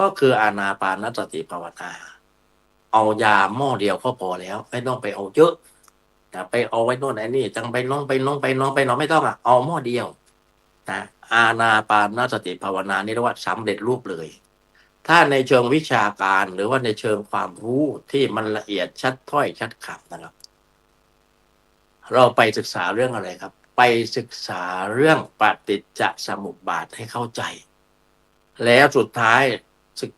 ก็คืออานาปานสติภาวนาเอายาหม้อเดียวก็พอแล้วไม่ต้องไปเอาเยอะนะไปเอาไว้โน่นไอ้นี่จังไปน้องไปน้องไปน้องไปน้องไม่ต้องอ่ะเอาหม้อเดียวนะอานาปานสติภาวนานี่เรียกว่าสำเร็จรูปเลยถ้าในเชิงวิชาการหรือว่าในเชิงความรู้ที่มันละเอียดชัดถ้อยชัดคำนะครับเราไปศึกษาเรื่องอะไรครับไปศึกษาเรื่องปฏิจจสมุปบาทให้เข้าใจแล้วสุดท้ายศึก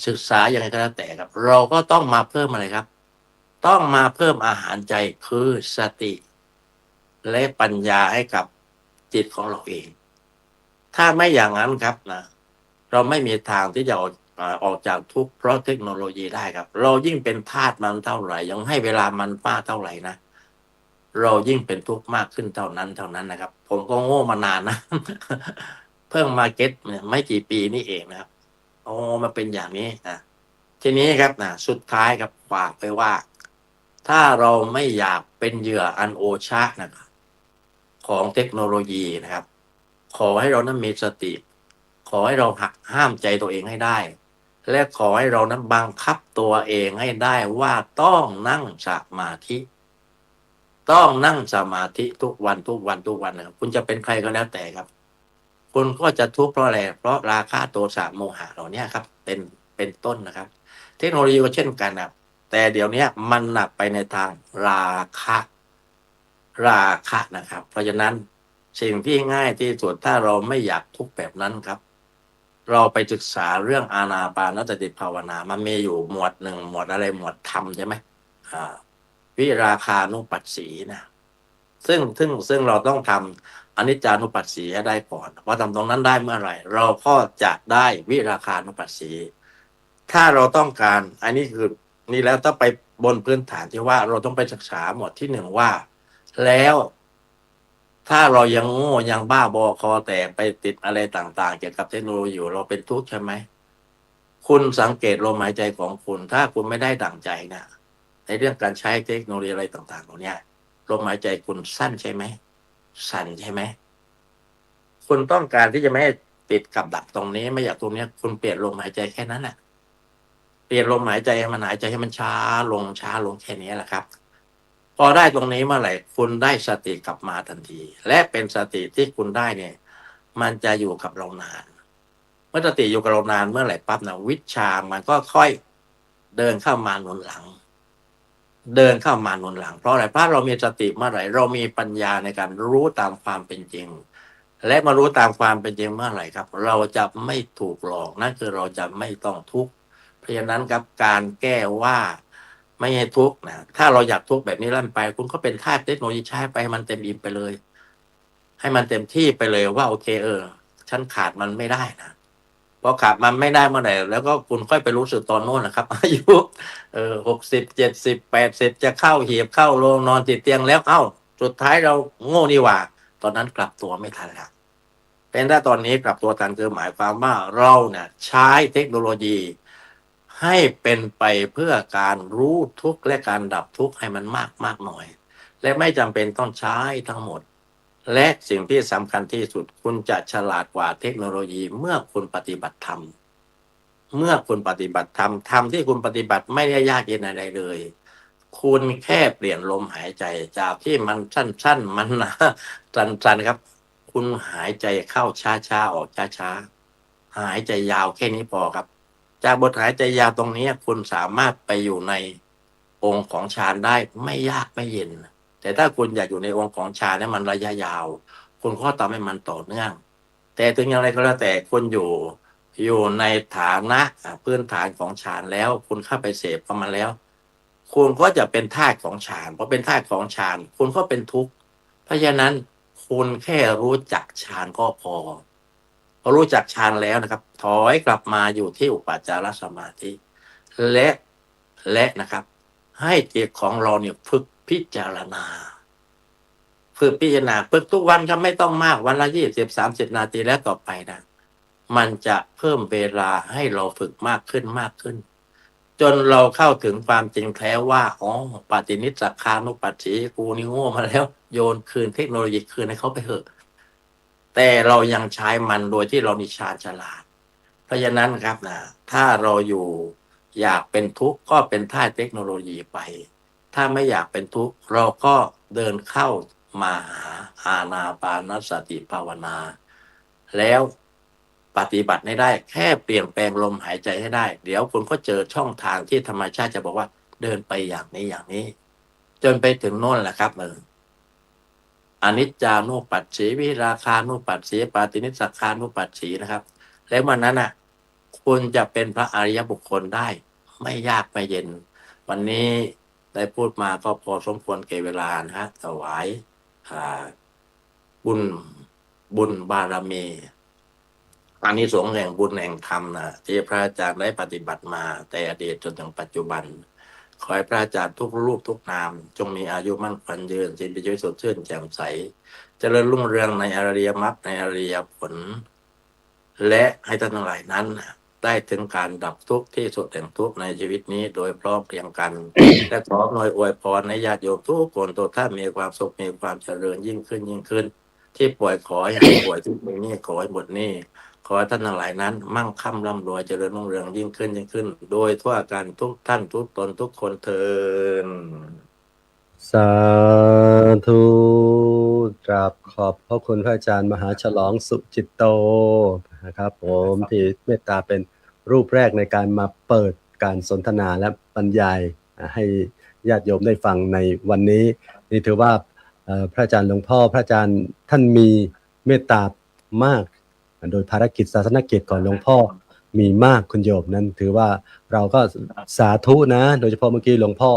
ศึกษาอย่างไรก็แล้วแต่ครับเราก็ต้องมาเพิ่มอะไรครับต้องมาเพิ่มอาหารใจคือสติและปัญญาให้กับจิตของเราเองถ้าไม่อย่างนั้นครับนะเราไม่มีทางที่จะออกจากทุกข์เพราะเทคโนโลยีได้ครับเรายิ่งเป็นทาสมันเท่าไหร่ยังให้เวลามันมากเท่าไหร่นะเรายิ่งเป็นทุกข์มากขึ้นเท่านั้นนะครับผมก็โง่มานานนะเพิ่งมาเก็ตเนี่ยไม่กี่ปีนี่เองนะครับโอ้มาเป็นอย่างนี้นะทีนี้ครับนะสุดท้ายครับฝากไปว่าถ้าเราไม่อยากเป็นเหยื่ออันโอชะนะครับของเทคโนโลยีนะครับขอให้เรานั้นมีสติขอให้เราหักห้ามใจตัวเองให้ได้และขอให้เรานั้นบังคับตัวเองให้ได้ว่าต้องนั่งสมาธิต้องนั่งสมาธิทุกวันทุกวันทุกวันนะครับคุณจะเป็นใครก็แล้วแต่ครับคุณก็จะทุกข์เพราะอะไรเพราะราคะโทสะโมหะเหล่านี้ครับเป็นต้นนะครับเทคโนโลยีก็เช่นกันครับแต่เดี๋ยวนี้มันหนักไปในทางราคะนะครับเพราะฉะนั้นสิ่งที่ง่ายที่สุดถ้าเราไม่อยากทุกข์แบบนั้นครับเราไปศึกษาเรื่องอานาปานสติภาวนามันมีอยู่หมวดหนึ่งหมวดอะไรหมวดธรรมใช่ไหมวิราคานุปัสสีนะซึ่งเราต้องทำอนิจจานุปัสสีให้ได้ก่อนพอทำตรงนั้นได้เมื่อไหร่เราก็จะได้วิราคานุปัสสีถ้าเราต้องการอันนี้คือนี่แล้วต้องไปบนพื้นฐานที่ว่าเราต้องไปศึกษาหมวดที่หนึ่งว่าแล้วถ้าเรายังโง่ยังบ้าบอคอแตกไปติดอะไรต่างๆเกี่ยวกับเทคโนโลยีเราเป็นทุกข์ใช่ไหมคุณสังเกตลมหายใจของคุณถ้าคุณไม่ได้ดั่งใจนะในเรื่องการใช้เทคโนโลยีอะไรต่างๆตรงนี้ลมหายใจคุณสั้นใช่ไหมสั่นใช่ไหมคุณต้องการที่จะไม่ติดกับดักตรงนี้ไม่อยากตรงนี้คุณเปลี่ยนลมหายใจแค่นั้นแหละเปลี่ยนลมหายใจให้มันหายใจให้มันช้าลงแค่นี้แหละครับพอได้ตรงนี้เมื่อไหร่คุณได้สติกลับมาทันทีและเป็นสติที่คุณได้เนี่ยมันจะอยู่กับเรานานเมื่อสติอยู่กับเรานานเมื่อไหร่ปั๊บนะวิชามันก็ค่อยเดินเข้ามาหนุนหลังเพราะอะไรเพราะเรามีสติเมื่อไหร่เรามีปัญญาในการรู้ตามความเป็นจริงและมารู้ตามความเป็นจริงเมื่อไหร่ครับเราจะไม่ถูกหลอกนั่นคือเราจะไม่ต้องทุกข์เพราะฉะนั้นครับการแก้ว่าไม่ให้ทุกข์นะถ้าเราอยากทุกข์แบบนี้ลั่นไปคุณก็เป็นทาสเทคโนโลยีใช้ไปให้มันเต็มอิ่มไปเลยให้มันเต็มที่ไปเลยว่าโอเคฉันขาดมันไม่ได้นะพอขาดมันไม่ได้เมื่อไหร่แล้วก็คุณค่อยไปรู้สึกตอนโน้นนะครับอายุ60 70 80จะเข้าหีบเข้าโรงนอนติดเตียงแล้วสุดท้ายเราโง่นี่หว่าตอนนั้นกลับตัวไม่ทันแล้วเป็นถ้าตอนนี้กลับตัวทันคือหมายความว่าเราเนี่ยใช้เทคโนโลยีให้เป็นไปเพื่อการรู้ทุกข์และการดับทุกข์ให้มันมากหน่อยและไม่จำเป็นต้องใช้ทั้งหมดและสิ่งที่สำคัญที่สุดคุณจะฉลาดกว่าเทคโนโลยีเมื่อคุณปฏิบัติธรรมธรรมที่คุณปฏิบัติไม่ได้ยากเย็นอะไรเลยคุณแค่เปลี่ยนลมหายใจจากที่มันสั้นๆมันสั้นๆครับคุณหายใจเข้าช้าๆออกช้าๆหายใจยาวแค่นี้พอครับจากบทหายใจยาวตรงนี้คุณสามารถไปอยู่ในองค์ของฌานได้ไม่ยากไม่เย็นแต่ถ้าคุณอยากอยู่ในองค์ของฌานเนี่ยมันระยะยาวคุณก็ต้องให้มันต่อเนื่องแต่ถึงอย่างไรก็แล้วแต่คุณอยู่ในฐานะพื้นฐานของฌานแล้วคุณเข้าไปเสพกับมันแล้วคุณก็จะเป็นทาสของฌานพอเป็นทาสของฌานคุณก็เป็นทุกข์เพราะฉะนั้นคุณแค่รู้จักฌานก็พอรู้จักฌานแล้วนะครับถอยกลับมาอยู่ที่อุปจารสมาธิและนะครับให้จิตของเราเนี่ยฝึกพิจารณาฝึกทุกวันครับไม่ต้องมากวันละ20-30 นาทีแล้วต่อไปนะมันจะเพิ่มเวลาให้เราฝึกมากขึ้นจนเราเข้าถึงความจริงแท้ว่าปฏินิสสักขานุปัสสีกูนี่โง่มาแล้วโยนคืนเทคโนโลยีคืนให้เขาไปเถอะแต่เรายังใช้มันโดยที่เรามีฌานฉลาดเพ ราะฉะนั้นครับนะถ้าเราอยู่อยากเป็นทุกข์ก็เป็นท่าเทคโนโลยีไปถ้าไม่อยากเป็นทุกข์เราก็เดินเข้ามาหาอานาปานสติภาวนาแล้วปฏิบัติได้แค่เปลี่ยนแปลงลมหายใจให้ได้เดี๋ยวคุณก็เจอช่องทางที่ธรรมชาติจะบอกว่าเดินไปอย่างนี้อย่างนี้จนไปถึงโน่นแหละครับอนิจจานุปัสสีวิราคานุปัสสีปาตินิสสักขานุปัสสีนะครับแล้ววันนั้นน่ะคุณจะเป็นพระอริยบุคคลได้ไม่ยากไม่เย็นวันนี้ได้พูดมาก็พอสมควรแก่เวลานะฮะถวายบุญบารมีอานิสงส์แห่งบุญแห่งธรรมนะที่พระอาจารย์ได้ปฏิบัติมาแต่อดีตจนถึงปัจจุบันขอให้พระอาจารย์ทุกรูปทุกนามจงมีอายุมั่นขวัญยืนสิ้นไปด้วยสดชื่นแจ่มใสเจริญรุ่งเรืองในอริยมรรคในอริยผลและให้ท่านทั้งหลายนั้นได้ถึงการดับทุกข์ที่สุดแห่งทุกข์ในชีวิตนี้โดยพร้อมเพรียงกัน และขอหน่วยอวยพรในญาติโยมทุกคนตัวท่านมีความสุขมีความเจริญยิ่งขึ้นที่ป่วยขอให้หายป่วยที่มีนี่ขอให้หมดหนี้ขอให้ท่านทั้งหลายนั้นมั่งคั่งร่ำรวยเจริญรุ่งเรืองยิ่งขึ้นโดยทั่วกันทุกท่านทุกตนทุกคนเทินสาธุกราบขอบพระคุณพระอาจารย์มหาฉลองสุจิตโตนะครับผมที่เมตตาเป็นรูปแรกในการมาเปิดการสนทนาและบรรยายให้ญาติโยมได้ฟังในวันนี้นี่ถือว่าพระอาจารย์หลวงพ่อพระอาจารย์ท่านมีเมตตามากโดยภารกิจศาสนกิจก่อนหลวงพ่อมีมากคุณโยมนั้นถือว่าเราก็สาธุนะโดยเฉพาะเมื่อกี้หลวงพ่อ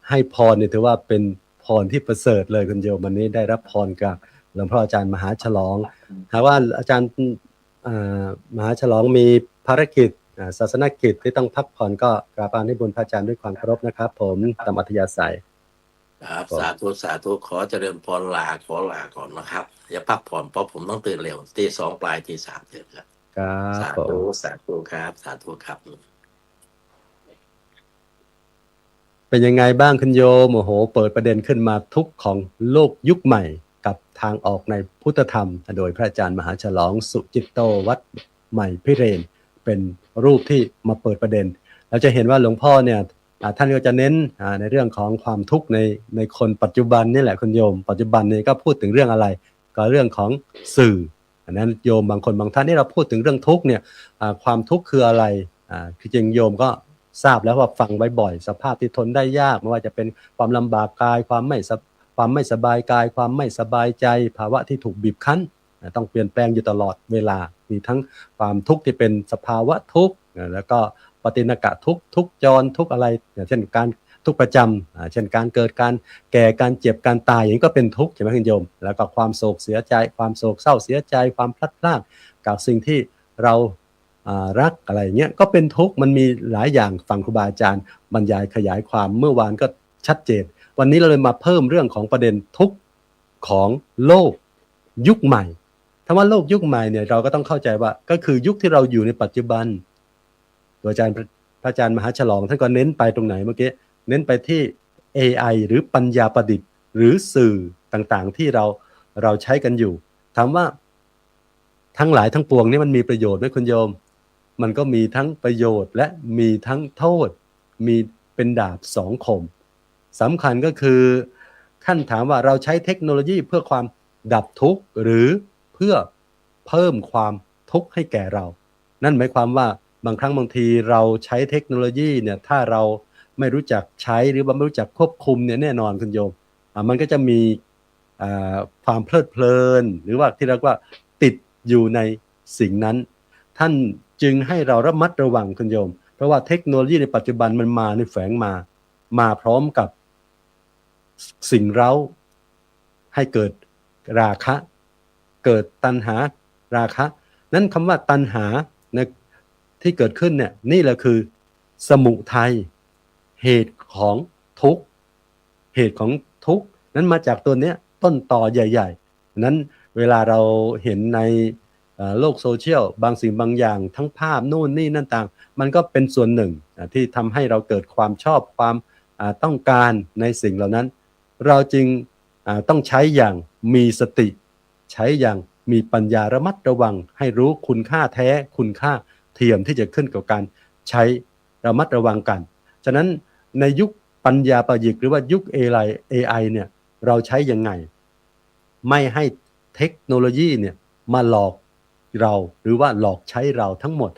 ให้พรเนี่ยถือว่าเป็นพรที่ประเสริฐเลยคุณโยมวันนี้ได้รับพรจากหลวงพ่ออาจารย์มหาฉลองหากว่าอาจารย์มหาฉลองมีภารกิจศาสนกิจที่ต้องพักผ่อนก็กราบนิมนต์พระอาจารย์ด้วยความเคารพนะครับผมตามอัธยาศัยครับสาธุขอเจริญพรลาก่อนนะครับอย่าพักผ่อนเพราะผมต้องตื่นเร็วตี 2ปลายตี 3ตื่นครับสาธุครับสาธุครับเป็นยังไงบ้างคุณโยมโอ้โหเปิดประเด็นขึ้นมาทุกของโลกยุคใหม่กับทางออกในพุทธธรรมโดยพระอาจารย์มหาฉลองสุจิตโตวัดใหม่พิเรนเป็นรูปที่มาเปิดประเด็นเราจะเห็นว่าหลวงพ่อเนี่ยท่านก็จะเน้นในเรื่องของความทุกข์ในคนปัจจุบันนี่แหละคุณโยมปัจจุบันนี้ก็พูดถึงเรื่องอะไรก็เรื่องของสื่ออันนั้นโยมบางคนบางท่านที่เราพูดถึงเรื่องทุกข์เนี่ยความทุกข์คืออะไรคือจริงโยมก็ทราบแล้วว่าฟังไว้บ่อยสภาพที่ทนได้ยากไม่ว่าจะเป็นความลำบากกายความไม่สบายกายความไม่สบายใจภาวะที่ถูกบีบคั้นต้องเปลี่ยนแปลงอยู่ตลอดเวลามีทั้งความทุกข์ที่เป็นสภาวะทุกข์แล้วก็ปฏินกะทุกจรทุกอะไรอย่างเช่นการทุกประจำเช่นการเกิดการแก่การเจ็บการตายอย่างนี้ก็เป็นทุกข์ใช่ไหมคุณโยมแล้วก็ความโศกเสียใจความโศกเศร้าเสียใจความพลัดพรากกับสิ่งที่เรารักอะไรเงี้ยก็เป็นทุกข์มันมีหลายอย่างฟังครูบาอาจารย์บรรยายขยายความเมื่อวานก็ชัดเจนวันนี้เราเลยมาเพิ่มเรื่องของประเด็นทุกข์ของโลกยุคใหม่ถ้าว่าโลกยุคใหม่เนี่ยเราก็ต้องเข้าใจว่าก็คือยุคที่เราอยู่ในปัจจุบันโดยพระอาจารย์มหาฉลองท่านก็เน้นไปตรงไหนเมื่อกี้เน้นไปที่ AI หรือปัญญาประดิษฐ์หรือสื่อต่างๆที่เราใช้กันอยู่ถามว่าทั้งหลายทั้งปวงนี่มันมีประโยชน์ไหมคุณโยมมันก็มีทั้งประโยชน์และมีทั้งโทษมีเป็นดาบสองคมสำคัญก็คือท่านถามว่าเราใช้เทคโนโลยีเพื่อความดับทุกข์หรือเพื่อเพิ่มความทุกข์ให้แก่เรานั่นหมายความว่าบางครั้งบางทีเราใช้เทคโนโลยีเนี่ยถ้าเราไม่รู้จักใช้หรือว่าไม่รู้จักควบคุมเนี่ยแน่นอนคุณโยมมันก็จะมีความเพลิดเพลินหรือว่าที่เรียกว่าติดอยู่ในสิ่งนั้นท่านจึงให้เราระมัดระวังคุณโยมเพราะว่าเทคโนโลยีในปัจจุบันมันมาในแฝงมาพร้อมกับสิ่งเร้าให้เกิดราคะเกิดตัณหาราคะนั้นคำว่าตัณหาที่เกิดขึ้นเนี่ยนี่แหละคือสมุทัยเหตุของทุกข์นั้นมาจากตัวเนี้ยต้นตอใหญ่ๆนั้นเวลาเราเห็นในโลกโซเชียลบางสิ่งบางอย่างทั้งภาพนู่นนี่นั่นต่างมันก็เป็นส่วนหนึ่งที่ทำให้เราเกิดความชอบความต้องการในสิ่งเหล่านั้นเราจึงต้องใช้อย่างมีสติใช้อย่างมีปัญญาระมัดระวังให้รู้คุณค่าแท้คุณค่า เทียมที่จะขึ้นกับการใช้ระมัดระวังกันฉะนั้นในยุคปัญญาประดิษฐ์หรือว่ายุค AI เนี่ยเราใช้ยังไงไม่ให้เทคโนโลยีเนี่ยมาหลอกเราหรือว่าหลอกใช้เราทั้งหมด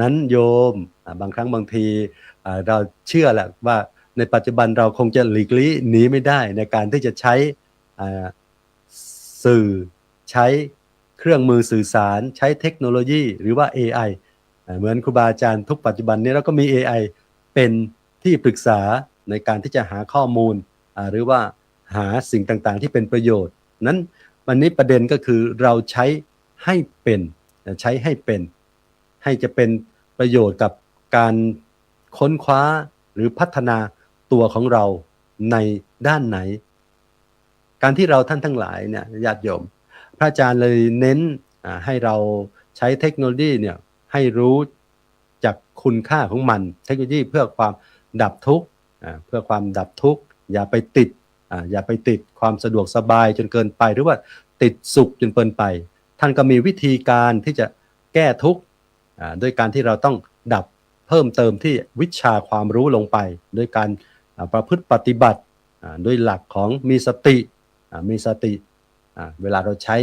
นั้นโยมบางครั้งบางทีเราเชื่อแหละว่าในปัจจุบันเราคงจะหลีกลี่หนีไม่ได้ในการที่จะใช้สื่อใช้เครื่องมือสื่อสารใช้เทคโนโลยีหรือว่า AI เหมือนครูบาอาจารย์ทุกปัจจุบันนี้เราก็มี AI เป็นที่ปรึกษาในการที่จะหาข้อมูลหรือว่าหาสิ่งต่างๆที่เป็นประโยชน์นั้นวันนี้ประเด็นก็คือเราใช้ให้เป็นใช้ให้เป็นให้จะเป็นประโยชน์กับการค้นคว้าหรือพัฒนาตัวของเราในด้านไหนการที่เราท่านทั้งหลายเนี่ยญาติโยมพระอาจารย์เลยเน้นให้เราใช้เทคโนโลยีเนี่ยให้รู้จากคุณค่าของมันเทคโนโลยีเพื่อความดับทุกข์เพื่อความดับทุกข์อย่าไปติดความสะดวกสบายจนเกินไปหรือว่าติดสุขจนเกินไปท่านก็มีวิธีการที่จะแก้ทุกข์ด้วยการที่เราต้องดับเพิ่มเติมที่วิชาความรู้ลงไปด้วยการประพฤติปฏิบัติด้วยหลักของมีสติเวลาเราใช้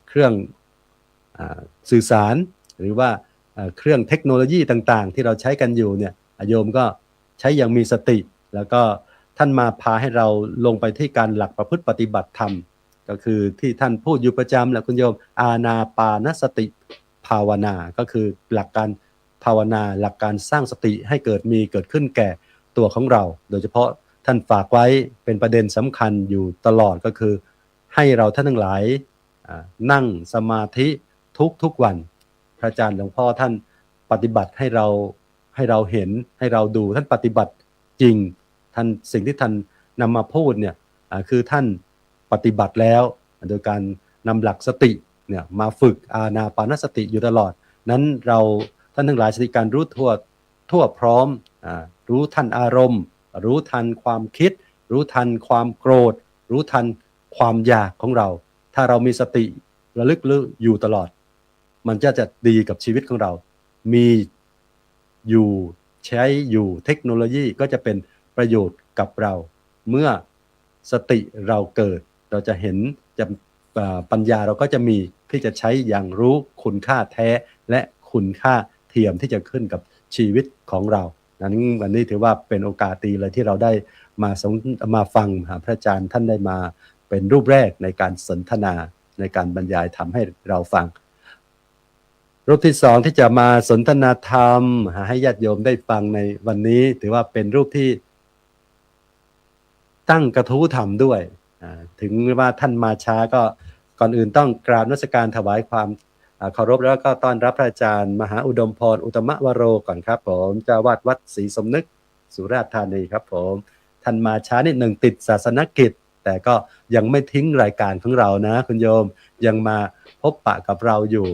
เครื่องสื่อสารหรือว่าเครื่องเทคโนโลยีต่างๆที่เราใช้กันอยู่เนี่ยโยมก็ใช้อย่างมีสติแล้วก็ท่านมาพาให้เราลงไปที่การหลักประพฤติปฏิบัติธรรมก็คือที่ท่านพูดอยู่ประจำแหละคุณโยมอานาปานสติภาวนาก็คือหลักการภาวนาหลักการสร้างสติให้เกิดขึ้นแก่ตัวของเราโดยเฉพาะท่านฝากไว้เป็นประเด็นสำคัญอยู่ตลอดก็คือให้เราท่านทั้งหลายนั่งสมาธิทุกวันพระอาจารย์หลวงพ่อท่านปฏิบัติให้เราเห็นให้เราดูท่านปฏิบัติจริงท่านสิ่งที่ท่านนำมาพูดเนี่ยคือท่านปฏิบัติแล้วโดยการนำหลักสติเนี่ยมาฝึกอานาปานสติอยู่ตลอดนั้นเราท่านทั้งหลายสติการรู้ทั่วพร้อมรู้ทันอารมณ์รู้ทันความคิดรู้ทันความโกรธรู้ทันความอยากของเราถ้าเรามีสติระลึกอยู่ตลอดมันจะดีกับชีวิตของเรามีอยู่ใช้อยู่เทคโนโลยีก็จะเป็นประโยชน์กับเราเมื่อสติเราเกิดเราจะเห็นปัญญาเราก็จะมีที่จะใช้อย่างรู้คุณค่าแท้และคุณค่าเทียมที่จะขึ้นกับชีวิตของเรานั้นวันนี้ถือว่าเป็นโอกาสดีเลยที่เราได้มาฟังพระอาจารย์ท่านได้มาเป็นรูปแรกในการสนทนาในการบรรยายทำให้เราฟังรูปที่สองที่จะมาสนทนาธรรมให้ญาติโยมได้ฟังในวันนี้ถือว่าเป็นรูปที่ตั้งกระทู้ธรรมด้วยถึงว่าท่านมาช้าก็ก่อนอื่นต้องกราบนมัสการถวายความเคารพแล้วก็ต้อนรับพระอาจารย์มหาอุดมพรอุตตมวโรก่อนครับผมเจ้าวาดวัดศรีสมนึกสุราษฎร์ธานีครับผมท่านมาช้านิดหนึ่งติดศาสนกิจแต่ก็ยังไม่ทิ้งรายการของเรานะคุณโยมยังมาพบปะกับเราอยู่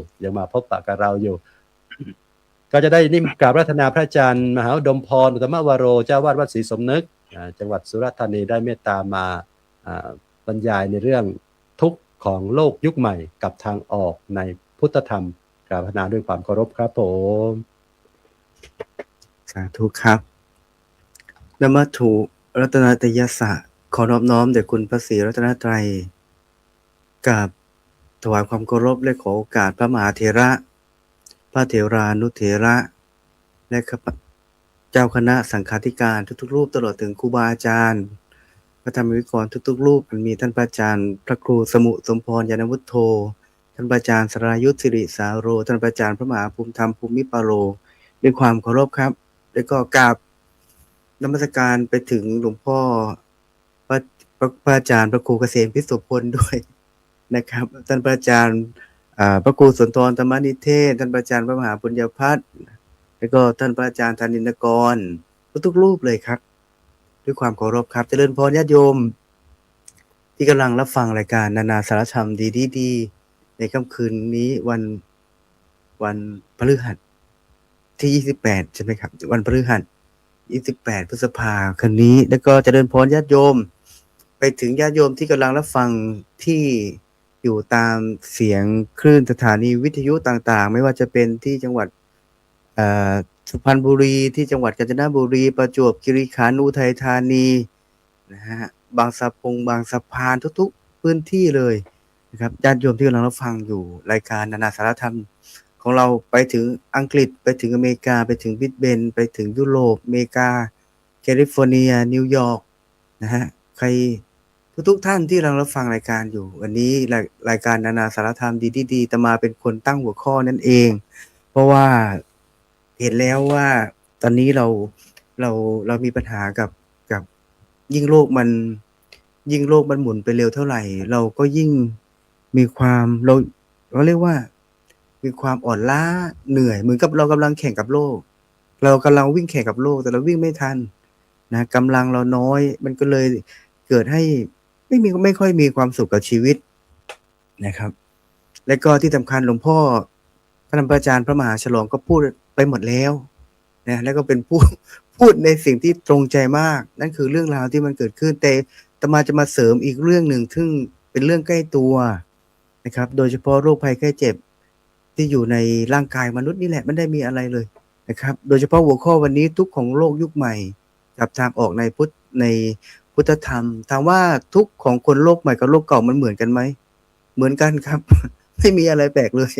ก็จะได้นิ่มกราบรัตนาพระอาจารย์มหาอุดมพรอุตตมวโรเจ้าวาดวัดศรีสมนึกจังหวัดสุราษฎร์ธานีได้เมตตามาบรรยายในเรื่องทุกข์ของโลกยุคใหม่กับทางออกในพุทธธรรมกราบพระนาด้วยความเคารพครับผมสาธุครับนมัตถุรัตนตยสะขอนอบน้อมแด่คุณพระศรีรัตนตรัยกับถวายความเคารพและขอโอกาสพระมหาเถระพระเถรานุเถระและข้าพเจ้าคณะสังฆาธิการทุกๆรูปตลอดถึงครูบาอาจารย์พระธรรมวิกรทุกๆรูปมีท่านพระอาจารย์พระครูสมุสมพรยานวุฒโธท่านพระอาจารย์สรายุทธสิริสาโรท่านพระอาจารย์พระมหาภูมิธรรมภูมิปาโรด้วยความเคารพครับแล้วก็กราบนมัสการไปถึงหลวงพ่อพระอาจารย์พระครูเกษมพิสุพลด้วยนะครับท่านพระอาจารย์พระครูสุนทรธรรมนิเทศท่านพระอาจารย์พระมหาปุญญพัฒน์แล้วก็ท่านพระอาจารย์ธนินกรทุกรูปเลยครับด้วยความเคารพครับเจริญพรญาติโยมที่กำลังรับฟังรายการนานาสารธรรมดีในค่ำคืนนี้วันพฤหัสที่28ใช่ไหมครับวันพฤหัส28พฤษภาคมคืนนี้แล้วก็เจริญพรญาติโยมไปถึงญาติโยมที่กำลังรับฟังที่อยู่ตามเสียงคลื่นสถานีวิทยุต่างๆไม่ว่าจะเป็นที่จังหวัด อ่าสุพรรณบุรีที่จังหวัดกาญจนบุรีประจวบคีรีขันธ์อุทัยธานีนะฮะบางสะพานทุกๆพื้นที่เลยนะครับญาติโยมที่กำลังรับฟังอยู่รายการนานาสารธรรมของเราไปถึงอังกฤษไปถึงอเมริกาไปถึงบริสเบนไปถึงยุโรปอเมริกาแคลิฟอร์เนียนิวยอร์กนะฮะใครทุกท่านที่กำลังรับฟังรายการอยู่วันนี้รายการนานาสารธรรมดีๆตมาเป็นคนตั้งหัวข้อนั่นเองเพราะว่าเห็นแล้วว่าตอนนี้เรามีปัญหากับยิ่งโลกมันหมุนไปเร็วเท่าไหร่เราก็ยิ่งมีความเราเรียกว่ามีความอ่อนล้าเหนื่อยเหมือนกับเรากำลังแข่งกับโลกเรากำลังวิ่งแข่งกับโลกแต่เราวิ่งไม่ทันนะกำลังเราน้อยมันก็เลยเกิดให้ไม่ค่อยมีความสุขกับชีวิตนะครับและก็ที่สำคัญหลวงพ่อพระอาจารย์พระมหาฉลองก็พูดไปหมดแล้วนะแล้วก็เป็นพูดในสิ่งที่ตรงใจมากนั่นคือเรื่องราวที่มันเกิดขึ้นแต่อาตมาจะมาเสริมอีกเรื่องหนึ่งซึ่งเป็นเรื่องใกล้ตัวนะครับโดยเฉพาะโรคภัยไข้เจ็บที่อยู่ในร่างกายมนุษย์นี่แหละไม่ได้มีอะไรเลยนะครับโดยเฉพาะหัวข้อวันนี้ทุกข์ของโลกยุคใหม่กับทางออกในพุทธธรรมถามว่าทุกข์ของคนโลกใหม่กับโลกเก่ามันเหมือนกันไหมเหมือนกันครับ ไม่มีอะไรแปลกเลย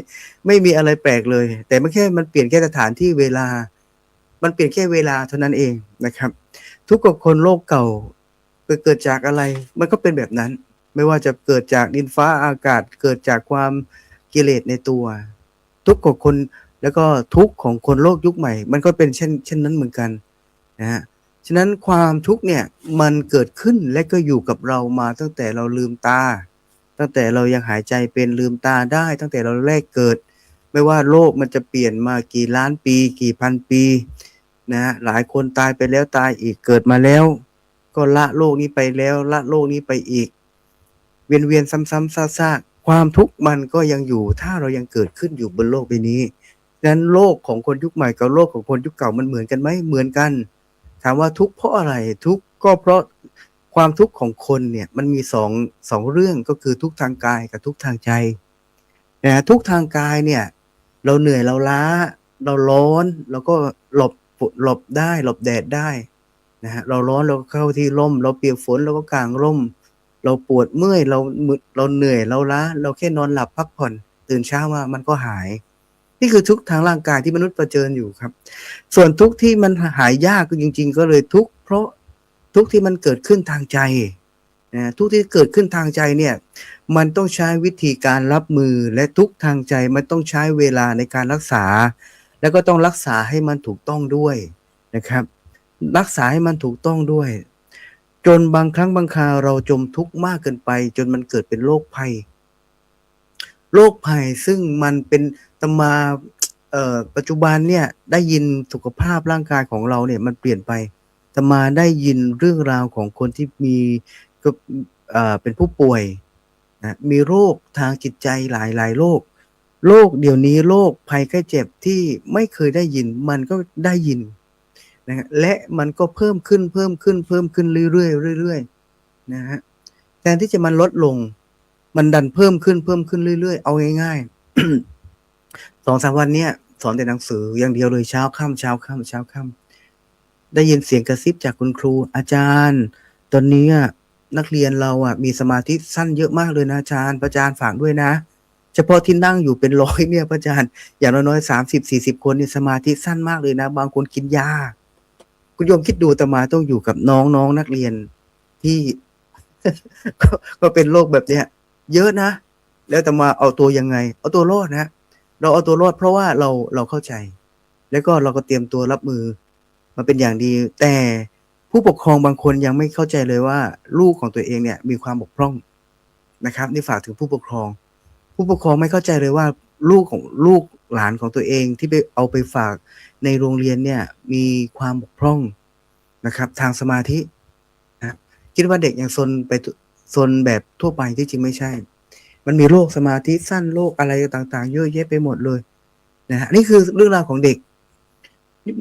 ไม่มีอะไรแปลกเลยแต่มันเปลี่ยนแค่สถานที่เวลามันเปลี่ยนแค่เวลาเท่านั้นเองนะครับทุกข์ของคนโลกเก่าเกิดจากอะไรมันก็เป็นแบบนั้นไม่ว่าจะเกิดจากดินฟ้าอากาศเกิดจากความกิเลสในตัวทุกข์ของคนแล้วก็ทุกข์ของคนโลกยุคใหม่มันก็เป็นเช่นนั้นเหมือนกันนะฮะฉะนั้นความทุกข์เนี่ยมันเกิดขึ้นและก็อยู่กับเรามาตั้งแต่เราลืมตาตั้งแต่เรายังหายใจเป็นลืมตาได้ตั้งแต่เราแรกเกิดไม่ว่าโลกมันจะเปลี่ยนมากี่ล้านปีกี่พันปีนะหลายคนตายไปแล้วตายอีกเกิดมาแล้วก็ละโลกนี้ไปแล้วละโลกนี้ไปอีกเวียนซ้ำๆซากๆความทุกข์มันก็ยังอยู่ถ้าเรายังเกิดขึ้นอยู่บนโลกใบนี้ดังนั้นโลกของคนยุคใหม่กับโลกของคนยุคเก่ามันเหมือนกันไหมเหมือนกันถามว่าทุกข์เพราะอะไรทุกข์ก็เพราะความทุกข์ของคนเนี่ยมันมีสองเรื่องก็คือทุกข์ทางกายกับทุกข์ทางใจนะทุกข์ทางกายเนี่ยเราเหนื่อยเราล้าเราร้อนเราก็หลบได้หลบแดดได้นะฮะเราร้อนเราก็เข้าที่ร่มเราเปียกฝนเราก็กางร่มเราปวดเมื่อยเราเหนื่อยเราล้าเราแค่นอนหลับพักผ่อนตื่นเช้ามามันก็หายนี่คือทุกข์ทางร่างกายที่มนุษย์เผชิญอยู่ครับส่วนทุกข์ที่มันหายยากก็จริงๆก็เลยทุกข์เพราะทุกข์ที่มันเกิดขึ้นทางใจนะทุกข์ที่เกิดขึ้นทางใจเนี่ยมันต้องใช้วิธีการรับมือและทุกข์ทางใจมันต้องใช้เวลาในการรักษาแล้วก็ต้องรักษาให้มันถูกต้องด้วยนะครับรักษาให้มันถูกต้องด้วยจนบางครั้งบางคราวเราจมทุกข์มากเกินไปจนมันเกิดเป็นโรคภัยซึ่งมันเป็นตมาปัจจุบันเนี่ยได้ยินสุขภาพร่างกายของเราเนี่ยมันเปลี่ยนไปตมาได้ยินเรื่องราวของคนที่มีก็เป็นผู้ป่วยนะมีโรคทางจิตใจหลายโรคเดี๋ยวนี้โรคภัยไข้เจ็บที่ไม่เคยได้ยินมันก็ได้ยินนะและมันก็เพิ่มขึ้นเรื่อยๆนะฮะแทนที่จะมันลดลงมันดันเพิ่มขึ้นเรื่อยๆเอาง่ายๆ 2-3 วันเนี้ยสอนแต่หนังสืออย่างเดียวเลยเช้าค่ำได้ยินเสียงกระซิบจากคุณครูอาจารย์ตอนนี้นักเรียนเรามีสมาธิสั้นเยอะมากเลยนะอาจารย์พระอาจารย์ฝากด้วยนะเฉพาะที่นั่งอยู่เป็นร้อยเนี่ยพระอาจารย์อย่างน้อยๆ30-40 คนนี่สมาธิสั้นมากเลยนะบางคนกินยาคุณโยมคิดดูอาตมาต้องอยู่กับน้องนักเรียนที่ ก็เป็นโรคแบบเนี้ยเยอะนะแล้วอาตมาเอาตัวยังไงเอาตัวรอดนะเราเอาตัวรอดเพราะว่าเราเข้าใจแล้วก็เราก็เตรียมตัวรับมือมาเป็นอย่างดีแต่ผู้ปกครองบางคนยังไม่เข้าใจเลยว่าลูกของตัวเองเนี่ยมีความบกพร่องนะครับนี่ฝากถึงผู้ปกครองไม่เข้าใจเลยว่าลูกหลานของตัวเองที่เอาไปฝากในโรงเรียนเนี่ยมีความบกพร่องนะครับทางสมาธินะคิดว่าเด็กยังซนแบบทั่วไปที่จริงไม่ใช่มันมีโรคสมาธิสั้นโรคอะไรต่างๆเยอะแยะไปหมดเลยนะฮะนี่คือเรื่องราวของเด็ก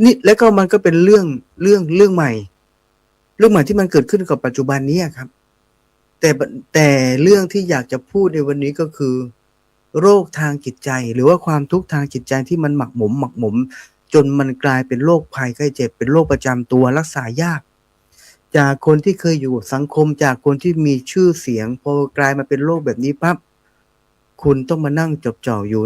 นี่แล้วก็มันก็เป็นเรื่องใหม่ที่มันเกิดขึ้นกับปัจจุบันนี้ครับแต่เรื่องที่อยากจะพูดในวันนี้ก็คือโรคทางจิตใจหรือว่าความทุกข์ทางจิตใจที่มันหมักหมมจ จนมันกลายเป็นโรคภัยไข้เจ็บเป็นโรคประจำตัวรักษายาก จากคนที่เคยอยู่กับสังคมจากคนที่มีชื่อเสียงพอกลายมาเป็นโรคแบบนี้ปั๊บคุณต้องมานั่งจดจ่ออยู่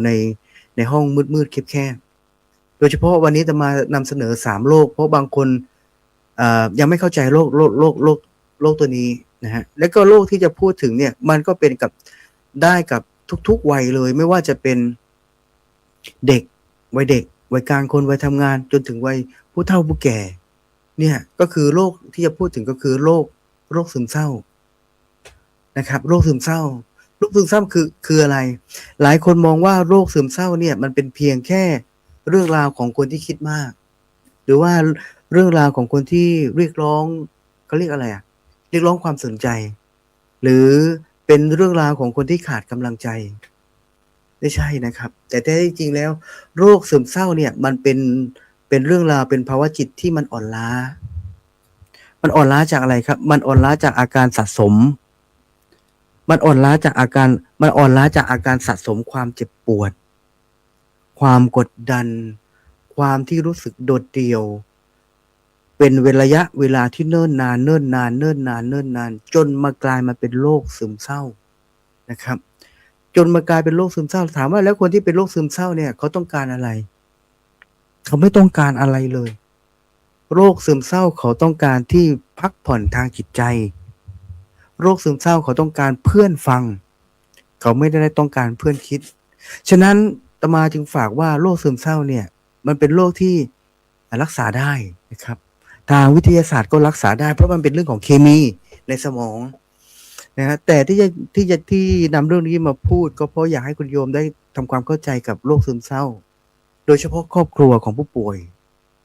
ในห้องมืดๆแคบๆโดยเฉพาะวันนี้จะมานำเสนอ3โรคเพราะบางคนยังไม่เข้าใจโรคตัวนี้นะฮะแล้วก็โรคที่จะพูดถึงเนี่ยมันก็เป็นได้กับทุกๆวัยเลยไม่ว่าจะเป็นเด็กวัยกลางคนวัยทำงานจนถึงวัยผู้เฒ่าผู้แก่เนี่ยก็คือโรคที่จะพูดถึงก็คือโรคซึมเศร้านะครับโรคซึมเศร้าคืออะไรหลายคนมองว่าโรคซึมเศร้าเนี่ยมันเป็นเพียงแค่เรื่องราวของคนที่คิดมากหรือว่าเรื่องราวของคนที่เรียกร้องเขาเรียกอะไรเรียกร้องความสนใจหรือเป็นเรื่องราวของคนที่ขาดกำลังใจไม่ใช่นะครับแต่แท้จริงแล้วโรคซึมเศร้าเนี่ยมันเป็นเรื่องราวเป็นภาวะจิตที่มันอ่อนล้าจากอะไรครับมันอ่อนล้าจากอาการสะสมมันอ่อนล้าจากอาการสะสมความเจ็บปวดความกดดันความที่รู้สึกโดดเดี่ยวเป็นระยะเวลาที่เนิ่นนานจนมากลายมาเป็นโรคซึมเศร้านะครับจนมากลายเป็นโรคซึมเศร้าถามว่าแล้วคนที่เป็นโรคซึมเศร้าเนี่ยเขาต้องการอะไรเขาไม่ต้องการอะไรเลยโรคซึมเศร้าเขาต้องการที่พักผ่อนทางจิตใจโรคซึมเศร้าเขาต้องการเพื่อนฟังเขาไม่ได้ต้องการเพื่อนคิดฉะนั้นอาตมาจึงฝากว่าโรคซึมเศร้าเนี่ยมันเป็นโรคที่รักษาได้นะครับทางวิทยาศาสตร์ก็รักษาได้เพราะมันเป็นเรื่องของเคมีในสมองนะฮะแต่ที่นำเรื่องนี้มาพูดก็เพราะอยากให้คุณโยมได้ทำความเข้าใจกับโรคซึมเศร้าโดยเฉพาะครอบครัวของผู้ป่วย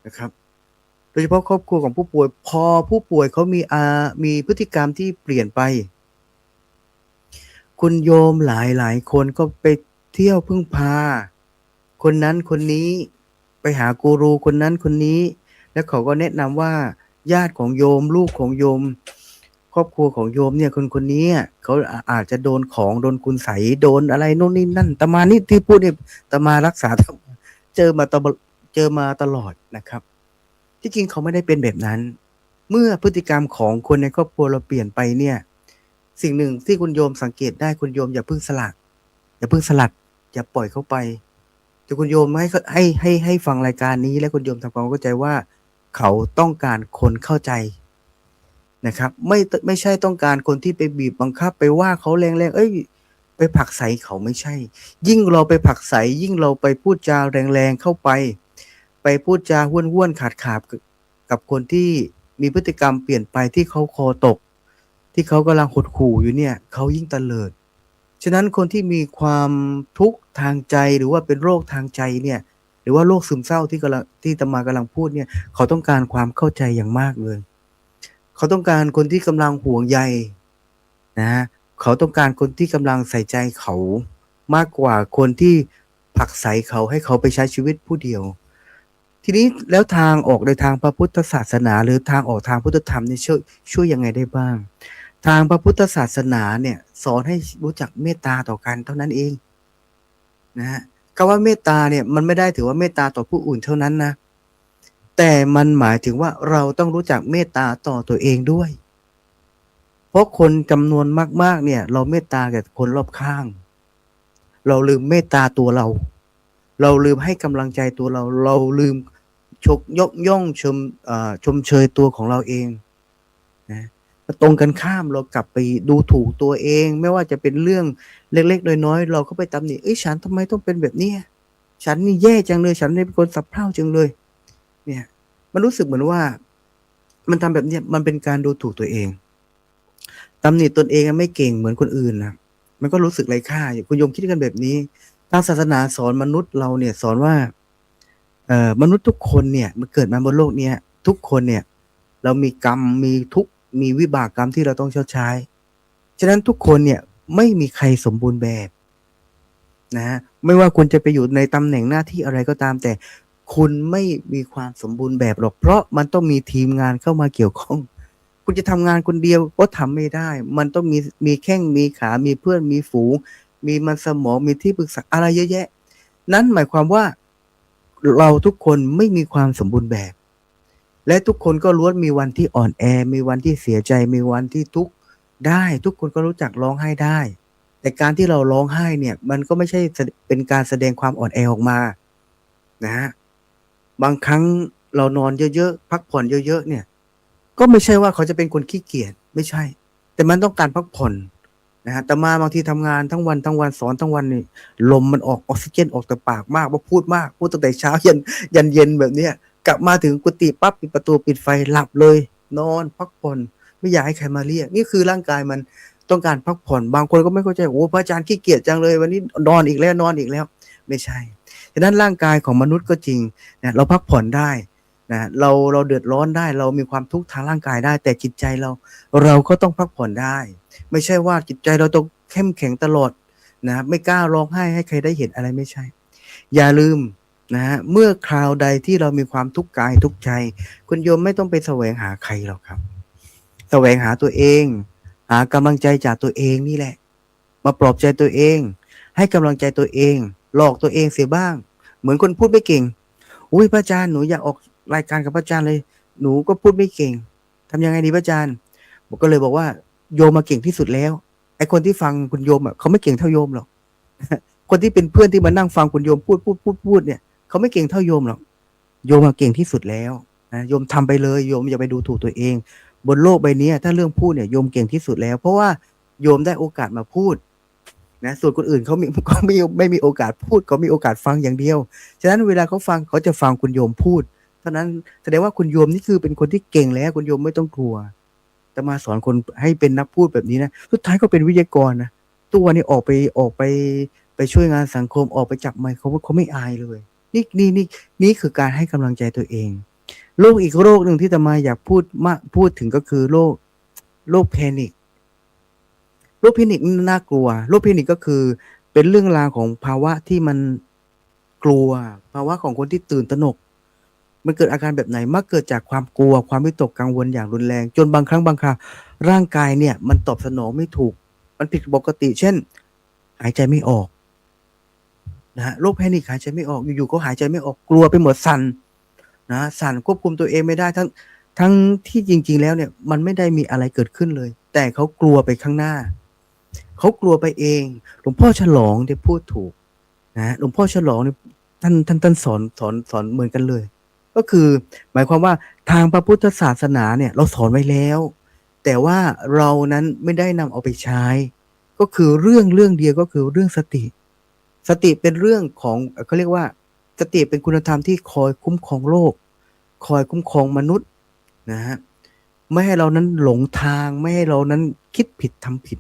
นะครับโดยเฉพาะครอบครัวของผู้ป่วยพอผู้ป่วยเขามีพฤติกรรมที่เปลี่ยนไปคุณโยมหลายคนก็ไปเที่ยวพึ่งพาคนนั้นคนนี้ไปหากูรูคนนั้นคนนี้แล้วเขาก็แนะนำว่าญาติของโยมลูกของโยมครอบครัวของโยมเนี่ยคนนี้เขาอาจจะโดนคุณไสยโดนอะไรโน่นนี่นั่นอาตมานี่ที่พูดเนี่ยอาตมารักษาเจอมาตลอดนะครับที่จริงเขาไม่ได้เป็นแบบนั้นเมื่อพฤติกรรมของคนในครอบครัวเราเปลี่ยนไปเนี่ยสิ่งหนึ่งที่คุณโยมสังเกตได้คุณโยมอย่าเพิ่งสลัดอย่าปล่อยเขาไปแต่คุณโยมให้ฟังรายการนี้และคุณโยมทำความเข้าใจว่าเขาต้องการคนเข้าใจนะครับไม่ใช่ต้องการคนที่ไปบีบบังคับไปว่าเขาแรงๆไปผลักไสเขาไม่ใช่ยิ่งเราไปผลักไสยิ่งเราไปพูดจาแรงๆเข้าไปพูดจาห้วนๆขาดกับคนที่มีพฤติกรรมเปลี่ยนไปที่เขาคอตกที่เขากำลังหดหู่อยู่เนี่ยเขายิ่งเตลิดฉะนั้นคนที่มีความทุกข์ทางใจหรือว่าเป็นโรคทางใจเนี่ยหรือว่าโรคซึมเศร้าที่อาตมากำลังพูดเนี่ยเขาต้องการความเข้าใจอย่างมากเลยเขาต้องการคนที่กำลังห่วงใยนะเขาต้องการคนที่กำลังใส่ใจเขามากกว่าคนที่ผลักไสเขาให้เขาไปใช้ชีวิตผู้เดียวทีนี้แล้วทางออกในทางพระพุทธศาสนาหรือทางออกทางพุทธธรรมนี่ช่วยยังไงได้บ้างทางพระพุทธศาสนาเนี่ยสอนให้รู้จักเมตตาต่อกันเท่านั้นเองนะฮะคำว่าเมตตาเนี่ยมันไม่ได้ถือว่าเมตตาต่อผู้อื่นเท่านั้นนะแต่มันหมายถึงว่าเราต้องรู้จักเมตตาต่อตัวเองด้วยเพราะคนจำนวนมากๆเนี่ยเราเมตตาแก่คนรอบข้างเราลืมเมตตาตัวเราลืมให้กำลังใจตัวเราลืมยกย่องชมเชยตัวของเราเองนะตรงกันข้ามเรากลับไปดูถูกตัวเองไม่ว่าจะเป็นเรื่องเล็กๆน้อยๆเราก็ไปตำหนิฉันทำไมต้องเป็นแบบนี้ฉันนี่แย่จังเลยฉันนี่เป็นคนสับเพร่าจังเลยเนี่ยมันรู้สึกเหมือนว่ามันทำแบบนี้มันเป็นการดูถูกตัวเองตำหนิตนเองไม่เก่งเหมือนคนอื่นนะมันก็รู้สึกไร้ค่าคุณโยมคิดกันแบบนี้ทางศาสนาสอนมนุษย์เราเนี่ยสอนว่ามนุษย์ทุกคนเนี่ยมันเกิดมาบนโลกเนี้ยทุกคนเนี่ยเรามีกรรมมีทุกข์มีวิบากกรรมที่เราต้องชดใช้ฉะนั้นทุกคนเนี่ยไม่มีใครสมบูรณ์แบบนะไม่ว่าคุณจะไปอยู่ในตำแหน่งหน้าที่อะไรก็ตามแต่คุณไม่มีความสมบูรณ์แบบหรอกเพราะมันต้องมีทีมงานเข้ามาเกี่ยวข้องคุณจะทำงานคนเดียวก็ทำไม่ได้มันต้องมีแข้งมีขามีเพื่อนมีฝูงมีมันสมองมีที่ปรึกษาอะไรเยอะแยะนั่นหมายความว่า เราทุกคนไม่มีความสมบูรณ์แบบ และทุกคนก็ล้วนมีวันที่อ่อนแอมีวันที่เสียใจมีวันที่ทุกข์ได้ทุกคนก็รู้จักร้องไห้ได้ แต่การที่เราร้องไห้เนี่ยมันก็ไม่ใช่เป็นการแสดงความอ่อนแอออกมานะฮะบางครั้งเรานอนเยอะๆพักผ่อนเยอะๆเนี่ยก็ไม่ใช่ว่าเขาจะเป็นคนขี้เกียจไม่ใช่แต่มันต้องการพักผ่อนนะฮะแต่มาบางทีทำงานทั้งวันสอนทั้งวันนี่ลมมันออกออกซิเจนออกแต่ปากมากว่าพูดมากพูดตั้งแต่เช้ายันเย็นแบบเนี้ยกลับมาถึงกุฏิปั๊บปิดประตูปิดไฟหลับเลยนอนพักผ่อนไม่อยากให้ใครมาเรียกนี่คือร่างกายมันต้องการพักผ่อนบางคนก็ไม่เข้าใจโอ้พระอาจารย์ขี้เกียจจังเลยวันนี้นอนอีกแล้วไม่ใช่ฉะนั้นร่างกายของมนุษย์ก็จริงนะเราพักผ่อนได้นะเราเดือดร้อนได้เรามีความทุกข์ทางร่างกายได้แต่จิตใจเราก็ต้องพักผ่อนได้ไม่ใช่ว่าจิตใจเราต้องเข้มแข็งตลอดนะไม่กล้าร้องไห้ให้ใครได้เห็นอะไรไม่ใช่อย่าลืมนะฮะเมื่อคราวใดที่เรามีความทุกข์กายทุกข์ใจคุณโยมไม่ต้องไปแสวงหาใครหรอกครับแสวงหาตัวเองหากำลังใจจากตัวเองนี่แหละมาปลอบใจตัวเองให้กำลังใจตัวเองหลอกตัวเองเสียบ้างเหมือนคนพูดไม่เก่งอุ้ยพระอาจารย์หนูอยากออกรายการกับพระอาจารย์เลยหนูก็พูดไม่เก่งทำยังไงดีพระอาจารย์ผมก็เลยบอกว่าโยมมาเก่งที่สุดแล้วไอ้คนที่ฟังคุณโยมอ่ะเขาไม่เก่งเท่าโยมหรอก คนที่เป็นเพื่อนที่มานั่งฟังคุณโยมพูดเนี่ยเขาไม่เก่งเท่าโยมหรอกโยมมาเก่งที่สุดแล้วนะโยมทำไปเลยโยมอย่าไปดูถูกตัวเองบนโลกใบนี้ถ้าเรื่องพูดเนี่ยโยมเก่งที่สุดแล้วเพราะว่าโยมได้โอกาสมาพูดนะส่วนคนอื่นเขาไม่มีโอกาสพูดเขามีโอกาสฟังอย่างเดียวฉะนั้นเวลาเขาฟังเขาจะฟังคุณโยมพูดเท่านั้นแสดงว่าคุณโยมนี่คือเป็นคนที่เก่งแล้วคุณโยมไม่ต้องกลัวแต่มาสอนคนให้เป็นนักพูดแบบนี้นะสุดท้ายก็เป็นวิทยากรนะตัวนี้ออกไปช่วยงานสังคมออกไปจับไมค์เขาไม่อายเลยนี่คือการให้กำลังใจตัวเองโรคอีกโรคหนึ่งที่อาตมาอยากพูดถึงก็คือโรคแพนิคโรคแพนิคน่ากลัวโรคแพนิคก็คือเป็นเรื่องราวของภาวะที่มันกลัวภาวะของคนที่ตื่นตระหนกมันเกิดอาการแบบไหนมักเกิดจากความกลัวความวิตกกังวลอย่างรุนแรงจนบางครั้งบางคราวร่างกายเนี่ยมันตอบสนองไม่ถูกมันผิดปกติเช่นหายใจไม่ออกนะฮะโรคแพนิคหายใจไม่ออกอยู่ๆก็หายใจไม่ออกกลัวไปหมดสั่นนะสั่นควบคุมตัวเองไม่ได้ทั้งที่จริงๆแล้วเนี่ยมันไม่ได้มีอะไรเกิดขึ้นเลยแต่เขากลัวไปข้างหน้าเขากลัวไปเองหลวงพ่อฉลองได้พูดถูกนะหลวงพ่อฉลองเนี่ยท่านสอนเหมือนกันเลยก็คือหมายความว่าทางพระพุทธศาสนาเนี่ยเราสอนไว้แล้วแต่ว่าเรานั้นไม่ได้นำเอาไปใช้ก็คือเรื่องเดียวก็คือเรื่องสติเป็นเรื่องของเขาเรียกว่าสติเป็นคุณธรรมที่คอยคุ้มครองโลกคอยคุ้มครองมนุษย์นะฮะไม่ให้เรานั้นหลงทางไม่ให้เรานั้นคิดผิดทำผิด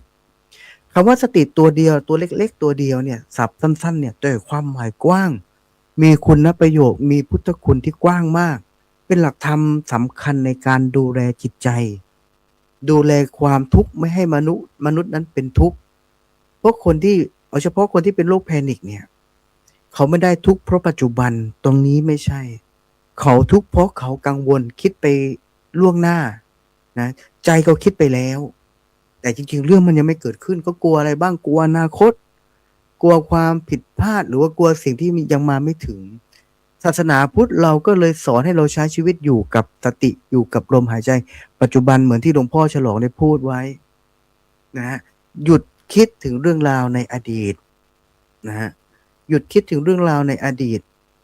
คำว่าสติตัวเดียวตัวเล็กๆตัวเดียวเนี่ยศัพท์สั้นๆเนี่ยแต่ความหมายกว้างมีคุณประโยชน์มีพุทธคุณที่กว้างมากเป็นหลักธรรมสำคัญในการดูแลจิตใจดูแลความทุกข์ไม่ให้มนุษย์นั้นเป็นทุกข์เพราะคนที่เอาเฉพาะคนที่เป็นโรคแพนิคเนี่ยเขาไม่ได้ทุกข์เพราะปัจจุบันตรงนี้ไม่ใช่เขาทุกข์เพราะเขากังวลคิดไปล่วงหน้านะใจเขาคิดไปแล้วแต่จริงๆเรื่องมันยังไม่เกิดขึ้นก็กลัวอะไรบ้างกลัวอนาคตกลัวความผิดพลาดหรือว่ากลัวสิ่งที่ยังมาไม่ถึงศาสนาพุทธเราก็เลยสอนให้เราใช้ชีวิตอยู่กับสติอยู่กับลมหายใจปัจจุบันเหมือนที่หลวงพ่อฉลองได้พูดไว้นะฮะหยุดคิดถึงเรื่องราวในอดีตนะฮะหยุดคิดถึงเรื่องราวในอดีต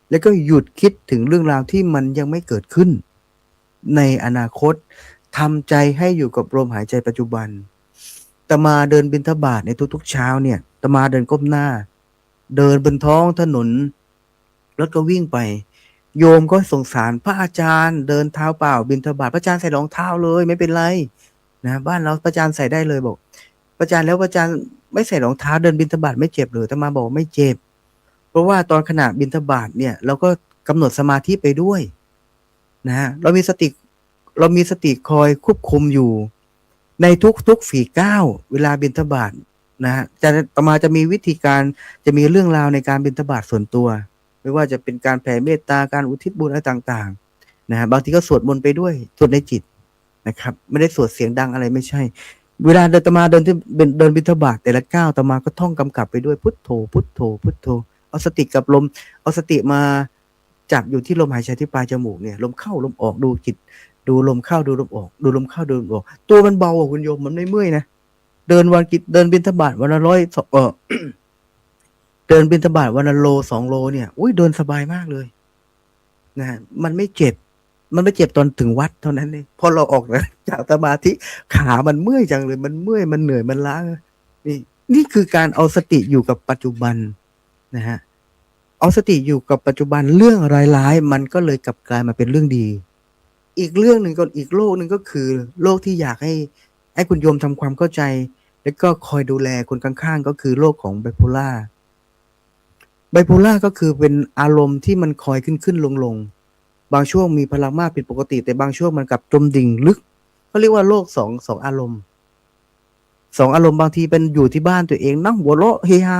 แล้วก็หยุดคิดถึงเรื่องราวที่มันยังไม่เกิดขึ้นในอนาคตทำใจให้อยู่กับลมหายใจปัจจุบันอาตมาเดินบิณฑบาตในทุกๆเช้าเนี่ยอาตมาเดินก้มหน้าเดินบนท้องถนนรถก็วิ่งไปโยมก็สงสารพระอาจารย์เดินเท้าเปล่าบิณฑบาตพระอาจารย์ใส่รองเท้าเลยไม่เป็นไรนะบ้านเราพระอาจารย์ใส่ได้เลยบอกพระอาจารย์แล้วพระอาจารย์ไม่ใส่รองเท้าเดินบิณฑบาตไม่เจ็บเลยอาตมาบอกไม่เจ็บเพราะว่าตอนขณะบิณฑบาตเนี่ยเราก็กำหนดสมาธิไปด้วยนะเรามีสติคอยควบคุมอยู่ในทุกฝีก้าวเวลาบิณฑบาตนะฮะอาตมาจะมีวิธีการจะมีเรื่องราวในการบิณฑบาตส่วนตัวไม่ว่าจะเป็นการแผ่เมตตาการอุทิศบุญอะไรต่างๆนะฮะบางทีก็สวดมนต์ไปด้วยสวดในจิตนะครับไม่ได้สวดเสียงดังอะไรไม่ใช่เวลาอาตมาเดินบิณฑบาตแต่ละก้าวอาตมาก็ท่องกำกับไปด้วยพุทโธพุทโธพุทโธเอาสติกับลมเอาสติมา จับอยู่ที่ลมหายใจที่ปลายจมูกเนี่ยลมเข้าลมออกดูจิตดูลมเข้าดูลมออกดูลมเข้าดูลมออกตัวมันเบาอ่ะคุณโยมมันไม่เมื่อยนะเดินวันกิจเดินบิณฑบาตวันละเดินบิณฑบาตวันละโล2 โลเนี่ยอุ้ยเดินสบายมากเลยนะฮะมันไม่เจ็บตอนถึงวัดเท่านั้นเองพอเราออกจากสมาธิขามันเมื่อยจังเลยมันเมื่อยมันเหนื่อยมันล้านี่คือการเอาสติอยู่กับปัจจุบันนะฮะเอาสติอยู่กับปัจจุบันเรื่องร้ายๆมันก็เลยกลับกลายมาเป็นเรื่องดีอีกเรื่องหนึ่งก็อีกโลกหนึ่งก็คือโลกที่อยากให้คุณโยมทำความเข้าใจแล้วก็คอยดูแลคนข้างๆก็คือโลกของไบโพล่าก็คือเป็นอารมณ์ที่มันคอยขึ้นลงบางช่วงมีพลังมากผิดปกติแต่บางช่วงมันกลับจมดิ่งลึกเขาเรียกว่าโลกสองอารมณ์บางทีเป็นอยู่ที่บ้านตัวเองนั่งหัวเราะเฮฮา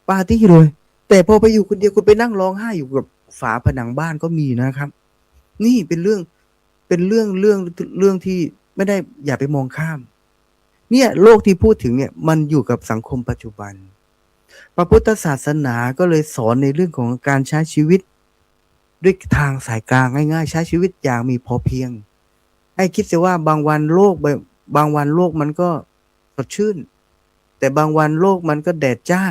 ปาร์ตี้เลยแต่พอไปอยู่คนเดียวคุณไปนั่งร้องไห้อยู่กับฝาผนังบ้านก็มีนะครับนี่เป็นเรื่องที่ไม่ได้อย่าไปมองข้ามเนี่ยโลกที่พูดถึงเนี่ยมันอยู่กับสังคมปัจจุบันพระพุทธศาสนาก็เลยสอนในเรื่องของการใช้ชีวิตด้วยทางสายกลางง่ายๆใช้ชีวิตอย่างมีพอเพียงให้คิดเสียว่าบางวันโลกมันก็สดชื่นแต่บางวันโลกมันก็แดดจ้า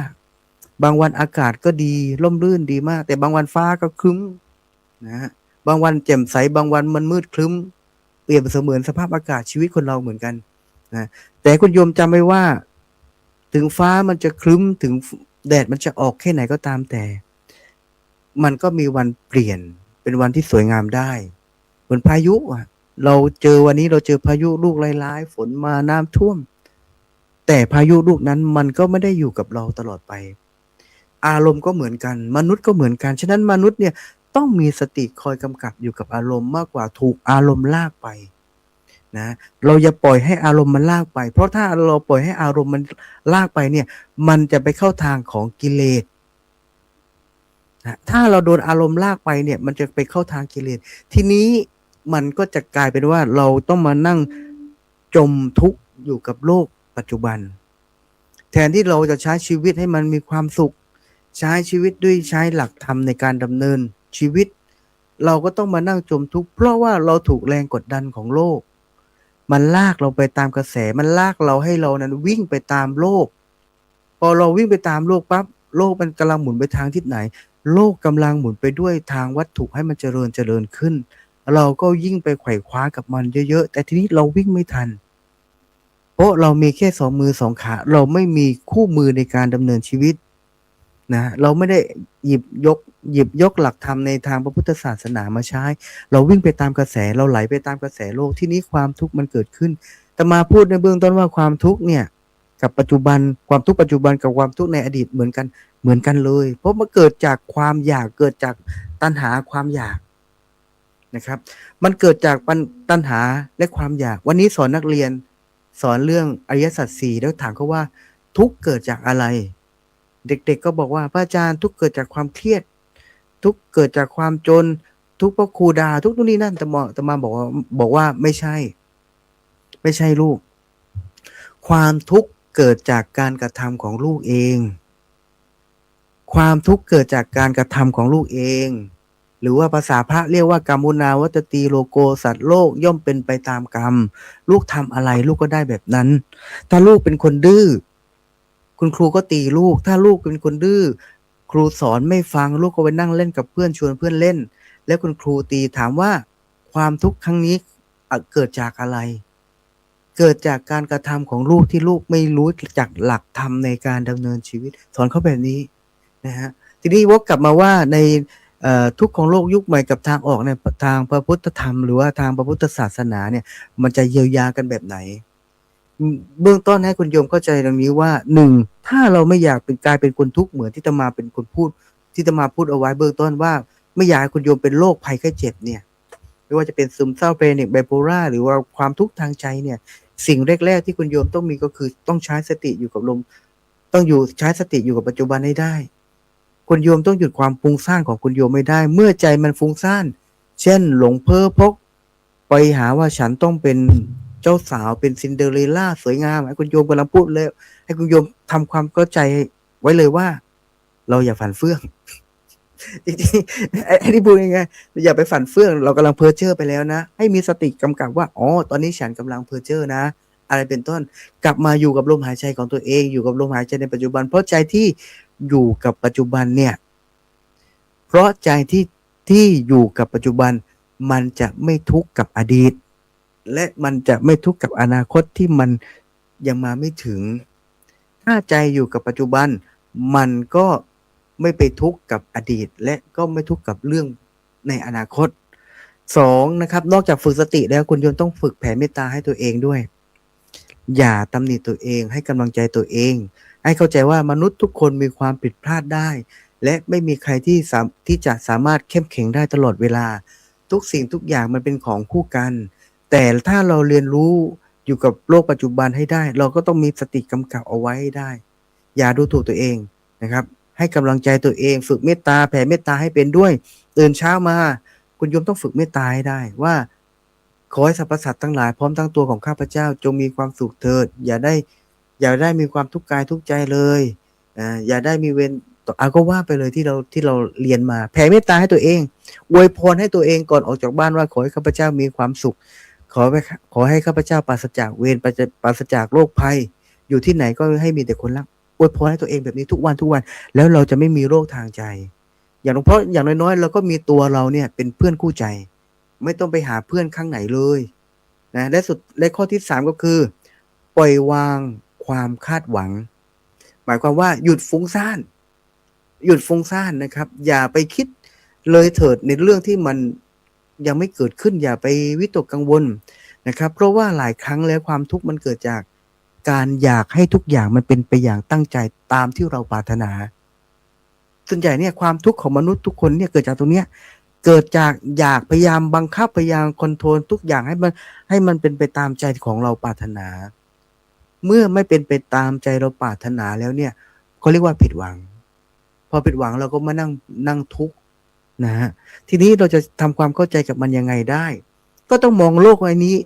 บางวันอากาศก็ดีร่มรื่นดีมากแต่บางวันฟ้าก็ครึ้มนะบางวันแจ่มใสบางวันมันมืดครึ้มเปรียบเสมือนสภาพอากาศชีวิตคนเราเหมือนกันนะแต่คุณโยมจำไว้ว่าถึงฟ้ามันจะครึ้มถึงแดดมันจะออกแค่ไหนก็ตามแต่มันก็มีวันเปลี่ยนเป็นวันที่สวยงามได้เหมือนพายุอ่ะเราเจอวันนี้เราเจอพายุลูกร้ายๆฝนมาน้ำท่วมแต่พายุลูกนั้นมันก็ไม่ได้อยู่กับเราตลอดไปอารมณ์ก็เหมือนกันมนุษย์ก็เหมือนกันฉะนั้นมนุษย์เนี่ยต้องมีสติคอยกำกับอยู่กับอารมณ์มากกว่าถูกอารมณ์ลากไปนะเราอย่าปล่อยให้อารมณ์มันลากไปเพราะถ้าเราปล่อยให้อารมณ์มันลากไปเนี่ยมันจะไปเข้าทางของกิเลสนะถ้าเราโดนอารมณ์ลากไปเนี่ยมันจะไปเข้าทางกิเลสทีนี้มันก็จะกลายเป็นว่าเราต้องมานั่งจมทุกข์อยู่กับโลกปัจจุบันแทนที่เราจะใช้ชีวิตให้มันมีความสุขใช้ชีวิตด้วยใช้หลักธรรมในการดำเนินชีวิตเราก็ต้องมานั่งจมทุกข์เพราะว่าเราถูกแรงกดดันของโลกมันลากเราไปตามกระแสมันลากเราให้เรานั้นวิ่งไปตามโลกพอเราวิ่งไปตามโลกปั๊บโลกมันกำลังหมุนไปทางทิศไหนโลกกำลังหมุนไปด้วยทางวัตถุให้มันเจริญขึ้นเราก็ยิ่งไปไขว่คว้ากับมันเยอะๆแต่ทีนี้เราวิ่งไม่ทันเพราะเรามีแค่2 มือ 2 ขาเราไม่มีคู่มือในการดำเนินชีวิตนะเราไม่ได้หยิบยกหลักธรรมในทางพระพุทธศาสนามาใช้เราวิ่งไปตามกระแสเราไหลไปตามกระแสโลกที่นี้ความทุกข์มันเกิดขึ้นแต่มาพูดในเบื้องต้นว่าความทุกข์เนี่ยกับปัจจุบันความทุกข์ปัจจุบันกับความทุกข์ในอดีตเหมือนกันเลยเพราะมันเกิดจากความอยากเกิดจากตัณหาความอยากนะครับมันเกิดจากตัณหาและความอยากวันนี้สอนนักเรียนสอนเรื่องอริยสัจ 4แล้วถามเขาว่าทุกข์เกิดจากอะไรเด็กๆก็บอกว่าพระอาจารย์ทุกข์เกิดจากความเครียดทุกข์เกิดจากความจนทุกข์เพราะครูด่าทุกข์นู่นนี่นั่นแต่มาบอกว่าไม่ใช่ลูกความทุกข์เกิดจากการกระทำของลูกเองความทุกข์เกิดจากการกระทำของลูกเองหรือว่าภาษาพระเรียกว่ากรรมุนาวัตตีโลโกสัตว์โลกย่อมเป็นไปตามกรรมลูกทำอะไรลูกก็ได้แบบนั้นถ้าลูกเป็นคนดื้อคุณครูก็ตีลูกถ้าลูกเป็นคนดื้อครูสอนไม่ฟังลูกก็ไปนั่งเล่นกับเพื่อนชวนเพื่อนเล่นแล้วคุณครูตีถามว่าความทุกข์ครั้งนี้เกิดจากอะไรเกิดจากการกระทำของลูกที่ลูกไม่รู้จักหลักธรรมในการดำเนินชีวิตสอนเขาแบบนี้นะฮะทีนี้วกกลับมาว่าในทุกข์ของโลกยุคใหม่กับทางออกในทางพระพุทธธรรมหรือว่าทางพระพุทธศาสนาเนี่ยมันจะเยียวยากันแบบไหนเบื้องต้นให้คุณโยมเข้าใจตรงนี้ว่า1ถ้าเราไม่อยากกลายเป็นคนทุกข์เหมือนที่อาตมาเป็นคนพูดที่อาตมาพูดเอาไว้เบื้องต้นว่าไม่อยากให้คุณโยมเป็นโรคภัยไข้เจ็บเนี่ยไม่ว่าจะเป็นซึมเศร้าแพนิคไบโพล่าหรือว่าความทุกข์ทางใจเนี่ยสิ่งแรกๆที่คุณโยมต้องมีก็คือต้องใช้สติอยู่กับลมใช้สติอยู่กับปัจจุบันให้ได้คุณโยมต้องหยุดความฟุ้งซ่านของคุณโยมไม่ได้เมื่อใจมันฟุ้งซ่านเช่นหลงเพ้อพกไปหาว่าฉันต้องเป็นเจ้าสาวเป็นซินเดอเรลล่าสวยงามให้คุณโยมกำลังพูดเลยให้คุณโยมทำความเข้าใจไว้เลยว่าเราอย่าฝันเฟื่อง จริงๆไอ้ที่พูดยังไงอย่าไปฝันเฟื่องเรากำลังเพ้อเจ้อไปแล้วนะให้มีสติกำกับว่าอ๋อตอนนี้ฉันกำลังเพ้อเจ้อนะอะไรเป็นต้นกลับมาอยู่กับลมหายใจของตัวเองอยู่กับลมหายใจในปัจจุบันเพราะใจที่อยู่กับปัจจุบันเนี่ยเพราะใจที่อยู่กับปัจจุบันมันจะไม่ทุกข์กับอดีตและมันจะไม่ทุกข์กับอนาคตที่มันยังมาไม่ถึงถ้าใจอยู่กับปัจจุบันมันก็ไม่ไปทุกข์กับอดีตและก็ไม่ทุกข์กับเรื่องในอนาคต2นะครับนอกจากฝึกสติแล้วคุณโยมต้องฝึกแผ่เมตตาให้ตัวเองด้วยอย่าตำหนิตัวเองให้กำลังใจตัวเองให้เข้าใจว่ามนุษย์ทุกคนมีความผิดพลาดได้และไม่มีใครที่จะสามารถเข้มแข็งได้ตลอดเวลาทุกสิ่งทุกอย่างมันเป็นของคู่กันแต่ถ้าเราเรียนรู้อยู่กับโลกปัจจุบันให้ได้เราก็ต้องมีสติกำกับเอาไว้ให้ได้อย่าดูถูกตัวเองนะครับให้กำลังใจตัวเองฝึกเมตตาแผ่เมตตาให้เป็นด้วยตื่นเช้ามาคุณโยมต้องฝึกเมตตาให้ได้ว่าขอให้สรรพสัตว์ทั้งหลายพร้อมทั้งตัวของข้าพเจ้าจงมีความสุขเถิดอย่าได้มีความทุกข์กายทุกข์ใจเลยอย่าได้มีเวรก็ว่าไปเลยที่เราเรียนมาแผ่เมตตาให้ตัวเองอวยพรให้ตัวเองก่อนออกจากบ้านว่าขอให้ข้าพเจ้ามีความสุขขอให้ข้าพเจ้าปราศจากเวรปราศจากโรคภัยอยู่ที่ไหนก็ให้มีแต่คนรักอวยพรให้ตัวเองแบบนี้ทุกวันแล้วเราจะไม่มีโรคทางใจอย่างเพราะอย่างน้อยๆเราก็มีตัวเราเนี่ยเป็นเพื่อนคู่ใจไม่ต้องไปหาเพื่อนข้างไหนเลยนะและข้อที่3ก็คือปล่อยวางความคาดหวังหมายความว่าหยุดฟุ้งซ่านนะครับอย่าไปคิดเลยเถิดในเรื่องที่มันยังไม่เกิดขึ้นอย่าไปวิตกกังวลนะครับเพราะว่าหลายครั้งแล้วความทุกข์มันเกิดจากการอยากให้ทุกอย่างมันเป็นไปอย่างตั้งใจตามที่เราปรารถนาส่วนใหญ่เนี่ยความทุกข์ของมนุษย์ทุกคนเนี่ยเกิดจากตรงเนี้ยเกิดจากอยากพยายามบังคับพยายามคอนโทรลทุกอย่างให้มันเป็นไปตามใจของเราปรารถนาเมื่อไม่เป็นไปตามใจเราปรารถนาแล้วเนี่ยเขาเรียกว่าผิดหวังพอผิดหวังเราก็มานั่งทุกข์นะฮะทีนี้เราจะทำความเข้าใจกับมันยังไงได้ก็ต้องมองโลกใบนี้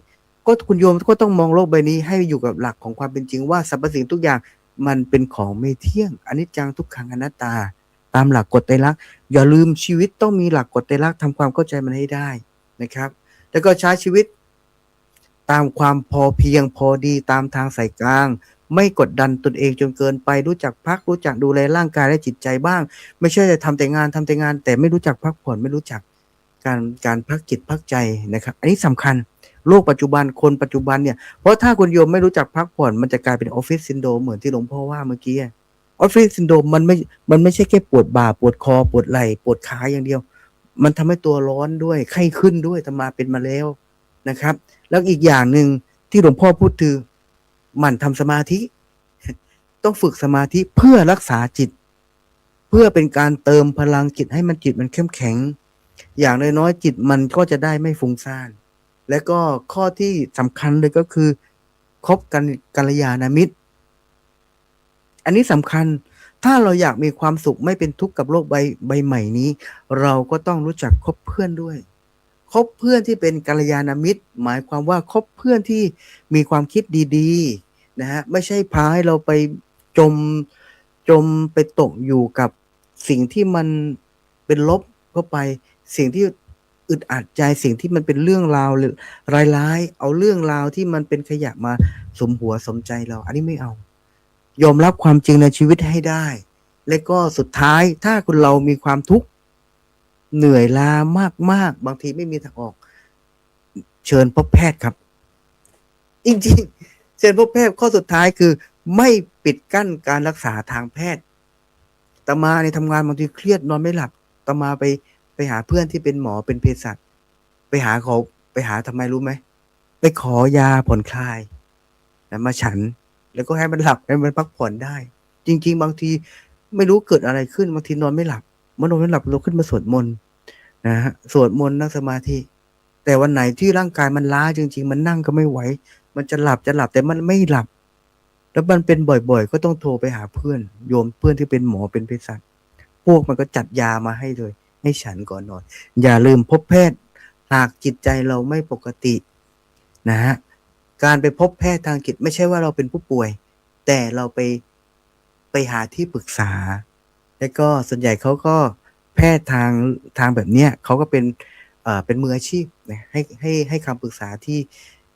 ก็คุณโยมก็ต้องมองโลกใบนี้ให้อยู่กับหลักของความเป็นจริงว่าสรรพสิ่งทุกอย่างมันเป็นของไม่เที่ยงอนิจจังทุกขังอนัตตาตามหลักกฎไตรลักษณ์อย่าลืมชีวิตต้องมีหลักกฎไตรลักษณ์ทำความเข้าใจมันให้ได้นะครับแล้วก็ใช้ชีวิตตามความพอเพียงพอดีตามทางสายกลางไม่กดดันตนเองจนเกินไปรู้จักพักรู้จักดูแลร่างกายและจิตใจบ้างไม่ใช่จะทำแต่งานแต่ไม่รู้จักพักผ่อนไม่รู้จักการพักจิตพักใจนะครับอันนี้สำคัญโลกปัจจุบันคนปัจจุบันเนี่ยเพราะถ้าคุณโยมไม่รู้จักพักผ่อนมันจะกลายเป็นออฟฟิศซินโดรมเหมือนที่หลวงพ่อว่าเมื่อกี้ออฟฟิศซินโดรมมันไม่ใช่แค่ปวดบ่าปวดคอปวดไหล่ปวดขาอย่างเดียวมันทำให้ตัวร้อนด้วยไข้ขึ้นด้วยอาตมาเป็นมาแล้วนะครับแล้วอีกอย่างนึงที่หลวงพ่อพูดคือหมั่นทำสมาธิต้องฝึกสมาธิเพื่อรักษาจิตเพื่อเป็นการเติมพลังจิตให้จิตมันเข้มแข็งอย่างน้อยๆจิตมันก็จะได้ไม่ฟุ้งซ่านและก็ข้อที่สำคัญเลยก็คือคบกันกัลยาณมิตรอันนี้สำคัญถ้าเราอยากมีความสุขไม่เป็นทุกข์กับโลกใบใหม่นี้เราก็ต้องรู้จักคบเพื่อนด้วยคบเพื่อนที่เป็นกัลยาณมิตรหมายความว่าคบเพื่อนที่มีความคิดดีๆนะฮะไม่ใช่พาให้เราไปจมไปตกอยู่กับสิ่งที่มันเป็นลบเข้าไปสิ่งที่อึดอัดใจสิ่งที่มันเป็นเรื่องราวร้ายๆเอาเรื่องราวที่มันเป็นขยะมาสมหัวสมใจเราอันนี้ไม่เอายอมรับความจริงในชีวิตให้ได้และก็สุดท้ายถ้าคุณเรามีความทุกข์เหนื่อยล้ามากๆบางทีไม่มีทางออกเชิญพบแพทย์ครับจริงๆเชิญพบแพทย์ข้อสุดท้ายคือไม่ปิดกั้นการรักษาทางแพทย์อาตมาในทำงานบางทีเครียดนอนไม่หลับอาตมาไปหาเพื่อนที่เป็นหมอเป็นเภสัชไปหาทำไมรู้ไหมไปขอยาผ่อนคลายแล้วมาฉันแล้วก็ให้มันหลับให้มันพักผ่อนได้จริงๆบางทีไม่รู้เกิดอะไรขึ้นบางทีนอนไม่หลับเราขึ้นมาสวดมนต์นะฮะสวดมนต์นั่งสมาธิแต่วันไหนที่ร่างกายมันล้าจริงๆมันนั่งก็ไม่ไหวมันจะหลับแต่มันไม่หลับแล้วมันเป็นบ่อยๆก็ต้องโทรไปหาเพื่อนโยมเพื่อนที่เป็นหมอเป็นเภสัชพวกมันก็จัดยามาให้เลยให้ฉันก่อนนอนอย่าลืมพบแพทย์หากจิตใจเราไม่ปกตินะฮะการไปพบแพทย์ทางจิตไม่ใช่ว่าเราเป็นผู้ป่วยแต่เราไปหาที่ปรึกษาแล้วก็ส่วนใหญ่เขาก็ แพทย์ทางแบบเนี้ยเขาก็เป็นมืออาชีพนะให้คำปรึกษา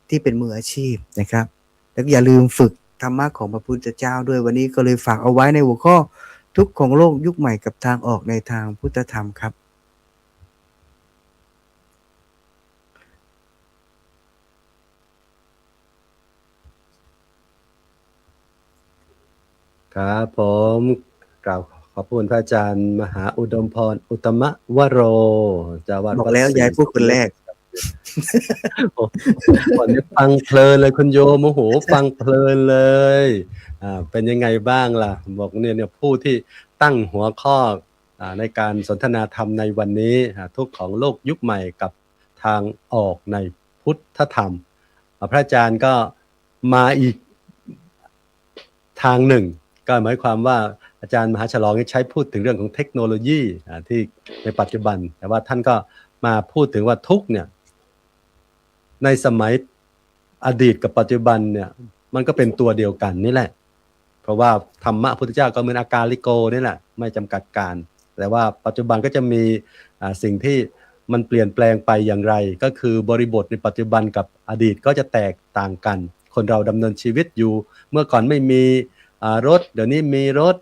ที่เป็นมืออาชีพนะครับแล้วอย่าลืมฝึกธรรมะของพระพุทธเจ้าด้วยวันนี้ก็เลยฝากเอาไว้ในหัวข้อทุกข์ของโลกยุคใหม่กับทางออกในทางพุทธธรรมครับ ครับผมกล่าวขอบคุณพระอาจารย์มหาอุดมพรอุตตมวโรเจ้าวาด บอก วัด แล้ว ศรี ยายพูดคนแรก วันนี้ฟังเพลินเลยคุณโยมโอ้โหฟังเพลินเลยเป็นยังไงบ้างล่ะบอกเนี่ยผู้ที่ตั้งหัวข้อในการสนทนาธรรมในวันนี้ทุกข์ของโลกยุคใหม่กับทางออกในพุทธธรรมพระอาจารย์ก็มาอีกทางหนึ่งก็หมายความว่าอาจารย์มหาฉลองใช้พูดถึงเรื่องของเทคโนโลยีที่ในปัจจุบันแต่ว่าท่านก็มาพูดถึงว่าทุกข์เนี่ยในสมัยอดีตกับปัจจุบันเนี่ยมันก็เป็นตัวเดียวกันนี่แหละเพราะว่าธรรมะพุทธเจ้าก็เหมือนอากาลิโกนี่แหละไม่จำกัดการแต่ว่าปัจจุบันก็จะมีสิ่งที่มันเปลี่ยนแปลงไปอย่างไรก็คือบริบทในปัจจุบันกับอดีตก็จะแตกต่างกันคนเราดำเนินชีวิตอยู่เมื่อก่อนไม่มีรถเดี๋ยวนี้มีรถ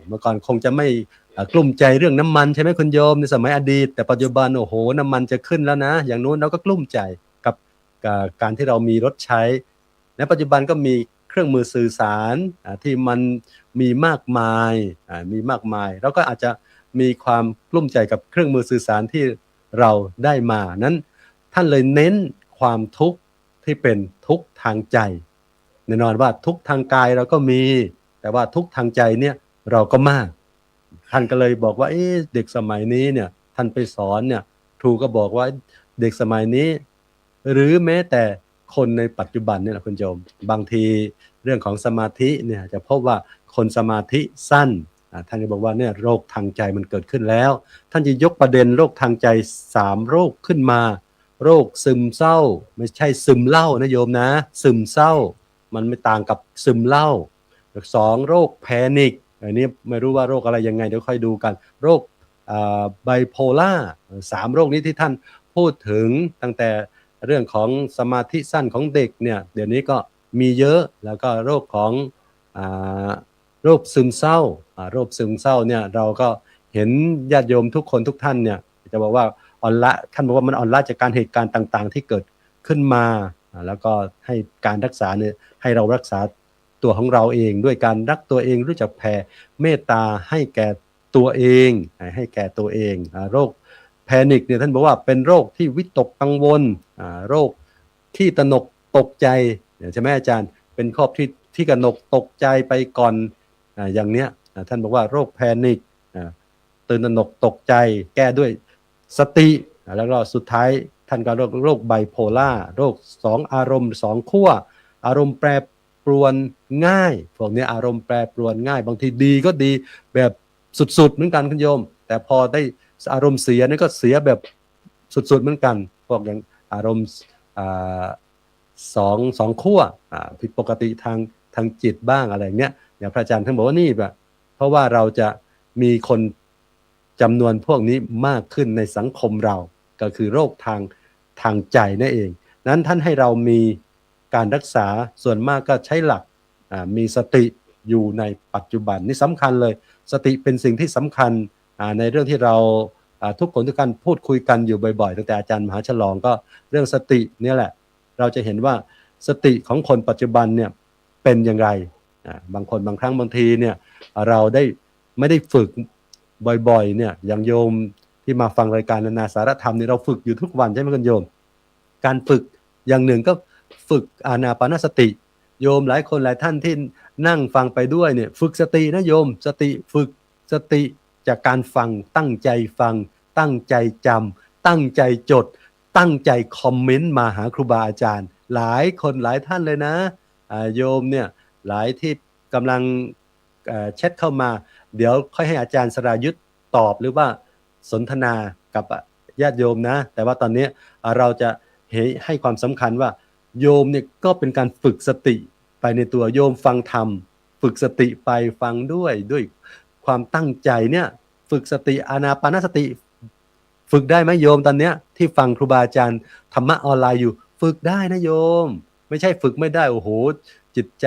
เมื่อก่อนคงจะไม่กลุ้มใจเรื่องน้ำมันใช่ไหมคุณโยมในสมัยอดีตแต่ปัจจุบันโอ้โหน้ำมันจะขึ้นแล้วนะอย่างนู้นเราก็กลุ้มใจกับการที่เรามีรถใช้ในปัจจุบันก็มีเครื่องมือสื่อสารที่มันมีมากมายแล้วก็อาจจะมีความกลุ้มใจกับเครื่องมือสื่อสารที่เราได้มานั้นท่านเลยเน้นความทุกข์ที่เป็นทุกข์ทางใจแน่นอนว่าทุกข์ทางกายเราก็มีแต่ว่าทุกข์ทางใจเนี่ยเราก็มากท่านก็เลยบอกว่าเด็กสมัยนี้เนี่ยท่านไปสอนเนี่ยครูก็บอกว่าเด็กสมัยนี้หรือแม้แต่คนในปัจจุบันเนี่ยนะคุณโยมบางทีเรื่องของสมาธิเนี่ยจะพบว่าคนสมาธิสั้นท่านจะบอกว่าเนี่ยโรคทางใจมันเกิดขึ้นแล้วท่านจะยกประเด็นโรคทางใจ3โรคขึ้นมาโรคซึมเศร้าไม่ใช่ซึมเหล้านะโยมนะซึมเศร้ามันไม่ต่างกับซึมเหล้า2โรคแพนิคอันนี้ไม่รู้ว่าโรคอะไรยังไงเดี๋ยวค่อยดูกันโรคไบโพล่า3โรคนี้ที่ท่านพูดถึงตั้งแต่เรื่องของสมาธิสั้นของเด็กเนี่ยเดี๋ยวนี้ก็มีเยอะแล้วก็โรคของโรคซึมเศร้าโรคซึมเศร้าเนี่ยเราก็เห็นญาติโยมทุกคนทุกท่านเนี่ยจะบอกว่าอ่อนละท่านบอกว่ามันอ่อนละจากการเหตุการณ์ต่างๆที่เกิดขึ้นมาแล้วก็ให้การรักษาเนี่ยให้เรารักษาตัวของเราเองด้วยการรักตัวเองรู้จักแผ่เมตตาให้แก่ตัวเองโรคแพนิคเนี่ยท่านบอกว่าเป็นโรคที่วิตกกังวลโรคที่ตระหนกตกใจใช่ไหมอาจารย์เป็นครอบที่กระหนกตกใจไปก่อนอย่างเนี้ยท่านบอกว่าโรคแพนิคตื่นตระหนกตกใจแก้ด้วยสติแล้วก็สุดท้ายท่านก็โรคไบโพล่าโรค2อารมณ์2ขั้วอารมณ์แปรปรวนง่ายพวกนี้อารมณ์แปรปรวนง่ายบางทีดีก็ดีแบบสุดๆเหมือนกันคุณโยมแต่พอได้อารมณ์เสียนี่ก็เสียแบบสุดๆเหมือนกันพวกอย่างอารมณ์สองขั้วผิดปกติทางจิตบ้างอะไรเงี้ยอย่างพระอาจารย์ท่านบอกว่านี่แบบเพราะว่าเราจะมีคนจำนวนพวกนี้มากขึ้นในสังคมเราก็คือโรคทางใจนั่นเองนั้นท่านให้เรามีการรักษาส่วนมากก็ใช้หลักมีสติอยู่ในปัจจุบันนี่สำคัญเลยสติเป็นสิ่งที่สำคัญในเรื่องที่เราทุกคนทุกท่านพูดคุยกันอยู่บ่อยๆตั้งแต่อาจารย์มหาฉลองก็เรื่องสติเนี่ยแหละเราจะเห็นว่าสติของคนปัจจุบันเนี่ยเป็นอย่างไรบางคนบางครั้งบางทีเนี่ยเราไม่ได้ฝึกบ่อยๆเนี่ยอย่างโยมที่มาฟังรายการนานาสารธรรมเนี่ยเราฝึกอยู่ทุกวันใช่ไหมคุณโยมการฝึกอย่างหนึ่งก็ฝึกอานาปานสติโยมหลายคนหลายท่านที่นั่งฟังไปด้วยเนี่ยฝึกสตินะโยมสติฝึกสติจากการฟังตั้งใจฟังตั้งใจจำตั้งใจจดตั้งใจคอมเมนต์มาหาครูบาอาจารย์หลายคนหลายท่านเลยนะโยมเนี่ยหลายที่กำลังแชทเข้ามาเดี๋ยวค่อยให้อาจารย์สรายุทธตอบหรือว่าสนทนากับญาติโยมนะแต่ว่าตอนนี้เราจะให้ความสำคัญว่าโยมเนี่ยก็เป็นการฝึกสติไปในตัวโยมฟังธรรมฝึกสติไปฟังด้วยความตั้งใจเนี่ย ฝึกสติอานาปานสติ ฝึกได้ไหมโยมตอนเนี้ยที่ฟังครูบาอาจารย์ธรรมะออนไลน์อยู่ฝึกได้นะโยมไม่ใช่ฝึกไม่ได้โอ้โหจิตใจ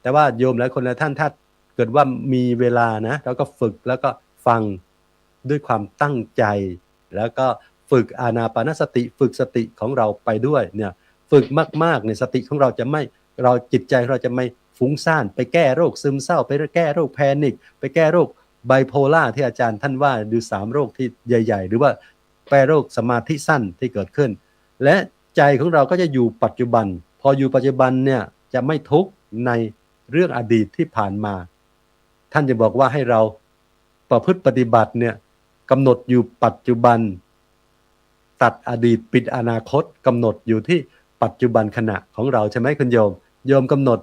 แต่ว่าโยมหลายคนหลายท่านถ้าเกิดว่ามีเวลานะแล้วก็ฝึกแล้วก็ฟังด้วยความตั้งใจแล้วก็ฝึกอานาปานสติฝึกสติของเราไปด้วยเนี่ยฝึกมากๆเนี่ยสติของเราจะไม่เราจิตใจเราจะไม่ฟุ้งซ่านไปแก้โรคซึมเศร้าไปแก้โรคแพนิคไปแก้โรคไบโพล่าที่อาจารย์ท่านว่าดู3โรคที่ใหญ่ๆหรือว่าแปรโรคสมาธิสั้นที่เกิดขึ้นและใจของเราก็จะอยู่ปัจจุบันพออยู่ปัจจุบันเนี่ยจะไม่ทุกข์ในเรื่องอดีตที่ผ่านมาท่านจะบอกว่าให้เราประพฤติปฏิบัติเนี่ยกำหนดอยู่ปัจจุบันตัดอดีตปิดอนาคตกำหนดอยู่ที่ปัจจุบันขณะของเราใช่ไหมคุณโยมกำหนด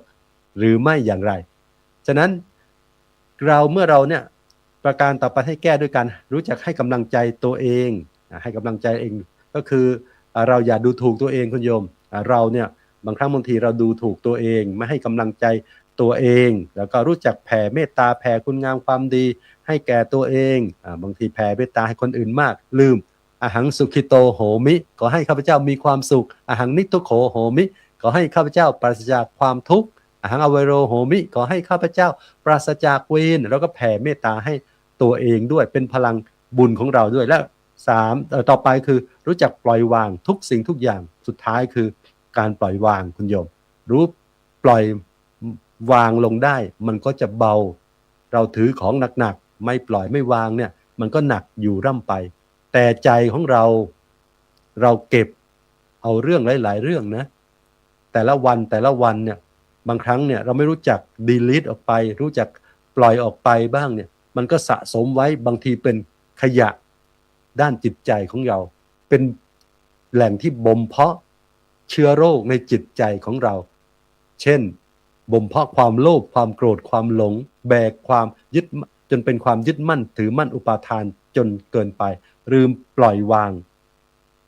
หรือไม่อย่างไรฉะนั้นเมื่อเราเนี่ยประการต่อไปให้แก้ด้วยการรู้จักให้กำลังใจตัวเองให้กำลังใจเองก็คือเราอย่าดูถูกตัวเองคุณโยมเราเนี่ยบางครั้งบางทีเราดูถูกตัวเองไม่ให้กำลังใจตัวเองแล้วก็รู้จักแผ่เมตตาแผ่คุณงามความดีให้แก่ตัวเองบางทีแผ่เมตตาให้คนอื่นมากลืมอหังสุขิโตโหมิขอให้ข้าพเจ้ามีความสุขอหังนิทุโขโหมิขอให้ข้าพเจ้าปราศจากความทุกข์อหังอเวโรโหมิขอให้ข้าพเจ้าปราศจากเวรแล้วก็แผ่เมตตาให้ตัวเองด้วยเป็นพลังบุญของเราด้วยและต่อไปคือรู้จักปล่อยวางทุกสิ่งทุกอย่างสุดท้ายคือการปล่อยวางคุณโยมรู้ปล่อยวางลงได้มันก็จะเบาเราถือของหนักๆไม่ปล่อยไม่วางเนี่ยมันก็หนักอยู่ร่ำไปแต่ใจของเราเก็บเอาเรื่องหลายๆเรื่องนะแต่ละวันเนี่ยบางครั้งเนี่ยเราไม่รู้จัก delete ออกไปรู้จักปล่อยออกไปบ้างเนี่ยมันก็สะสมไว้บางทีเป็นขยะด้านจิตใจของเราเป็นแหล่งที่บ่มเพาะเชื้อโรคในจิตใจของเราเช่นบ่มเพาะความโลภความโกรธความหลงแบกความยึดจนเป็นความยึดมั่นถือมั่นอุปาทานจนเกินไปลืมปล่อยวาง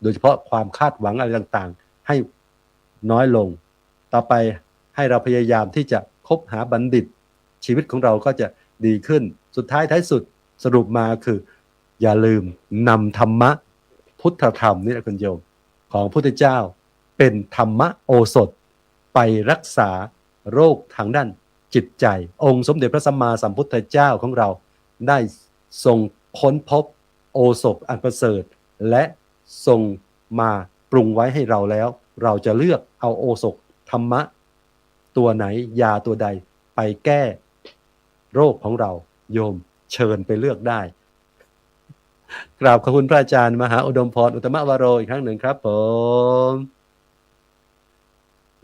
โดยเฉพาะความคาดหวังอะไรต่างๆให้น้อยลงต่อไปให้เราพยายามที่จะคบหาบัณฑิตชีวิตของเราก็จะดีขึ้นสุดท้ายท้ายสุดสรุปมาคืออย่าลืมนำธรรมะพุทธธรรมนี่แหละคุณโยมของพระพุทธเจ้าเป็นธรรมะโอสถไปรักษาโรคทางด้านจิตใจองค์สมเด็จพระสัมมาสัมพุทธเจ้าของเราได้ทรงค้นพบโอสถอันประเสริฐและทรงมาปรุงไว้ให้เราแล้วเราจะเลือกเอาโอสถธรรมะตัวไหนยาตัวใดไปแก้โรคของเราโยมเชิญไปเลือกได้กราบขอบคุณพระอาจารย์มหาอุดมพรอุตตมวโรอีกครั้งหนึ่งครับผม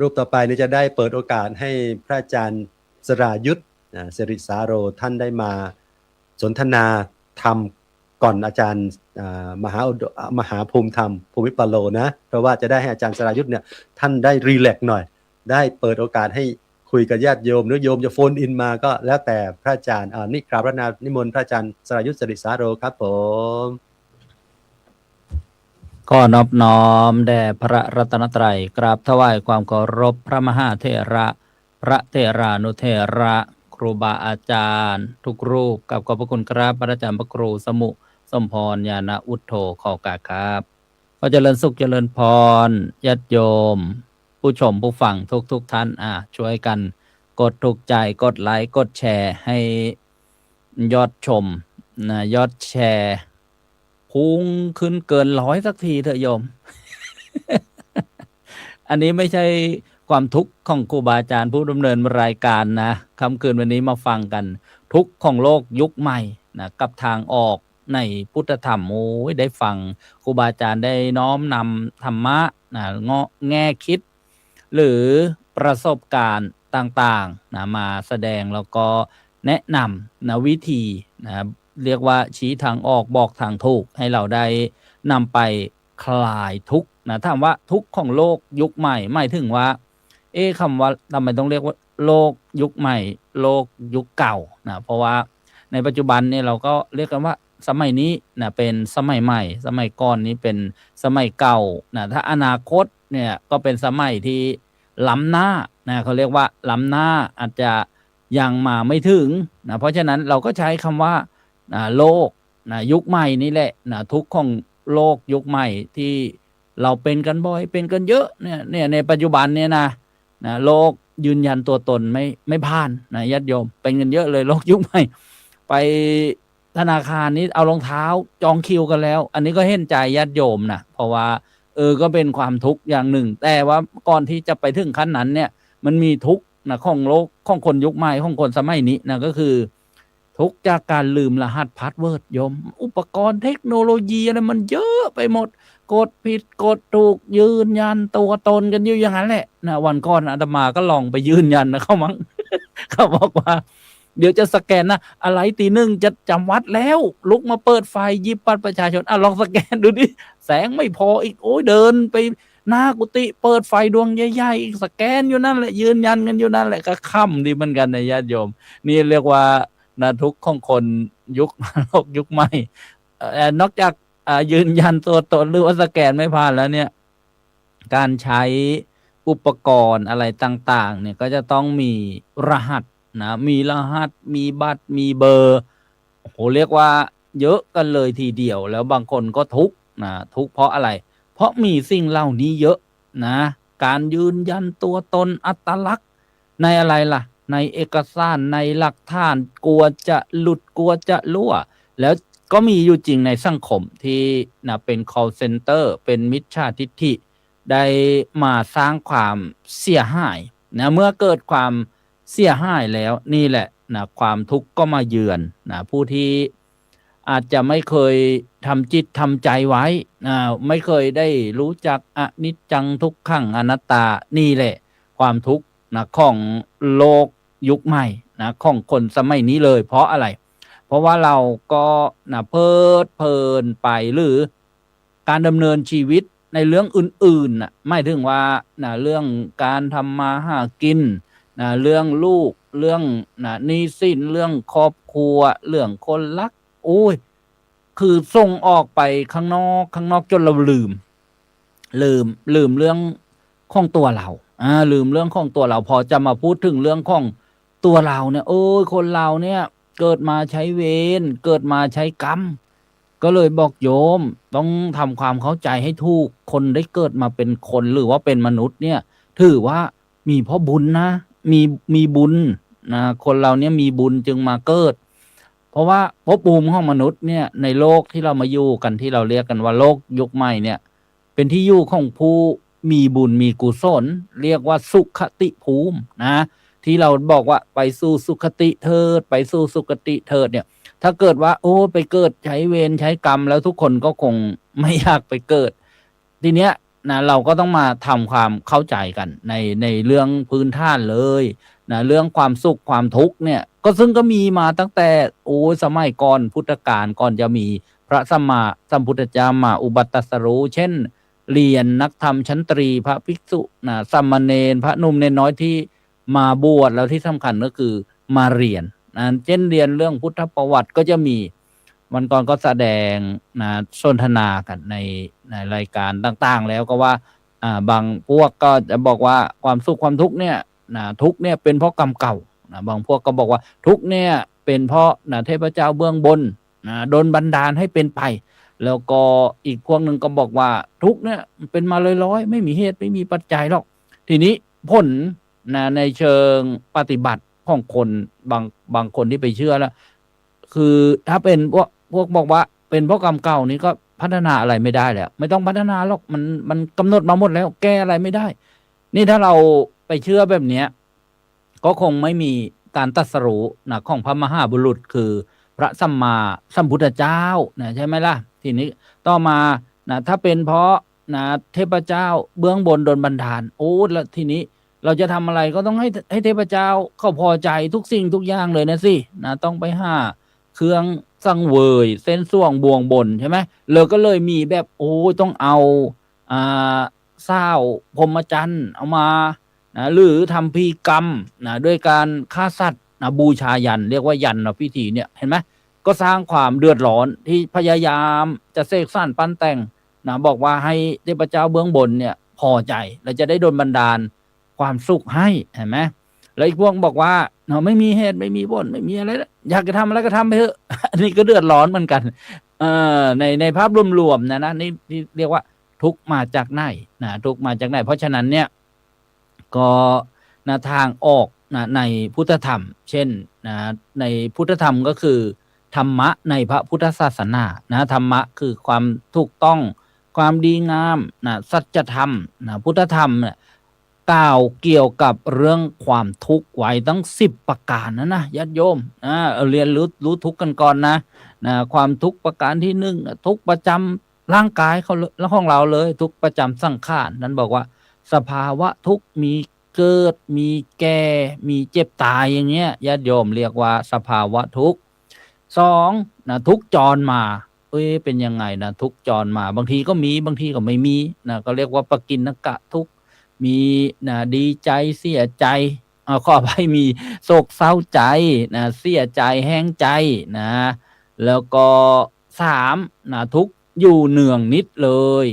รูปต่อไปนี้จะได้เปิดโอกาสให้พระอาจารย์สรายุทธสิริสาโรท่านได้มาสนทนาธรรมก่อนอาจารย์มหาภูมิธรรมภูมิปโลนะเพราะว่าจะได้ให้อาจารย์สรายุทธเนี่ยท่านได้รีแลกซ์หน่อยได้เปิดโอกาสให้คุยกับญาติโยมหรือโยมจะโฟนอินมาก็แล้วแต่พระอาจารย์นี่กราบพระนานิมนต์พระอาจารย์สรายุทธสิริสาโรครับผมก็นอบน้อมแด่พระรัตนตรัยกราบถวายความเคารพพระมหาเถระพระเถรานุเถระครูบาอาจารย์ทุกรูปกับขอบพระคุณครับพระอาจารย์พระครูสมุสมพรญาณอุทโธขอกราบครับก็เจริญสุขเจริญพรญาติโยมผู้ชมผู้ฟังทุกท่านช่วยกันกดถูกใจกดไลค์กดแชร์ให้ยอดชมยอดแชร์พุ่งขึ้นเกิน100สักทีเถอะโยม อันนี้ไม่ใช่ความทุกข์ของครูบาอาจารย์ผู้ดำเนินรายการนะค่ำคืนวันนี้มาฟังกันทุกข์ของโลกยุคใหม่นะกับทางออกในพุทธธรรมโอ้ยได้ฟังครูบาอาจารย์ได้น้อมนำธรรมะนะแง่คิดหรือประสบการณ์ต่างๆนะมาแสดงแล้วก็แนะนำนะวิธีนะเรียกว่าชี้ทางออกบอกทางถูกให้เราได้นำไปคลายทุกข์นะถามว่าทุกข์ของโลกยุคใหม่หมายถึงว่าคำว่าทำไมต้องเรียกว่าโลกยุคใหม่โลกยุคเก่านะเพราะว่าในปัจจุบันเนี่ยเราก็เรียกกันว่าสมัยนี้นะเป็นสมัยใหม่สมัยก่อนนี้เป็นสมัยเก่านะถ้าอนาคตเนี่ยก็เป็นสมัยที่ล้ำหน้านะเขาเรียกว่าล้ำหน้าอาจจะยังมาไม่ถึงนะเพราะฉะนั้นเราก็ใช้คำว่าโลก นะยุคใหม่นี่แหละนะทุกข์ของโลกยุคใหม่ที่เราเป็นกันบ่อยเป็นกันเยอะเนี่ยในปัจจุบันเนี่ยนะโลกยืนยันตัวตนไม่ผ่านนะญาติโยมเป็นกันเยอะเลยโลกยุคใหม่ไปธนาคารนี้เอารองเท้าจองคิวกันแล้ว อันนี้ก็เห็นใจญาติโยมนะเพราะว่าก็เป็นความทุกข์อย่างหนึ่งแต่ว่าก่อนที่จะไปถึงขั้นนั้นเนี่ยมันมีทุกข์นะของโลกของคนยุคใหม่ของคนสมัยนี้นะก็คือทุกข์จากการลืมรหัสพาสเวิร์ดโยมอุปกรณ์เทคโนโลยีอะไรมันเยอะไปหมดกดผิดกดถูกยืนยันตัวตนกันอยู่อย่างนั้นแหละนะวันก่อนอาตมาก็ลองไปยืนยันนะเขามั้ง เขาบอกว่าเดี๋ยวจะสแกนนะอะไรตีหนึ่งจะจำวัดแล้วลุกมาเปิดไฟหยิบบัตรประชาชนลองสแกนดูดิแสงไม่พออีกโอ้ยเดินไปหน้ากุฏิเปิดไฟดวงใหญ่ๆสแกนอยู่นั่นแหละยืนยันกันอยู่นั่นแหละก็ค่ำดีเหมือนกันนะญาติโยมนี่เรียกว่านะทุกข์ของคนยุค โลกยุคใหม่นอกจากยืนยันตัวตนหรือว่าสแกนไม่ผ่านแล้วเนี่ยการใช้อุปกรณ์อะไรต่างๆเนี่ยก็จะต้องมีรหัสนะมีรหัสมีบัตรมีเบอร์โอ้โหเรียกว่าเยอะกันเลยทีเดียวแล้วบางคนก็ทุกข์นะทุกข์เพราะอะไรเพราะมีสิ่งเหล่านี้เยอะนะการยืนยันตัวตนอัตลักษณ์ในอะไรล่ะในเอกสารในหลักฐานกลัวจะหลุดกลัวจะรั่วแล้วก็มีอยู่จริงในสังคมที่นะเป็น call center เป็นมิจฉาทิฐิได้มาสร้างความเสียหายนะเมื่อเกิดความเสียหายแล้วนี่แหละนะความทุกข์ก็มาเยือนนะผู้ที่อาจจะไม่เคยทำจิตทำใจไว้ไม่เคยได้รู้จักอนิจจังทุกขังอนัตตานี่แหละความทุกข์นะของโลกยุคใหม่นะของคนสมัยนี้เลยเพราะอะไรเพราะว่าเราก็นะเพลิดเพลินไปหรือการดำเนินชีวิตในเรื่องอื่นๆน่ะไม่ถึงว่านะเรื่องการทำมาหากินนะเรื่องลูกเรื่องนะหนี้สินเรื่องครอบครัวเรื่องคนรักโอ้ยคือส่งออกไปข้างนอกจนเราลืมเรื่องของตัวเราลืมเรื่องของตัวเราพอจะมาพูดถึงเรื่องของตัวเราเนี่ยโอ้ยคนเราเนี่ยเกิดมาใช้เวรเกิดมาใช้กรรมก็เลยบอกโยมต้องทำความเข้าใจให้ถูกคนได้เกิดมาเป็นคนหรือว่าเป็นมนุษย์เนี่ยถือว่ามีเพราะบุญนะมีบุญนะคนเราเนี่ยมีบุญจึงมาเกิดเพราะว่าภพภูมิของมนุษย์เนี่ยในโลกที่เรามาอยู่กันที่เราเรียกกันว่าโลกยุคใหม่เนี่ยเป็นที่อยู่ของผู้มีบุญมีกุศลเรียกว่าสุขติภูมินะที่เราบอกว่าไปสู่สุขติเถิดไปสู่สุขติเถิดเนี่ยถ้าเกิดว่าโอ้ไปเกิดใช้เวรใช้กรรมแล้วทุกคนก็คงไม่อยากไปเกิดทีเนี้ยนะเราก็ต้องมาทำความเข้าใจกันในเรื่องพื้นฐานเลยนะเรื่องความสุขความทุกข์เนี่ยก็ซึ่งก็มีมาตั้งแต่โอ้สมัยก่อนพุทธกาลก่อนจะมีพระสัมมาสัมพุทธเจ้ามาอุบัติตรัสรู้เช่นเรียนนักธรรมชั้นตรีพระภิกษุนะสามเณรพระหนุ่มเนรน้อยที่มาบวชแล้วที่สำคัญก็คือมาเรียนเช่นเรียนเรื่องพุทธประวัติก็จะมีวันก่อนก็แสดงนะสนทนากันในรายการต่างๆแล้วก็ว่าบางพวกก็จะบอกว่าความสุขความทุกข์เนี่ยนะทุกข์เนี่ยเป็นเพราะกรรมเก่านะบางพวกก็บอกว่าทุกข์เนี่ยเป็นเพราะนะเทพเจ้าเบื้องบนนะโดนบันดาลให้เป็นไปแล้วก็อีกพวกหนึ่งก็บอกว่าทุกข์เนี่ยเป็นมาลอยๆไม่มีเหตุไม่มีปัจจัยหรอกทีนี้ผลนะในเชิงปฏิบัติของคนบางคนที่ไปเชื่อแล้วคือถ้าเป็นพวกบอกว่าเป็นเพราะกรรมเก่านี้ก็พัฒนาอะไรไม่ได้แล้วไม่ต้องพัฒนาหรอกมันกำหนดมาหมดแล้วแก้อะไรไม่ได้นี่ถ้าเราไปเชื่อแบบนี้ก็คงไม่มีการตรัสรู้นะของพระมหาบุรุษคือพระสัมมาสัมพุทธเจ้านะใช่ไหมล่ะทีนี้ต่อมานะถ้าเป็นเพราะนะเทพเจ้าเบื้องบนโดนบันดาลโอ้แล้วทีนี้เราจะทำอะไรก็ต้องให้เทพเจ้าเขาพอใจทุกสิ่งทุกอย่างเลยนะสินะต้องไปหาเครื่องสังเวยเส้นส่วงบวงบนใช่ไหมเลยมีแบบโอ้ต้องเอาเศร้าพรหมจรรย์เอามานะหรือทำพิธีกรรมนะด้วยการฆ่าสัตว์นะบูชายันเรียกว่ายันนะพิธีเนี่ยเห็นไหมก็สร้างความเดือดร้อนที่พยายามจะเสกสรรปั้นแต่งนะบอกว่าให้เทพเจ้าเบื้องบนเนี่ยพอใจและจะได้โดนบันดาลความสุขให้เห็นไหม แล้วอีกพวกบอกว่าไม่มีเหตุไม่มีผลไม่มีอะไรแล้วอยากจะทำอะไรก็ทำไปเถอะ อันนี้ก็เดือดร้อนเหมือนกันในภาพรวมๆนะนี่ที่เรียกว่าทุกข์มาจากไหนนะทุกข์มาจากไหนเพราะฉะนั้นเนี่ยก็ทางออกในพุทธธรรม เช่นในพุทธธรรมก็คือธรรมะในพระพุทธศาสนาธรรมะคือความถูกต้องความดีงามสัจธรรมพุทธธรรมเนี่ยกล่าวเกี่ยวกับเรื่องความทุกข์ไว้ตั้ง10ประการนะญาติโยมเรียนรู้ทุกข์กันก่อนนะความทุกข์ประการที่1ทุกข์ประจำร่างกายของเราเลยทุกข์ประจำสังขารนั้นบอกว่าสภาวะทุกข์มีเกิดมีแก่มีเจ็บตายอย่างเงี้ยญาติโยมเรียกว่าสภาวะทุกข์2ทุกข์จรมาเป็นยังไงทุกข์จรมาบางทีก็มีบางทีก็ไม่มีก็เรียกว่าปกิณณกะทุกข์มีดีใจเสียใจขอให้มีโศกเศร้าใจเสียใจแห้งใจแล้วก็3ทุกข์อยู่เนืองนิดเลย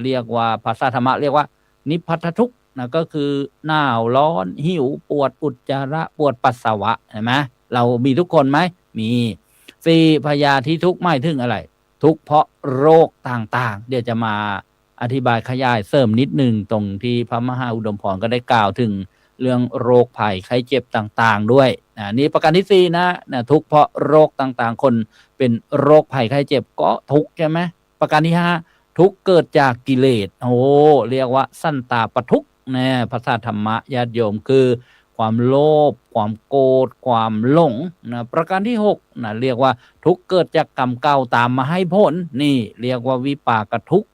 เรียกว่าภาษาธรรมะเรียกว่านิพพัททุกข์ก็คือหนาวร้อนหิวปวดอุจจาระปวดปัสสาวะเห็นไหมเรามีทุกคนไหมมี4พยาธิทุกข์หมายถึงอะไรทุกข์เพราะโรคต่างๆเดี๋ยวจะมาอธิบายขยายเสริมนิดนึงตรงที่พระมหาอุดมพรก็ได้กล่าวถึงเรื่องโรคภัยไข้เจ็บต่างๆด้วยนี่ประการที่4นะทุกข์เพราะโรคต่างๆคนเป็นโรคภัยไข้เจ็บก็ทุกข์ใช่ไหมประการที่5ทุกข์เกิดจากกิเลสเรียกว่าสันตาปทุกข์ภาษาธรรมะญาติโยมคือความโลภความโกรธความหลงประการที่6เรียกว่าทุกข์เกิดจากกรรมเก่าตามมาให้ผลนี่เรียกว่าวิปากทุกข์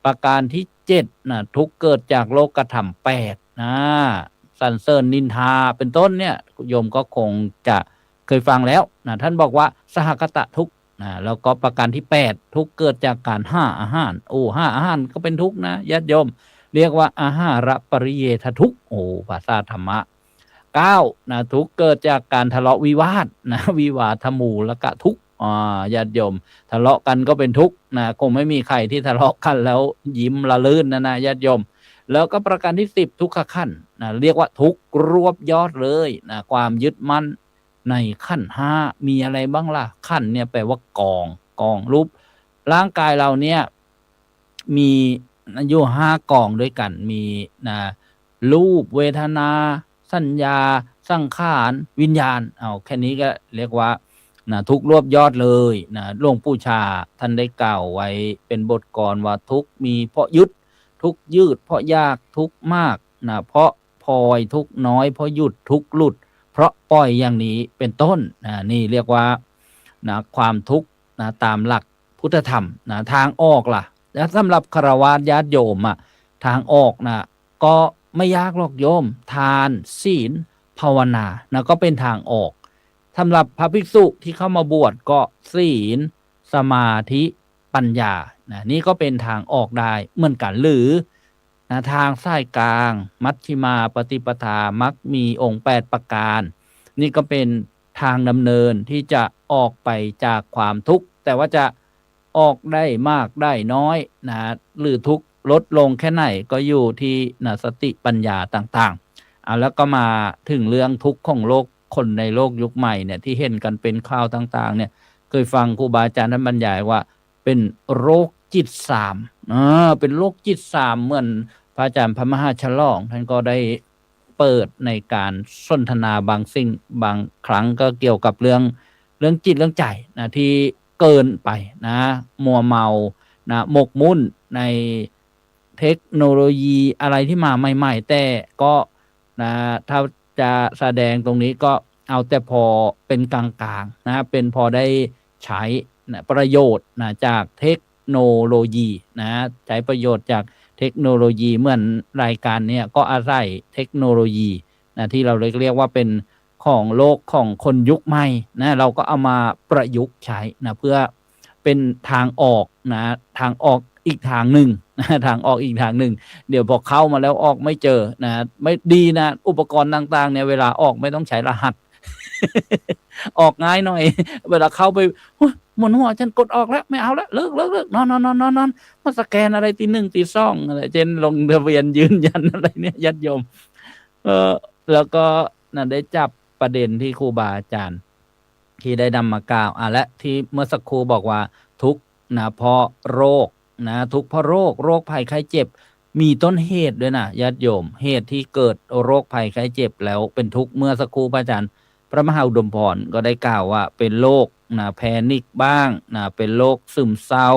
ประการที่7ทุกข์เกิดจากโลกธรรม8สรรเสริญนินทาเป็นต้นเนี่ยโยมก็คงจะเคยฟังแล้วท่านบอกว่าสหคตะทุกข์แล้วก็ประการที่8ทุกข์เกิดจากการห้าอาหารห้าอาหารก็เป็นทุกข์นะญาติโยมเรียกว่าอาหารปริเยททุกข์ภาษาธรรมะ9ทุกข์เกิดจากการทะเลาะวิวาทวิวาทมูลกะทุกข์ญาติโยมทะเลาะกันก็เป็นทุกข์คงไม่มีใครที่ทะเลาะกันแล้วยิ้มละลื่นนะญาติโยมแล้วก็ประการที่10ทุกขขันธ์เรียกว่าทุกข์รวบยอดเลยความยึดมั่นในขันธ์5มีอะไรบ้างล่ะขันธ์เนี่ยแปลว่ากองรูปร่างกายเราเนี่ยมีอยู่5กองด้วยกันมีรูปเวทนาสัญญาสังขารวิญญาณแค่นี้ก็เรียกว่าทุกข์รวบยอดเลยหลวงปู่ชาท่านได้กล่าวไว้เป็นบทกลว่าทุกข์มีเพราะยึดทุกข์ยืดเพราะยากทุกข์มากเพราะพลอยทุกข์น้อยเพราะหยุดทุกข์หลุดเพราะปล่อยอย่างนี้เป็นต้นนี่เรียกว่าความทุกข์ตามหลักพุทธธรรมทางออกล่ะแล้วสำหรับฆราวาสญาติโยมทางออกก็ไม่ยากหรอกโยมทานศีลภาวนาก็เป็นทางออกสำหรับพระภิกษุที่เข้ามาบวชก็ศีลสมาธิปัญญานี่ก็เป็นทางออกได้เหมือนกันหรือทางสายกลางมัชฌิมาปฏิปทามักมีองค์8ประการนี่ก็เป็นทางดำเนินที่จะออกไปจากความทุกข์แต่ว่าจะออกได้มากได้น้อยหรือทุกข์ลดลงแค่ไหนก็อยู่ที่สติปัญญาต่างๆแล้วก็มาถึงเรื่องทุกข์ของโลกคนในโลกยุคใหม่เนี่ยที่เห็นกันเป็นข่าวต่างๆเนี่ยเคยฟังครูบาอาจารย์ท่านบรรยายว่าเป็นโรคจิต3เป็นโรคจิต3เหมือนพระอาจารย์พระมหาฉลองท่านก็ได้เปิดในการสนทนาบางสิ่งบางครั้งก็เกี่ยวกับเรื่องจิตเรื่องใจที่เกินไปมัวเมาหมกมุ่นในเทคโนโลยีอะไรที่มาใหม่ๆแต่ก็ถ้าจะแสดงตรงนี้ก็เอาแต่พอเป็นกลางๆเป็นพอได้ใช้ประโยชน์จากเทคโนโลยีใช้ประโยชน์จากเทคโนโลยีเหมือนรายการเนี่ยก็อาศัยเทคโนโลยีที่เราเรียกว่าเป็นของโลกของคนยุคใหม่เราก็เอามาประยุกต์ใช้เพื่อเป็นทางออกทางออกอีกทางหนึ่งทางออกอีกทางหนึ่งเดี๋ยวพอเข้ามาแล้วออกไม่เจอไม่ดีอุปกรณ์ต่างๆเนี่ยเวลาออกไม่ต้องใช้รหัส ออกง่ายหน่อยเวลาเข้าไปหมุนหัวฉันกดออกแล้วไม่เอาแล้วเลิกนอนมาสแกนอะไรตี 1 ตี 2อะไรเช่นลงทะเบียนยืนยันอะไรเนี่ยญาติโยม แล้วก็นะได้จับประเด็นที่ครูบาอาจารย์ที่ได้นำมากล่าวและที่เมื่อสักครู่บอกว่าทุกข์นะเพราะโรคนะทุกข์เพราะโรคภัยไข้เจ็บมีต้นเหตุด้วยนะญาติโยมเหตุที่เกิดโรคภัยไข้เจ็บแล้วเป็นทุกข์เมื่อสักครู่พระอาจารย์พระมหาอุดมพรก็ได้กล่าวว่าเป็นโรคนะแพนิคบ้างนะเป็นโรคซึมเศร้า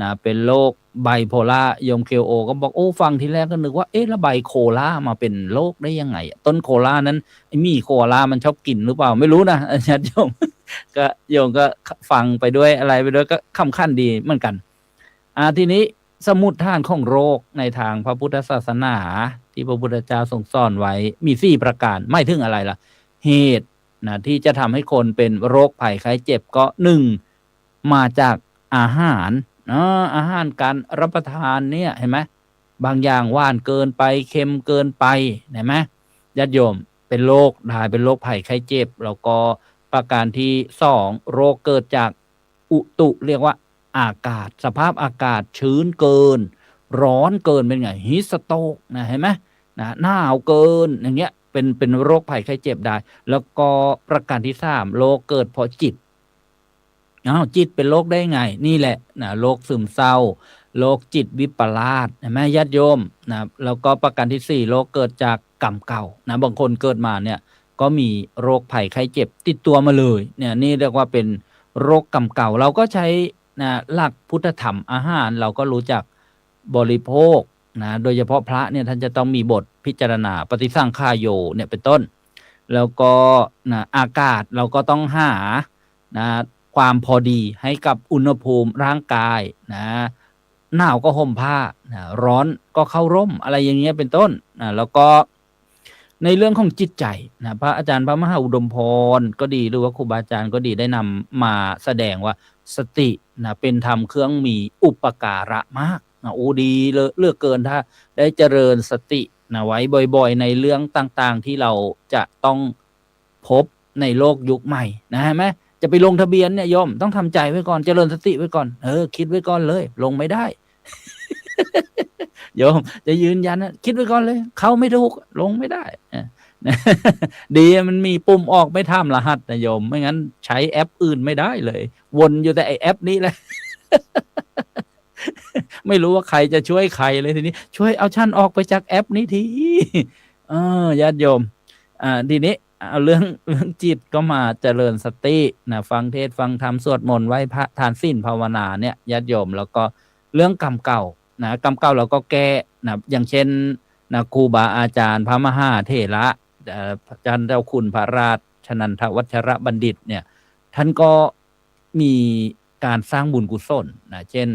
นะเป็นโรคไบโพล่าโยมเคโอก็บอกโอ้ฟังทีแรกก็นึกว่าเอ๊ะแล้วไบโคล่ามาเป็นโรคได้ยังไงต้นโคล่านั้นไอ้มีโคล่ามันชอบกินหรือเปล่าไม่รู้นะญาติโยม ก็โยมก็ฟังไปด้วยอะไรไปด้วยก็คำขั้นดีเหมือนกันทีนี้สมุดฐานของโรคในทางพระพุทธศาสนาที่พระพุทธเจ้าทรงสอนไว้มี4ประการไม่ถึงอะไรล่ะเหตุนะที่จะทำให้คนเป็นโรคภัยไข้เจ็บก็1มาจากอาหารอาหารการรับประทานเนี่ยเห็นไหมบางอย่างหวานเกินไปเค็มเกินไปเห็นไหมญาติโยมเป็นโรคได้เป็นโรคภัยไข้เจ็บแล้วก็ประการที่2โรคเกิดจากอุตุเรียกว่าอากาศสภาพอากาศชื้นเกินร้อนเกินเป็นไงฮีทสโตรกนะเห็นไหมนะหนาวเกินอย่างเงี้ยเป็นโรคภัยไข้เจ็บได้แล้วก็ประการที่3โรคเกิดเพราะจิตจิตเป็นโรคได้ไงนี่แหละนะโรคซึมเศร้าโรคจิตวิปลาสเห็นไหมญาติโยมนะแล้วก็ประการที่4โรคเกิดจากกรรมเก่านะบางคนเกิดมาเนี่ยก็มีโรคภัยไข้เจ็บติดตัวมาเลยเนี่ยนี่เรียกว่าเป็นโรคกรรมเก่าเราก็ใช้นะหลักพุทธธรรมอาหารเราก็รู้จักบริโภคนะโดยเฉพาะพระเนี่ยท่านจะต้องมีบทพิจารณาปฏิสังขายโยเนี่ยเป็นต้นแล้วก็นะอากาศเราก็ต้องหานะความพอดีให้กับอุณหภูมิร่างกายนะหนาวก็ห่มผ้านะร้อนก็เข้าร่มอะไรอย่างเงี้ยเป็นต้นนะแล้วก็ในเรื่องของจิตใจนะพระอาจารย์พระมหาอุดมพรก็ดีหรือว่าครูบาอาจารย์ก็ดีได้นำมาแสดงว่าสตินะเป็นธรรมเครื่องมีอุปการะมากนะโอ้ดีเลือกเกินถ้าได้เจริญสตินะไว้บ่อยๆในเรื่องต่างๆที่เราจะต้องพบในโลกยุคใหม่นะเห็นไหมจะไปลงทะเบียนเนี่ยโยมต้องทำใจไว้ก่อนเจริญสติไว้ก่อนคิดไว้ก่อนเลยลงไม่ได้ โยมจะยืนยันนะคิดไว้ก่อนเลยเขาไม่ถูกลงไม่ได้ ดีมันมีปุ่มออกไม่ทำรหัสนะโยมไม่งั้นใช้แอปอื่นไม่ได้เลยวนอยู่แต่ไอแอปนี้แหละ ไม่รู้ว่าใครจะช่วยใครเลยทีนี้ช่วยเอาฉันออกไปจากแอปนี้ทีญาติโยมทีนี้เอาเรื่องจิตก็มาเจริญสตินะฟังเทศฟังธรรมสวดมนต์ไหว้พระทานศีลภาวนาเนี่ยญาติโยมแล้วก็เรื่องกรรมเก่านะกรรมเก่าเราก็แก้นะอย่างเช่นนะครูบาอาจารย์พระมหาเถระอาจารย์เจ้าคุณพระราชนันทวัชรบัณฑิตเนี่ยท่านก็มีการสร้างบุญกุศลนะเช่น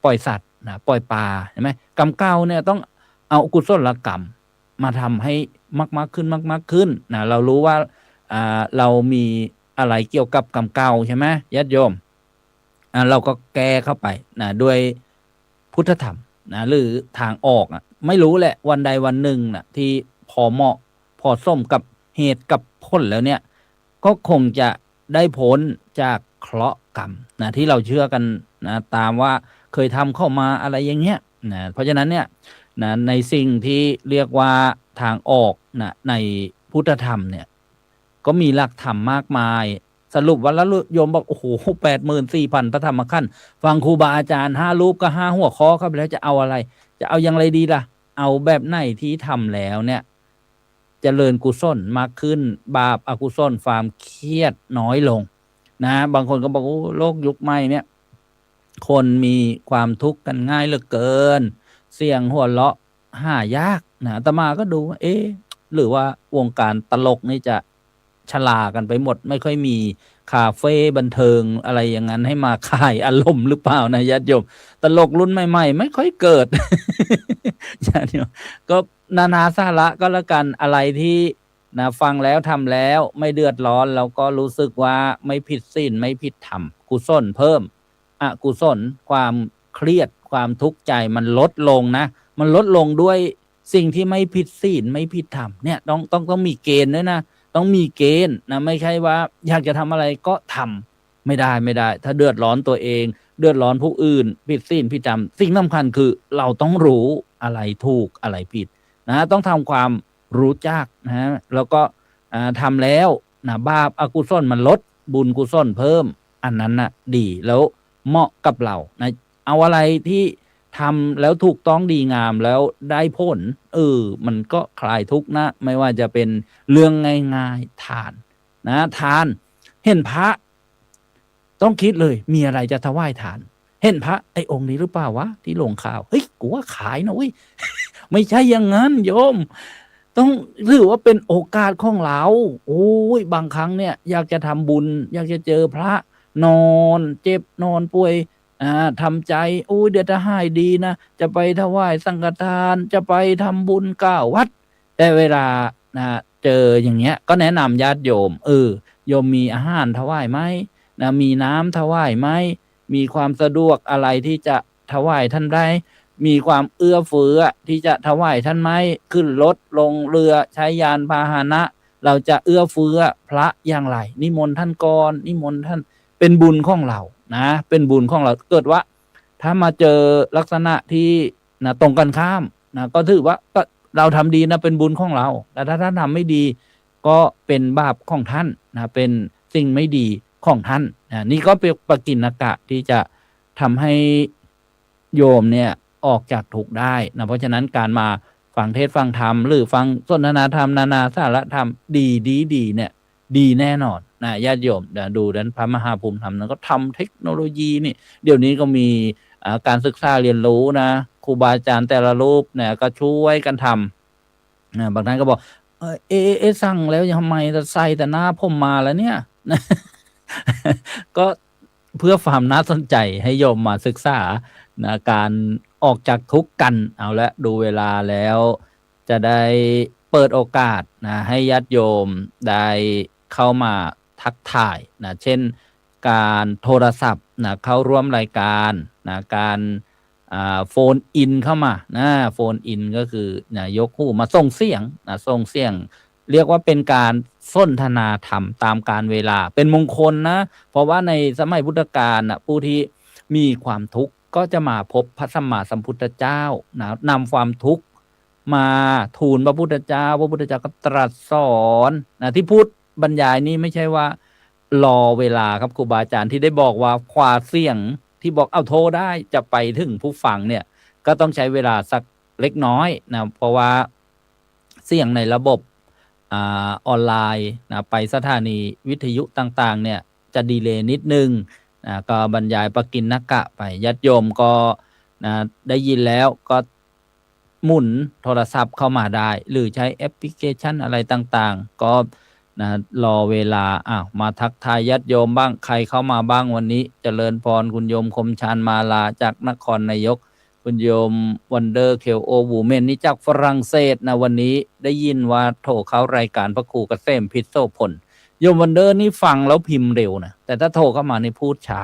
ปล่อยสัตว์นะปล่อยปลาใช่ไหมกรรมเก่าเนี่ยต้องเอากุศลกรรมมาทำให้มากๆขึ้นนะเรารู้ว่าเรามีอะไรเกี่ยวกับกรรมเก่าใช่ไหมญาติโยมเราก็แก้เข้าไปนะด้วยพุทธธรรมนะหรือทางออกไม่รู้แหละวันใดวันหนึ่งนะที่พอเหมาะพอส้มกับเหตุกับผลแล้วเนี่ยก็คงจะได้ผลจากเคราะห์กรรมนะที่เราเชื่อกันนะตามว่าเคยทำเข้ามาอะไรอย่างเงี้ยนะเพราะฉะนั้นเนี่ยนะในสิ่งที่เรียกว่าทางออกนะในพุทธธรรมเนี่ยก็มีหลักธรรมมากมายสรุปว่าแล้วโยมบอกโอ้โห84,000พระธรรมขันธ์ฟังครูบาอาจารย์5รูปก็5หัวข้อครับแล้วจะเอาอะไรจะเอาอย่างไรดีล่ะเอาแบบไหนที่ทำแล้วเนี่ยเจริญกุศลมากขึ้นบาปอกุศลความเครียดน้อยลงนะบางคนก็บอกโอ้โลกยุคใหม่เนี่ยคนมีความทุกข์กันง่ายเหลือเกินเสียงหัวเราะหายากนะอาตมาก็ดูหรือว่าวงการตลกนี่จะชรากันไปหมดไม่ค่อยมีคาเฟ่บันเทิงอะไรอย่างนั้นให้มาขายอารมณ์หรือเปล่านะญาติโยมตลกรุ่นใหม่ๆไม่ค่อยเกิด ญาติโยมก็นานาสาระก็แล้วกันอะไรที่นะฟังแล้วทำแล้วไม่เดือดร้อนแล้วก็รู้สึกว่าไม่ผิดศีลไม่ผิดธรรมกุศลเพิ่มอกุศลความเครียดความทุกข์ใจมันลดลงนะมันลดลงด้วยสิ่งที่ไม่ผิดศีลไม่ผิดธรรมเนี่ยต้องมีเกณฑ์ด้วยนะต้องมีเกณฑ์นะไม่ใช่ว่าอยากจะทำอะไรก็ทำไม่ได้ถ้าเดือดร้อนตัวเองเดือดร้อนผู้อื่นผิดศีลผิดธรรมสิ่งสำคัญคือเราต้องรู้อะไรถูกอะไรผิดนะต้องทำความ รู้จักนะแล้วก็ทำแล้วนะบาปอกุศลมันลดบุญกุศลเพิ่มอันนั้นน่ะดีแล้วเหมาะกับเรานะเอาอะไรที่ทำแล้วถูกต้องดีงามแล้วได้ผลมันก็คลายทุกข์นะไม่ว่าจะเป็นเรื่องง่ายๆทานนะทานเห็นพระต้องคิดเลยมีอะไรจะถวายทานเห็นพระไอ้องค์นี้หรือเปล่าวะที่ลงข่าวเฮ้ยกูว่าขายนะเว้ย ไม่ใช่อย่างนั้นโยมต้องถือว่าเป็นโอกาสของเราโอ้ยบางครั้งเนี่ยอยากจะทำบุญอยากจะเจอพระนอนเจ็บนอนป่วยทำใจโอ้ยเดี๋ยวจะหายดีนะจะไปถวายสังฆทานจะไปทำบุญ9 วัดแต่เวลาเจออย่างเงี้ยก็แนะนำญาติโยมโยมมีอาหารถวายไหมนะมีน้ำถวายไหมมีความสะดวกอะไรที่จะถวายท่านได้มีความเอื้อเฟื้อที่จะถวายท่านไหมขึ้นรถลงเรือใช้ยานพาหนะเราจะเอื้อเฟื้อพระอย่างไรนิมนต์ท่านก่อนนิมนต์ท่านเป็นบุญของเรานะเป็นบุญของเราเกิดว่าถ้ามาเจอลักษณะที่นะตรงกันข้ามนะก็ถือว่าก็เราทำดีนะเป็นบุญของเราแต่ถ้าท่านทำไม่ดีก็เป็นบาปของท่านนะเป็นสิ่งไม่ดีของท่านนะนี่ก็เป็นปกิณกะที่จะทำให้โยมเนี่ยออกจากทุกข์ได้นะเพราะฉะนั้นการมาฟังเทศน์ฟังธรรมหรือฟังสนทนาธรรมนานาสาระธรรมดีเนี่ยดีแน่นอนนะญาติโยมดูดันพระมหาภูมิธรรมนั้นก็ทำเทคโนโลยีนี่เดี๋ยวนี้ก็มีการศึกษาเรียนรู้นะครูบาอาจารย์แต่ละรูปเนี่ยก็ช่วยกันทำบางท่านก็บอกสั่งแล้วยังทำไมจะใส่แต่หน้าผมมาแล้วเนี่ย ก็เพื่อความน่าสนใจให้โยมมาศึกษานะการออกจากทุกข์กันเอาละดูเวลาแล้วจะได้เปิดโอกาสนะให้ญาติโยมได้เข้ามาทักทายนะเช่นการโทรศัพท์นะเข้าร่วมรายการนะการโฟนอินเข้ามานะโฟนอินก็คือนะยกหูมาส่งเสียงนะส่งเสียงเรียกว่าเป็นการสนทนาธรรมตามการเวลาเป็นมงคลนะเพราะว่าในสมัยพุทธกาลนะผู้ที่มีความทุกข์ก็จะมาพบพระสัมมาสัมพุทธเจ้านะนำความทุกข์มาทูลพระพุทธเจ้าพระพุทธเจ้าก็ตรัสสอนนะที่พูดบรรยายนี้ไม่ใช่ว่ารอเวลาครับครูบาอาจารย์ที่ได้บอกว่าควาเสียงที่บอกเอาโทรได้จะไปถึงผู้ฟังเนี่ยก็ต้องใช้เวลาสักเล็กน้อยนะเพราะว่าเสียงในระบบออนไลน์นะไปสถานีวิทยุต่างๆเนี่ยจะดีเลย์นิดนึงก็บรรยายปกิณกะไปญาติโยมก็ได้ยินแล้วก็หมุนโทรศัพท์เข้ามาได้หรือใช้แอปพลิเคชันอะไรต่างๆก็รอเวลามาทักทายญาติโยมบ้างใครเข้ามาบ้างวันนี้เจริญพรคุณโยมคมชานมาลาจากนครนายกคุณโยมวันเดอร์เคลโอวูเมนนี่จากฝรั่งเศสนะวันนี้ได้ยินว่าโทรเข้ารายการพระครูเกษมพิษโสพลโยมวันเดอร์นี่ฟังแล้วพิมพ์เร็วนะแต่ถ้าโทรเข้ามานี่พูดช้า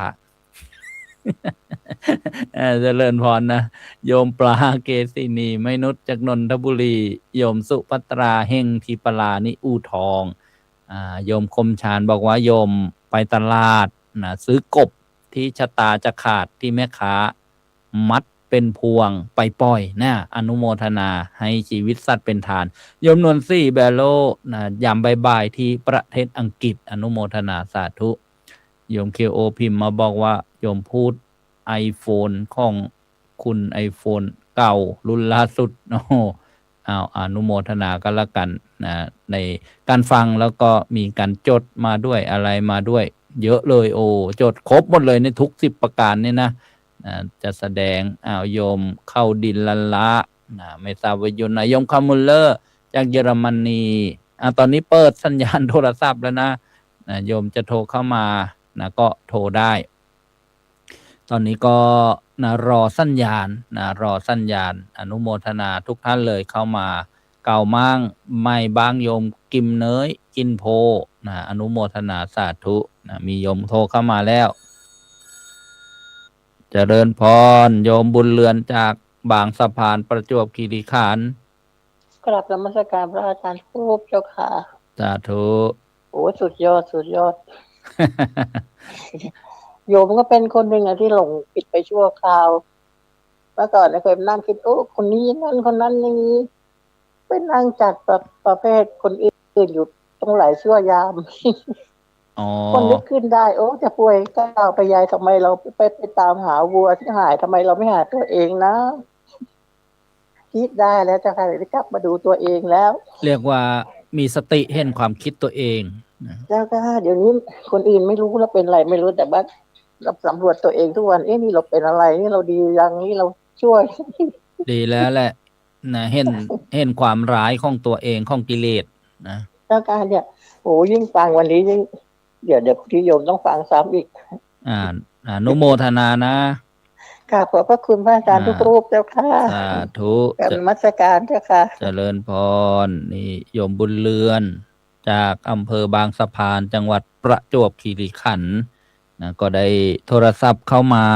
เจริญพรนะโยมปลาเกษินีไม่นุษจากนนทบุรีโยมสุภัตราเฮงทีปลานิอูทองโยมคมชานบอกว่าโยมไปตลาดนะซื้อกบที่ชะตาจะขาดที่แม่ค้ามัดเป็นพวงไปปล่อยนะอนุโมทนาให้ชีวิตสัตว์เป็นทานโยมนวลซี่แบโลนะยามบ่ายๆที่ประเทศอังกฤษอนุโมทนาสาธุโยมเคโอพิมพ์มาบอกว่าโยมพูดiPhone ของคุณ iPhone เก่ารุ่นล่าสุดอนุโมทนากันละกันนะในการฟังแล้วก็มีการจดมาด้วยอะไรมาด้วยเยอะเลยจดครบหมดเลยในทุก10ประการเนี่ยนะจะแสดงโยมเข้าดินละไม่ทราบว่าโยมนายโยมคามุลเลอร์จากเยอรมนีตอนนี้เปิดสัญญาณโทรศัพท์แล้วนะโยมจะโทรเข้ามาก็โทรได้ตอนนี้ก็รอสัญญาณรอสัญญาณอนุโมทนาทุกท่านเลยเข้ามาเก่ามั่งไม่บางโยมกิมเนยกินโพอนุโมทนาสาธุมีโยมโทรเข้ามาแล้วเจริญพรโยมบุญเรือนจากบางสะพานประจวบคีรีขันธ์กราบนมัสการพระอาจารย์ผู้เจ้าค่ะสาธุโอ้สุดยอด โยมก็เป็นคนหนึ่งที่หลงผิดไปชั่วคราวเมื่อก่อนเคยนั่งคิดคนนี้นั่นคนนั้นอย่างนี้ไป เป็นนั่งจัดประเภทคนอื่นอยู่ตรงไหลชั่วยาม อ๋อ คนนึกขึ้นได้ โอ้จะป่วยก้าวไปยายทำไมเราไปตามหาวัวที่หายทำไมเราไม่หาตัวเองนะคิดได้แล้วเจ้าค่ะได้กลับมาดูตัวเองแล้ว เรียกว่ามีสติเห็นความคิดตัวเองนะ เจ้าค่ะเดี๋ยวนี้คนอื่นไม่รู้เราเป็นอะไรไม่รู้แต่ว่าเราสำรวจตัวเองทุกวันนี่เราเป็นอะไรนี่เราดียังนี่เราช่วย ดีแล้วแหละนะเห็นความร้ายของตัวเองของกิเลสนะ เจ้าค่ะเนี่ยโอ้ยิ่งฟังวันนี้ยิ่งเดี๋ยวพี่โยมต้องฟังซ้ำอีก อนุโมทนานะ ค่ะขอบพระคุณพระอาจารย์ทุกรูปเจ้าค่ะ สาธุ กับนมัสการเจ้าค่ะ เจริญพรนี่โยมบุญเรือน จากอำเภอบางสะพานจังหวัดประจวบคีรีขันธ์นะก็ได้โทรศัพท์เข้ามา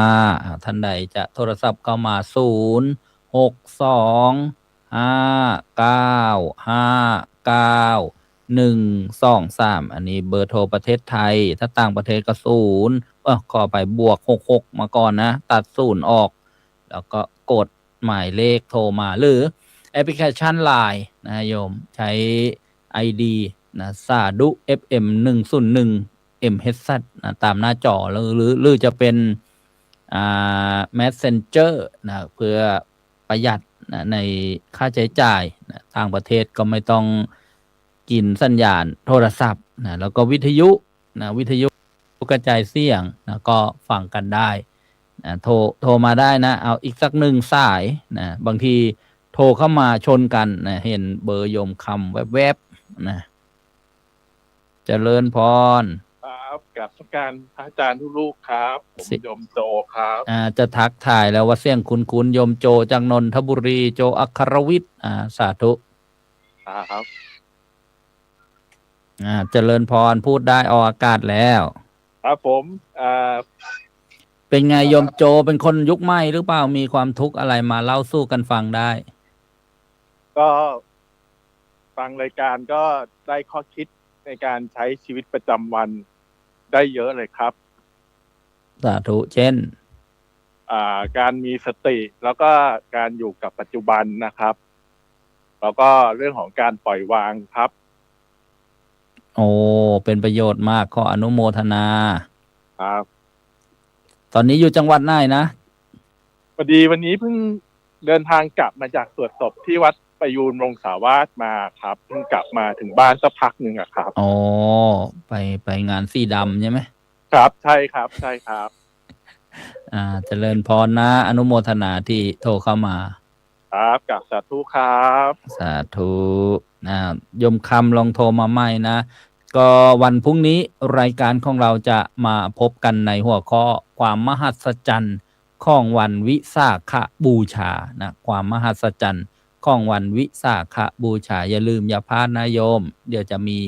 ท่านใดจะโทรศัพท์เข้ามา062-5959123อันนี้เบอร์โทรประเทศไทยถ้าต่างประเทศก็ขอไปบวก66มาก่อนนะตัด0ออกแล้วก็กดหมายเลขโทรมาหรือแอปพลิเคชัน LINE นะโยมใช้ ID นะสาธุ FM 101 MHz นะตามหน้าจอหรือจะเป็นMessenger นะเพื่อประหยัดนะในค่าใช้จ่ายนะต่างประเทศก็ไม่ต้องกินสัญญาณโทรศัพท์นะแล้วก็วิทยุกระจายเสียงนะก็ฟังกันได้นะโทรมาได้นะเอาอีกสักหนึ่งสายนะบางทีโทรเข้ามาชนกันนะเห็นเบอร์โยมคำแวบๆนะเจริญพร ครับกับการพระอาจารย์ทุกลูกครับผมโยมโจครับ จะทักถ่ายแล้วว่าเสียงคุณโยมโจจากนนทบุรีโจอัครวิทย์สาธุครับ เจริญพรพูดได้ออกอากาศแล้วครับผมเป็นไงโยมโจเป็นคนยุคใหม่หรือเปล่ามีความทุกข์อะไรมาเล่าสู้กันฟังได้ ก็ฟังรายการก็ได้ข้อคิดในการใช้ชีวิตประจำวันได้เยอะเลยครับสาธุเช่นการมีสติแล้วก็การอยู่กับปัจจุบันนะครับแล้วก็เรื่องของการปล่อยวางครับโอ้เป็นประโยชน์มากขออนุโมทนาครับตอนนี้อยู่จังหวัดไหนนะพอดีวันนี้เพิ่งเดินทางกลับมาจากสวดศพที่วัดประยูรวงศาวาสมาครับเพิ่งกลับมาถึงบ้านสักพักหนึ่งอะครับอ๋อไปงานสีดำใช่ไหมครับใช่ครับใช่ครับเจริญพรนะอนุโมทนาที่โทรเข้ามาครับกับสาธุครับสาธุยมคำลองโทรมาใหม่นะก็วันพรุ่งนี้รายการของเราจะมาพบกันในหัวข้อความมหัศจรรย์ของวันวิสาขบูชานะความมหัศจรรย์ของวันวิสาขบูชาอย่าลืมอย่าพลาดนะโยมเดี๋ยวจะมี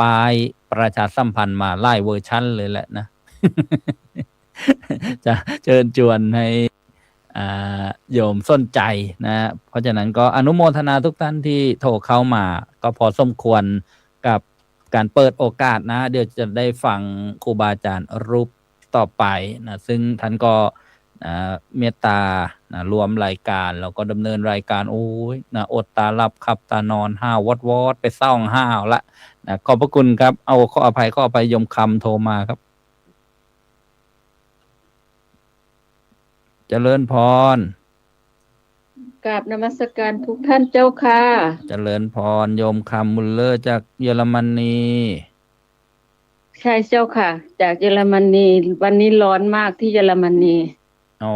ป้ายประชาสัมพันธ์มาไล่เวอร์ชั่นเลยแหละนะ จะเชิญชวนให้โยมสนใจนะเพราะฉะนั้นก็อนุโมทนาทุกท่านที่โทรเข้ามาก็พอสมควรกับการเปิดโอกาสนะเดี๋ยวจะได้ฟังครูบาอาจารย์รูปต่อไปนะซึ่งท่านก็เมตตานะรวมรายการแล้วก็ดำเนินรายการโอ้ยนะอดตาหลับขับตานอนห้าววอดไปเศร้าห้าวละนะขอบพระคุณครับเอาข้ออภัยยมคำโทรมาครับเจริญพรกราบนมัสการทุกท่านเจ้าค่ะเจริญพรโยมคำมุลเลอร์จากเยอรมนีใช่เจ้าค่ะจากเยอรมนีวันนี้ร้อนมากที่เยอรมนีอ๋อ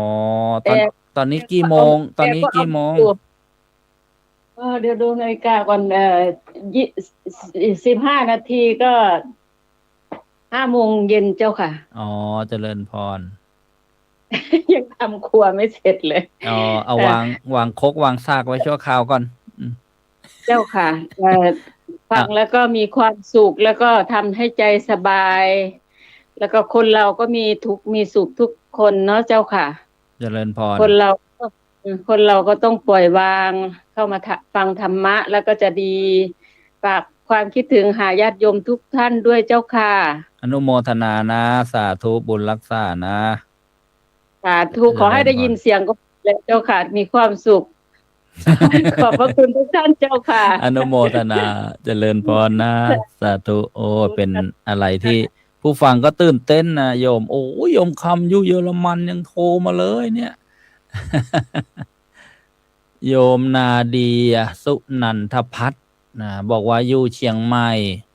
ตอนนี้กี่โมงเดี๋ยวดูนาฬิกาก่อน15 นาทีก็5 โมงเย็นเจ้าค่ะอ๋อเจริญพรยังทำครัวไม่เสร็จเลยเอาวางครกวางซากไว้ชั่วคราวก่อนเจ้าค่ะฟังแล้วก็มีความสุขแล้วก็ทำให้ใจสบายแล้วก็คนเราก็มีทุกข์มีสุขทุกคนเนาะเจ้าค่ะเจริญพรคนเราก็ต้องปล่อยวางเข้ามาฟังธรรมะแล้วก็จะดีฝากความคิดถึงหาญาติโยมทุกท่านด้วยเจ้าค่ะอนุโมทนานะสาธุบุญรักษานะสาธุขอให้ได้ยินเสียงก็แล้วเจ้าค่ะมีความสุข ขอบพระคุณทุกท่านเจ้าค่ะ อนุโมทนาเจริญพรนะ สาธุโอ้เป็นอะไรที่ผู้ฟังก็ตื่นเต้นนะโยม โอ้โยมคำอยู่เยอรมันยังโทรมาเลยเนี่ย โยมนาเดียสุนันทพัฒน์นะบอกว่าอยู่เชียงใหม่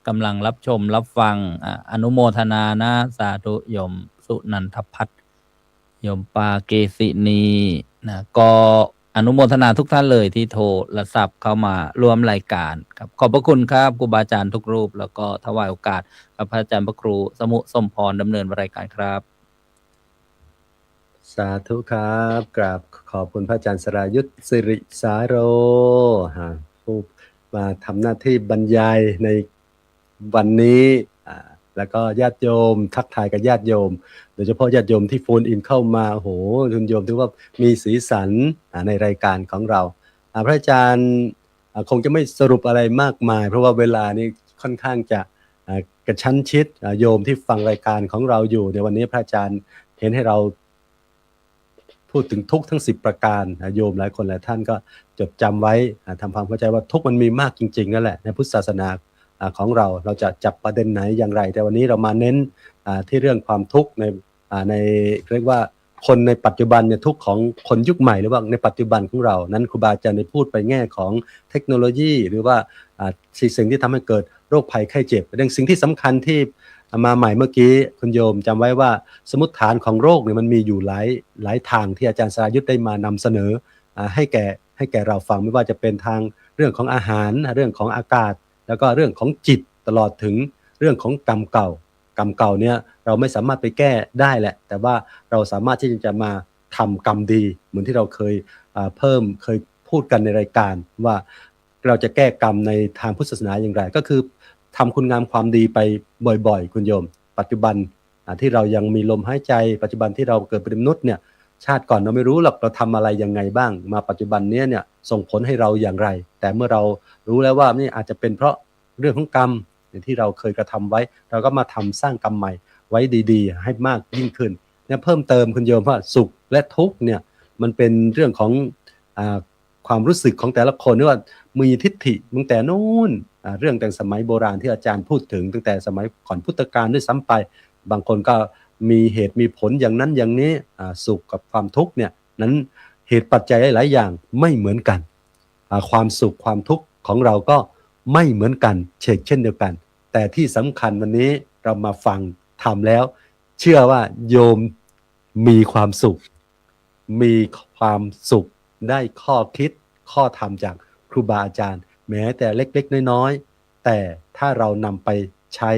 กำลังรับชมรับฟังอนุโมทนานะสาธุโยมสุนันทพัฒน์โยมปาเกษินีนะก็อนุโมทนาทุกท่านเลยที่โทรศัพท์เข้ามาร่วมรายการครับขอบพระคุณครับครูบาอาจารย์ทุกรูปแล้วก็ถวายโอกาสกับพระอาจารย์พระครูสมุสมพรดำเนินรายการครับ สาธุครับกราบขอบคุณพระอาจารย์สรายุทธสิริสาโรผู้มาทำหน้าที่บรรยายในวันนี้แล้วก็ญาติโยมทักทายกับญาติโยมโดยเฉพาะญาติโยมที่โฟนอินเข้ามาโอ้โหคุณโยมถือว่ามีสีสันในรายการของเราพระอาจารย์คงจะไม่สรุปอะไรมากมายเพราะว่าเวลานี้ค่อนข้างจะกระชั้นชิดโยมที่ฟังรายการของเราอยู่ในวันนี้พระอาจารย์เห็นให้เราพูดถึงทุกข์ทั้ง10ประการโยมหลายคนหลายท่านก็จดจำไว้ทำความเข้าใจว่าทุกข์มันมีมากจริงๆนั่นแหละในพุทธศาสนาของเราจะจับประเด็นไหนอย่างไรแต่วันนี้เรามาเน้นที่เรื่องความทุกข์ในเรียกว่าคนในปัจจุบันเนี่ยทุกข์ของคนยุคใหม่หรือว่าในปัจจุบันของเรานั้นครูบาอาจารย์ได้พูดไปแง่ของเทคโนโลยีหรือว่าสิ่งที่ทำให้เกิดโรคภัยไข้เจ็บเป็นสิ่งที่สำคัญที่มาใหม่เมื่อกี้คุณโยมจำไว้ว่าสมมติฐานของโรคเนี่ยมันมีอยู่หลายทางที่อาจารย์สรายุทธได้มานำเสนอให้แก่เราฟังไม่ว่าจะเป็นทางเรื่องของอาหารเรื่องของอากาศแล้วก็เรื่องของจิตตลอดถึงเรื่องของกรรมเก่เนี่ยเราไม่สามารถไปแก้ได้แหละแต่ว่าเราสามารถที่จะมาทำกรรมดีเหมือนที่เราเคยพูดกันในรายการว่าเราจะแก้กรรมในทางพุทธศาสนาอย่างไรก็คือทำคุณงามความดีไปบ่อยๆคุณโยมปัจจุบันที่เรายังมีลมหายใจปัจจุบันที่เราเกิดเป็นมนุษย์เนี่ยชาติก่อนเราไม่รู้หรอกเราทำอะไรยังไงบ้างมาปัจจุบันนี้เนี่ยส่งผลให้เราอย่างไรแต่เมื่อเรารู้แล้วว่านี่อาจจะเป็นเพราะเรื่องของกรรมที่เราเคยกระทำไว้เราก็มาทำสร้างกรรมใหม่ไว้ดีๆให้มากยิ่งขึ้นเนี่ยเพิ่มเติมคุณโยมว่าสุขและทุกข์เนี่ยมันเป็นเรื่องของความรู้สึกของแต่ละคนว่ามีทิฏฐิตั้งแต่นู้นเรื่องแต่สมัยโบราณที่อาจารย์พูดถึงตั้งแต่สมัยก่อนพุทธกาลด้วยซ้ำไปบางคนก็มีเหตุมีผลอย่างนั้นอย่างนี้สุขกับความทุกข์เนี่ยนั้นเหตุปัจจัยหลายอย่างไม่เหมือนกันความสุขความทุกข์ของเราก็ไม่เหมือนกันเช่นเดียวกันแต่ที่สำคัญวันนี้เรามาฟังทำแล้วเชื่อว่าโยมมีความสุขได้ข้อคิดข้อธรรมจากครูบาอาจารย์แม้แต่เล็กๆน้อยๆแต่ถ้าเรานำไปใช้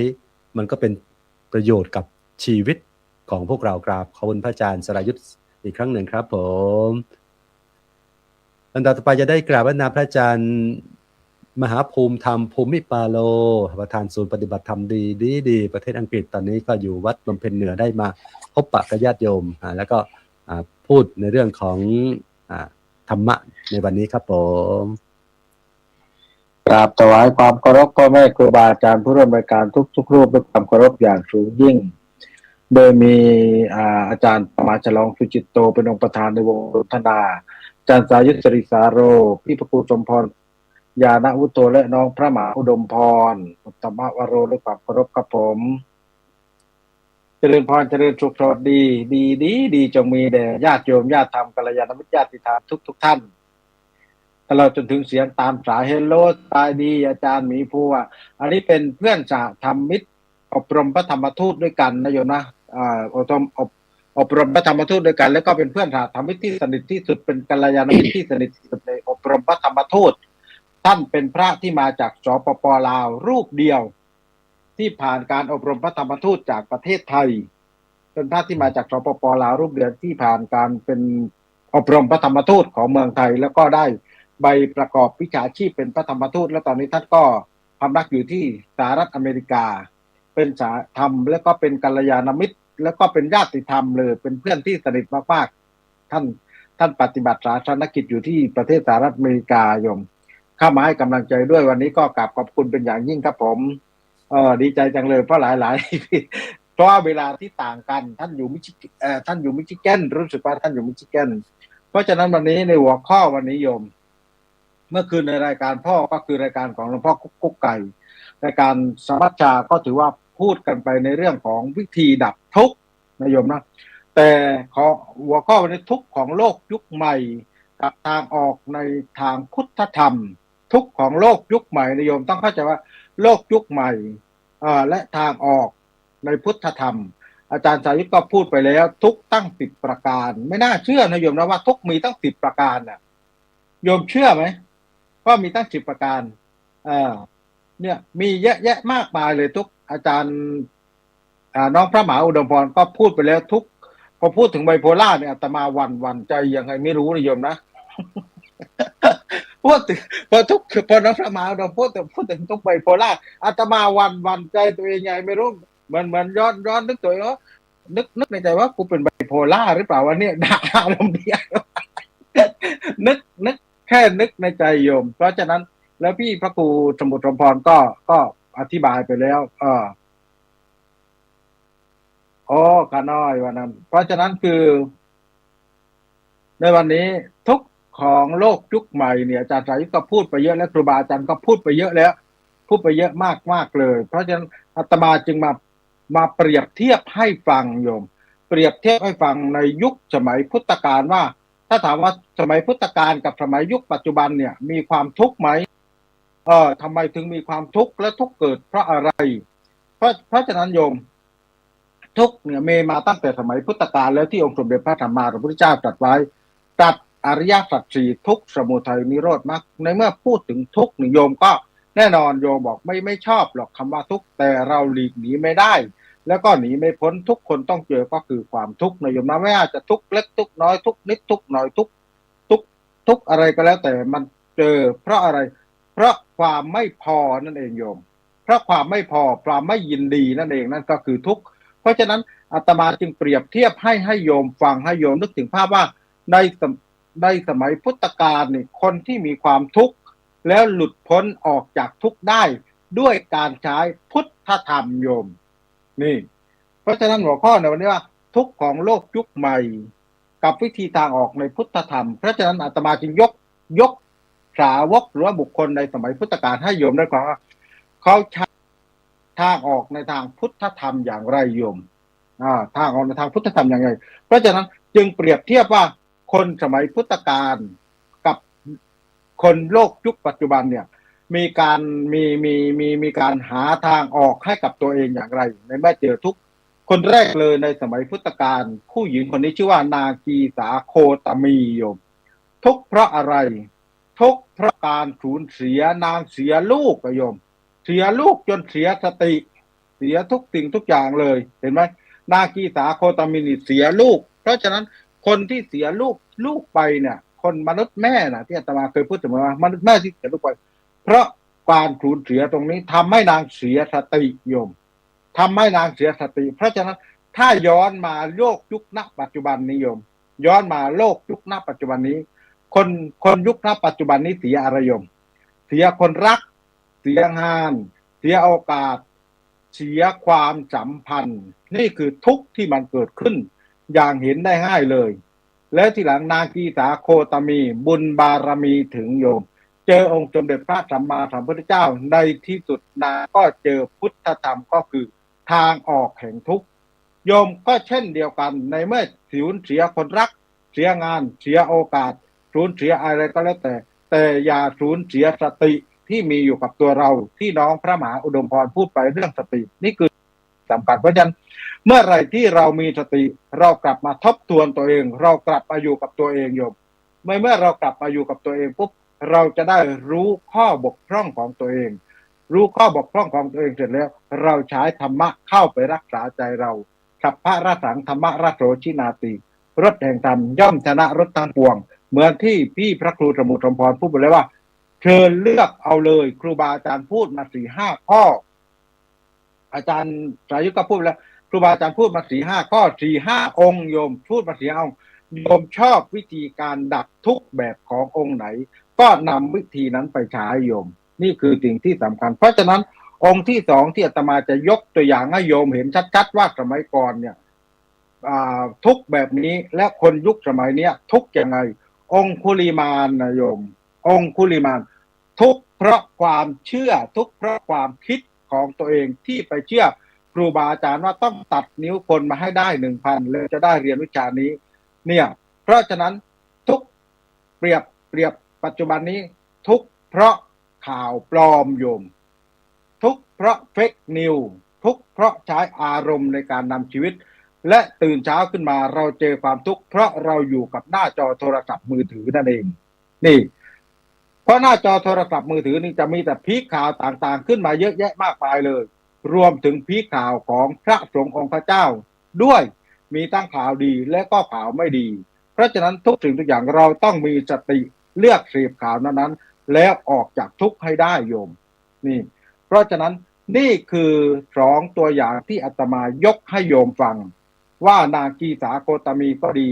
มันก็เป็นประโยชน์กับชีวิตของพวกเราครับขอบคุณพระอาจารย์สรายุทธอีกครั้งหนึ่งครับผมอันต่อไปจะได้กราบวรรณาพระอาจารย์มหาภูมิธรรมภูมิปาโลประธานศูนย์ปฏิบัติธรรมดีประเทศอังกฤษตอนนี้ก็อยู่วัดบำเพ็ญเหนือได้มาพบปะกับญาติโยมแล้วก็พูดในเรื่องของธรรมะในวันนี้ครับผมกราบถวายความเคารพพ่อแม่ครูบาอาจารย์ผู้ร่วมรายการทุกรูปด้วยความเคารพอย่างสูงยิ่งโดยมีอาจารย์ประมาฉลองสุจิตโตเป็นองค์ประธานในวงสนทนาอาจารย์สายุทธ สิริสาโรพี่พระครูสมพรญาณวุฒโธและน้องพระมหาอุดมพรอุตตมวโรด้วยความเคารพครับผมเจริญพรเจริญสุขสวัสดีจงมีแด่ญาติโยมญาติธรรมกัลยาณมิตรญาติธรรมทุกท่านตลอดจนถึงเสียงตามสายเฮลโลสบายดีอาจารย์หมีภูอันนี้เป็นเพื่อนสหธรรมิตรอบรมพระธรรมทูตด้วยกันนะโยมนะอบรมพระธรรมทูตด้วยกันแล้วก็เป็นเพื่อนสหธรรมิตรที่สนิทที่สุดเป็นกัลยาณมิตรที่สนิทที่สุดในอบรมพระธรรมทูตท่านเป็นพระที่มาจากสปป.ลาวรูปเดียวที่ผ่านการอบรมพระธรรมทูตจากประเทศไทยเป็นพระที่มาจากสปป.ลาวรูปเดียวที่ผ่านการเป็นอบรมพระธรรมทูตของเมืองไทยแล้วก็ได้ใบประกอบวิชาชีพเป็นพระธรรมทูตและตอนนี้ท่านก็พำนักอยู่ที่สหรัฐอเมริกาเป็นสาธรรมและก็เป็นกัลยาณมิตรแล้วก็เป็นญาติธรรมเลยเป็นเพื่อนที่สนิทมากๆท่านปฏิบัติศาสนกิจอยู่ที่ประเทศสหรัฐอเมริกาโยมเข้ามาให้กำลังใจด้วยวันนี้ก็กราบขอบคุณเป็นอย่างยิ่งครับผมดีใจจังเลยเพราะหลายเพราะว่าเวลาที่ต่างกันท่านอยู่มิชิแกนรู้สึกว่าท่านอยู่มิชิแกนเพราะฉะนั้นวันนี้ในหัวข้อวันนี้โยม เมื่อคืนในรายการพ่อก็คือรายการของหลวงพ่อกุ๊กไก่รายการสมัชชาก็ถือว่าพูดกันไปในเรื่องของวิธีดับทุกข์นะโยมนะแต่ขอหัวข้อวันนี้ทุกข์ของโลกยุคใหม่กับทางออกในทางพุทธธรรมทุกข์ของโลกยุคใหม่นะโยมต้องเข้าใจว่าโลกยุคใหม่และทางออกในพุทธธรรมอาจารย์สายุทธก็พูดไปแล้วทุกตั้ง10ประการไม่น่าเชื่อนะโยมนะว่าทุกมีตั้ง10ประการน่ะโยมเชื่อไหมว่ามีตั้ง10ประการเนี่ยมีเยอะแยะมากมายเลยทุกอาจารย์น้องพระมหาอุดมพรก็พูดไปแล้วทุกพอพูดถึงไบโพล่าเนี่ยอาตมาวันใจยังไงไม่รู้นะโยมนะ พูดถึงพอน้องพระมหาอุดมพูดถึงทุกไบโพล่าอาตมาวันใจตัวเองยังไงไม่รู้มันย้อนนึกตัวเองว่านึกในใจว่ากูเป็นไบโพล่าหรือเปล่าวะเนี่ยด่าอารมณ์เดียว นึกแค่นึกในใจโยมเพราะฉะนั้นแล้วพี่พระครูสมุทรสมพรก็อธิบายไปแล้วกาน้อยวันนั้นเพราะฉะนั้นคือในวันนี้ทุกของโลกยุคใหม่เนี่ยอาจารย์สายุทธก็พูดไปเยอะแล้วครูบาอาจารย์ก็พูดไปเยอะแล้วพูดไปเยอะมากเลยเพราะฉะนั้นอาตมาจึงมาเปรียบเทียบให้ฟังโยมเปรียบเทียบให้ฟังในยุคสมัยพุทธกาลว่าถ้าถามว่าสมัยพุทธกาลกับสมัยยุคปัจจุบันเนี่ยมีความทุกข์ไหมทำไมถึงมีความทุกข์และทุกข์เกิดเพราะอะไรเพราะฉะนั้นโยมทุกข์เนี่ยมีมาตั้งแต่สมัยพุทธกาลแล้วที่องค์สมเด็จพระสัมมาสัมพุทธเจ้าตรัสไว้ตรัสอริยสัจสี่ทุกข์สมุทัยนิโรธมรรคในเมื่อพูดถึงทุกข์โยมก็แน่นอนโยมบอกไม่ชอบหรอกคำว่าทุกข์แต่เราหลีกหนีไม่ได้แล้วก็หนีไม่พ้นทุกคนต้องเจอก็คือความทุกข์นะโยมนะไม่ว่าจะทุกข์เล็กทุกข์น้อยทุกข์นิดทุกข์หน่อยทุกข์อะไรก็แล้วแต่มันเจอเพราะอะไรเพราะความไม่พอนั่นเองโยมเพราะความไม่พอความไม่ยินดีนั่นเองนั่นก็คือทุกข์เพราะฉะนั้นอาตมาจึงเปรียบเทียบให้โยมฟังให้โยมนึกถึงภาพว่าในสมัยพุทธกาลนี่คนที่มีความทุกข์แล้วหลุดพ้นออกจากทุกข์ได้ด้วยการใช้พุทธธรรมโยมนี่เพราะฉะนั้นหัวข้อในวันนี้ว่าทุกข์ของโลกยุคใหม่กับวิธีทางออกในพุทธธรรมเพราะฉะนั้นอาตมาจึงยกสาวกหรือว่าบุคคลในสมัยพุทธกาลให้โยมได้ฟังว่าเขาใช้ทางออกในทางพุทธธรรมอย่างไรโยมทางออกในทางพุทธธรรมอย่างไรเพราะฉะนั้นจึงเปรียบเทียบว่าคนสมัยพุทธกาลกับคนโลกยุคปัจจุบันเนี่ยมีการหาทางออกให้กับตัวเองอย่างไรในเมื่อเจอทุกข์คนแรกเลยในสมัยพุทธกาลผู้หญิงคนนี้ชื่อว่านาคีสาโคตมีโยมทุกข์เพราะอะไรทุกข์เพราะการสูญเสียนางเสียลูกโยมเสียลูกจนเสียสติเสียทุกสิ่งทุกอย่างเลยเห็นไหมนาคีสาโคตมีนี่เสียลูกเพราะฉะนั้นคนที่เสียลูกไปเนี่ยคนมนุษย์แม่นะที่อาตมาเคยพูดเสมอว่ามนุษย์แม่ที่เสียลูกไปเพราะการสูญเสียตรงนี้ทำให้นางเสียสติโยมทำให้นางเสียสติเพราะฉะนั้นถ้าย้อนมาโลกยุคณปัจจุบันนี้โยมย้อนมาโลกยุคณปัจจุบันนี้คนยุคณปัจจุบันนี้เสียอะไรโยมเสียคนรักเสียงานเสียโอกาสเสียความสัมพันธ์นี่คือทุกข์ที่มันเกิดขึ้นอย่างเห็นได้ง่ายเลยแล้วทีหลังนาคีสาโคตมีบุญบารมีถึงโยมเจอองค์สมเด็จพระสัมมาสัมพุทธเจ้าในที่สุดนาก็เจอพุทธธรรมก็คือทางออกแห่งทุกข์โยมก็เช่นเดียวกันในเมื่อสูญเสียคนรักเสียงานเสียโอกาสสูญเสียอะไรก็แล้วแต่อย่าสูญเสียสติที่มีอยู่กับตัวเราที่น้องพระมหาอุดมพรพูดไปเรื่องสตินี่คือสำคัญเพราะฉะนั้นเมื่อไหร่ที่เรามีสติเรากลับมาทบทวนตัวเองเรากลับมาอยู่กับตัวเองโยมเมื่อเรากลับมาอยู่กับตัวเองปุ๊บเราจะได้รู้ข้อบกพร่องของตัวเองรู้ข้อบกพร่องของตัวเองเสร็จแล้วเราใช้ธรรมะเข้าไปรักษาใจเราสัพพะรสังธรรมะรโสชินาติรถแห่งธรรมย่อมชนะรถทั้งปวงเหมือนที่พี่พระครูสมุทรสมพรพูดไปเลยว่าเชิญเลือกเอาเลยครูบาอาจารย์พูดมา 4-5 ข้ออาจารย์สายุทธก็พูดแล้วครูบาอาจารย์พูดมา 4-5 ข้อ 4-5 องค์โยมพูดมา4 องค์โยมชอบวิธีการดับทุกข์แบบขององค์ไหนก็นำวิธีนั้นไปใช้โยมนี่คือสิ่งที่สำคัญเพราะฉะนั้นองค์ที่2ที่อาตมาจะยกตัวอย่างให้โยมเห็นชัดๆว่าสมัยก่อนเนี่ยทุกข์แบบนี้และคนยุคสมัยนี้ทุกข์ยังไงองคุลิมานนะโยม องคุลิมานทุกข์เพราะความเชื่อทุกข์เพราะความคิดของตัวเองที่ไปเชื่อครูบาอาจารย์ว่าต้องตัดนิ้วคนมาให้ได้ 1,000 เลยจะได้เรียนวิชานี้เนี่ยเพราะฉะนั้นทุกเปรียบปัจจุบันนี้ทุกเพราะข่าวปลอมโยมทุกเพราะเฟกนิวทุกเพราะใช้อารมณ์ในการนำชีวิตและตื่นเช้าขึ้นมาเราเจอความทุกข์เพราะเราอยู่กับหน้าจอโทรศัพท์มือถือนั่นเองนี่เพราะหน้าจอโทรศัพท์มือถือนี่จะมีแต่พีคข่าวต่างๆขึ้นมาเยอะแยะมากมายเลยรวมถึงพีคข่าวของพระสงฆ์องค์พระเจ้าด้วยมีทั้งข่าวดีและก็ข่าวไม่ดีเพราะฉะนั้นทุกสิ่งทุกอย่างเราต้องมีสติเลือกเสพข่าวนั้นๆแล้วออกจากทุกข์ให้ได้โยมนี่เพราะฉะนั้นนี่คือ2ตัวอย่างที่อาตมายกให้โยมฟังว่านางกีสาโคตมีก็ดี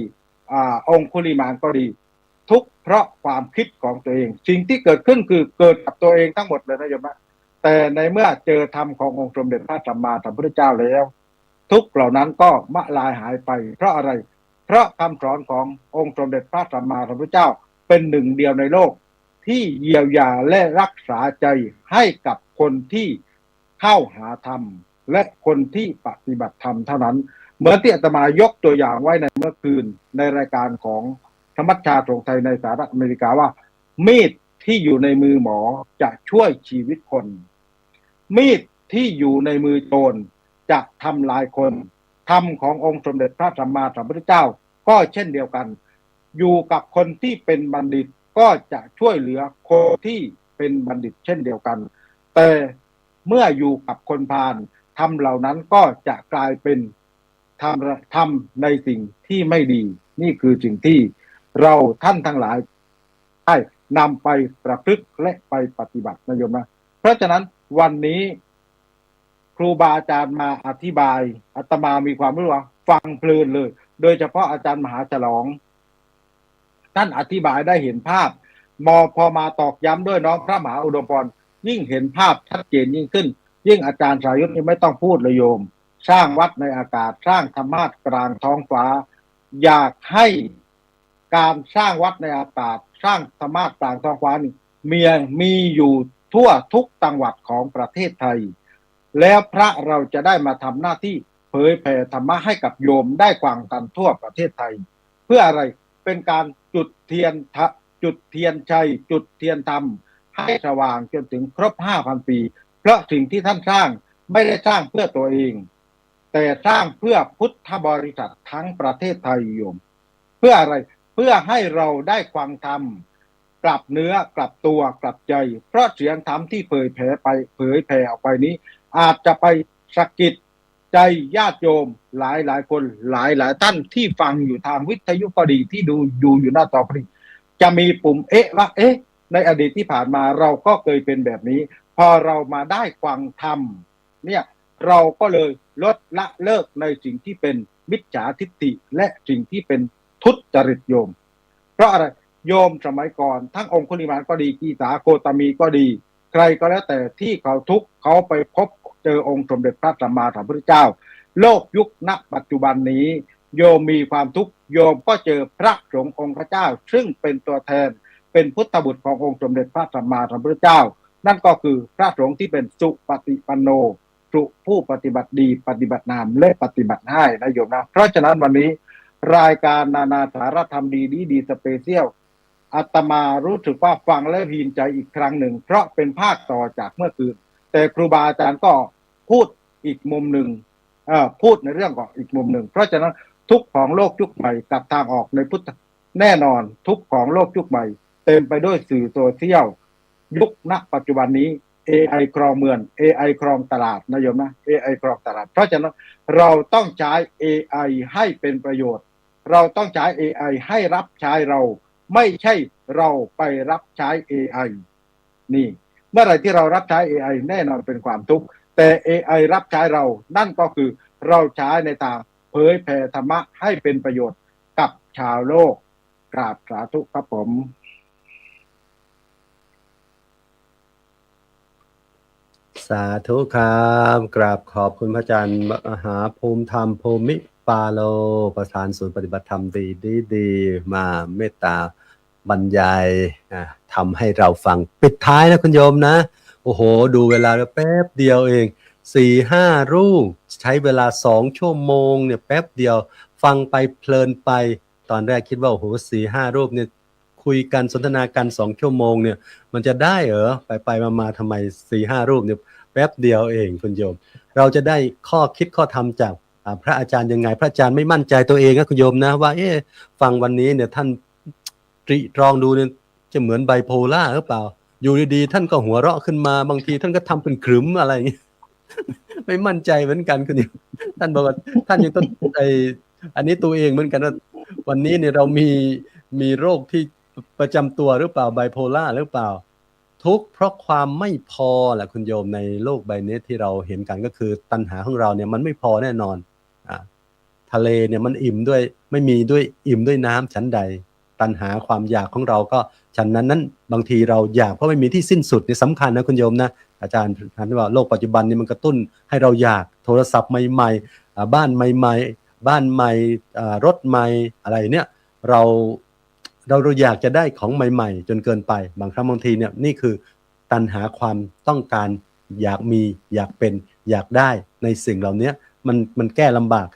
องคุลิมานก็ดีทุกเพราะความคิดของตัวเองสิ่งที่เกิดขึ้นคือเกิดกับตัวเองทั้งหมดเลยนะโยมนะแต่ในเมื่อเจอธรรมขององค์สมเด็จพระสัมมาสัมพุทธเจ้าแล้วทุกเหล่านั้นก็มะลายหายไปเพราะอะไรเพราะคำสอนขององค์สมเด็จพระสัมมาสัมพุทธเจ้าเป็นหนึ่งเดียวในโลกที่เยียวยาและรักษาใจให้กับคนที่เข้าหาธรรมและคนที่ปฏิบัติธรรมเท่านั้นเหมือนที่อาตมายกตัวอย่างไว้ในเมื่อคืนในรายการของธรรมชาติของไทยในสหรัฐอเมริกาว่ามีดที่อยู่ในมือหมอจะช่วยชีวิตคนมีดที่อยู่ในมือโจรจะทำลายคนธรรมขององค์สมเด็จพระสัมมาสัมพุทธเจ้าก็เช่นเดียวกันอยู่กับคนที่เป็นบัณฑิตก็จะช่วยเหลือคนที่เป็นบัณฑิตเช่นเดียวกันแต่เมื่ออยู่กับคนพาลธรรมเหล่านั้นก็จะกลายเป็นทำในสิ่งที่ไม่ดีนี่คือสิ่งที่เราท่านทั้งหลายได้นำไปประพฤติและไปปฏิบัตินะโยมนะเพราะฉะนั้นวันนี้ครูบาอาจารย์มาอธิบายอาตมามีความรู้ว่าฟังเพลินเลยโดยเฉพาะอาจารย์มหาฉลองท่านอธิบายได้เห็นภาพพอมาตอกย้ำด้วยน้องพระมหาอุดมพรยิ่งเห็นภาพชัดเจนยิ่งขึ้นยิ่งอาจารย์สายุทธนี่ไม่ต้องพูดเลยโยมสร้างวัดในอากาศสร้างธรรมาสน์กลางท้องฟ้าอยากให้การสร้างวัดในอากาศสร้างธรรมาสน์กลางท้องฟ้านี่มีอยู่ทั่วทุกจังหวัดของประเทศไทยแล้วพระเราจะได้มาทำหน้าที่เผยแผ่ธรรมะให้กับโยมได้ฟังกันทั่วประเทศไทยเพื่ออะไรเป็นการจุดเทียนชัยจุดเทียนธรรมให้สว่างจนถึงครบ 5,000 ปีเพราะสิ่งที่ท่านสร้างไม่ได้สร้างเพื่อตัวเองแต่สร้างเพื่อพุทธบริษัททั้งประเทศไทยโยมเพื่ออะไรเพื่อให้เราได้ฟังธรรมกลับเนื้อกลับตัวกลับใจเพราะเสียงธรรมที่เผยแผ่ออกไปนี้อาจจะไปสะกิดใจญาติโยมหลายคนหลายท่านที่ฟังอยู่ทางวิทยุก็ดีที่ดูอยู่หน้าจอพอดีจะมีปุ่มว่าในอดีตที่ผ่านมาเราก็เคยเป็นแบบนี้พอเรามาได้ฟังธรรมเนี่ยเราก็เลยลดละเลิกในสิ่งที่เป็นมิจฉาทิฏฐิและสิ่งที่เป็นทุจริตโยมเพราะอะไรโยมสมัยก่อนทั้งองคุลิมานก็ดีกีสาโคตมีก็ดีใครก็แล้วแต่ที่เขาทุกข์เขาไปพบเจอองค์สมเด็จพระสัมมาสัมพุทธเจ้าโลกยุคณปัจจุบันนี้โยมมีความทุกข์โยมก็เจอพระสงฆ์องค์พระเจ้าซึ่งเป็นตัวแทนเป็นพุทธบุตรขององค์สมเด็จพระสัมมาสัมพุทธเจ้านั่นก็คือพระสงฆ์ที่เป็นสุปฏิปันโนผู้ปฏิบัติดีปฏิบัตินามและปฏิบัติให้นะโยมนะเพราะฉะนั้นวันนี้รายการนานาสารธรรมดีสเปเชียลอาตมารู้สึกว่าฟังและพีนใจอีกครั้งหนึ่งเพราะเป็นภาคต่อจากเมื่อคืนแต่ครูบาอาจารย์ก็พูดอีกมุมหนึ่งพูดในเรื่องของอีกมุมหนึ่งเพราะฉะนั้นทุกข์ของโลกยุคใหม่กับทางออกในพุทธแน่นอนทุกข์ของโลกยุคใหม่เต็มไปด้วยสื่อโซเชียลยุคณปัจจุบันนี้ AI ครองเมือง AI ครองตลาดนะโยมนะ AI ครองตลาดเพราะฉะนั้นเราต้องใช้ AI ให้เป็นประโยชน์เราต้องใช้ AI ให้รับใช้เราไม่ใช่เราไปรับใช้ AI นี่เมื่อไหร่ที่เรารับใช้ AI แน่นอนเป็นความทุกข์แต่ AI รับใช้เรานั่นก็คือเราใช้ในทางเผยแผ่ธรรมะให้เป็นประโยชน์กับชาวโลกกราบสาธุครับผมสาธุครับกราบขอบคุณพระอาจารย์มหาภูมิธรรมภูมิปาโลประธานศูนย์ปฏิบัติธรรมดีมาเมตตา บรรยายทำให้เราฟังปิดท้ายนะคุณโยมนะโอ้โหดูเวลาแป๊บเดียวเอง 4-5 รูปใช้เวลา2 ชั่วโมงเนี่ยแป๊บเดียวฟังไปเพลินไปตอนแรกคิดว่าโอ้โห 4-5 รูปเนี่ยคุยกันสนทนากัน2 ชั่วโมงเนี่ยมันจะได้เหรอไปมาทำไม 4-5 รูปเนี่ยแป๊บเดียวเองคุณโยมเราจะได้ข้อคิดข้อธรรมจากพระอาจารย์ยังไงพระอาจารย์ไม่มั่นใจตัวเองนะคุณโยมนะว่าฟังวันนี้เนี่ยท่านตรีตรองดูเนี่ยจะเหมือนไบโพล่าหรือเปล่าอยู่ดีๆท่านก็หัวเราะขึ้นมาบางทีท่านก็ทำเป็นขรึมอะไรอย่างนี้ ไม่มั่นใจเหมือนกันคุณโยมท่านบอกว่าท่านยังต้องอันนี้ตัวเองเหมือนกันว่าวันนี้เนี่ยเรามีโรคที่ประจำตัวหรือเปล่าไบโพล่าหรือเปล่าทุกข์เพราะความไม่พอแหละคุณโยมในโลกใบนี้ที่เราเห็นกันก็คือตัณหาของเราเนี่ยมันไม่พอแน่นอนทะเลเนี่ยมันอิ่มด้วยไม่มีด้วยอิ่มด้วยน้ำชั้นใดตัณหาความอยากของเราก็ฉันนั้นบางทีเราอยากเพราะไม่มีที่สิ้นสุดนี่สำคัญนะคุณโยมนะอาจารย์ท่านว่าโลกปัจจุบันนี้มันกระตุ้นให้เราอยากโทรศัพท์ใหม่ๆบ้านใหม่ๆบ้านใหม่รถใหม่อะไรเนี่ยเราอยากจะได้ของใหม่ๆจนเกินไปบางครั้งบางทีเนี่ยนี่คือตัณหาความต้องการอยากมีอยากเป็นอยากได้ในสิ่งเหล่านี้มันแก้ลำบาก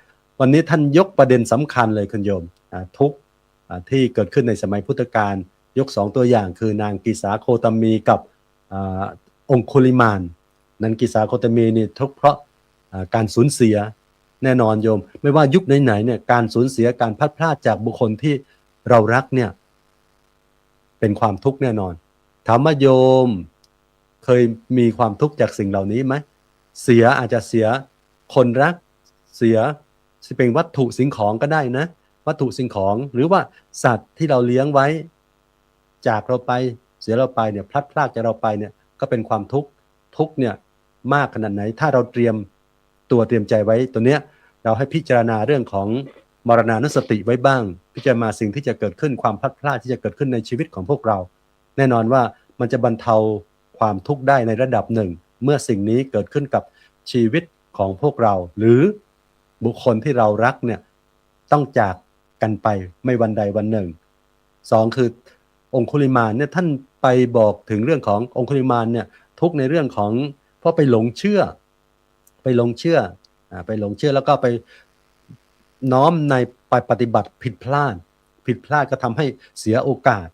วันนี้ท่านยกประเด็นสำคัญเลยคุณโยมทุกที่เกิดขึ้นในสมัยพุทธกาลยก2 ตัวอย่างคือนางกิสาโคตมีกับองคุลิมานนางกิสาโคตมีนี่ทุกข์เพราะการสูญเสียแน่นอนโยมไม่ว่ายุคไหนๆเนี่ยการสูญเสียการพลัดพรากจากบุคคลที่เรารักเนี่ยเป็นความทุกข์แน่นอนถามว่าโยมเคยมีความทุกข์จากสิ่งเหล่านี้ไหมเสียอาจจะเสียคนรักเสียเป็นวัตถุสิ่งของก็ได้นะวัตถุสิ่งของหรือว่าสัตว์ที่เราเลี้ยงไว้จากเราไปเสียเราไปเนี่ยพลัดพรากจากเราไปเนี่ยก็เป็นความทุกข์เนี่ยมากขนาดไหนถ้าเราเตรียมใจไว้ตัวเนี้ยเราให้พิจารณาเรื่องของมรณานุสติไว้บ้างพิจารณาสิ่งที่จะเกิดขึ้นความพลัดพรากที่จะเกิดขึ้นในชีวิตของพวกเราแน่นอนว่ามันจะบรรเทาความทุกข์ได้ในระดับหนึ่งเมื่อสิ่งนี้เกิดขึ้นกับชีวิตของพวกเราหรือบุคคลที่เรารักเนี่ยต้องจากกันไปไม่วันใดวันหนึ่ง2คือองคุลิมานเนี่ยท่านไปบอกถึงเรื่องขององคุลิมานเนี่ยทุกในเรื่องของเพราะไปหลงเชื่อแล้วก็ไปน้อมในไปปฏิบัติผิดพลาดก็ทำให้เสียโอกาส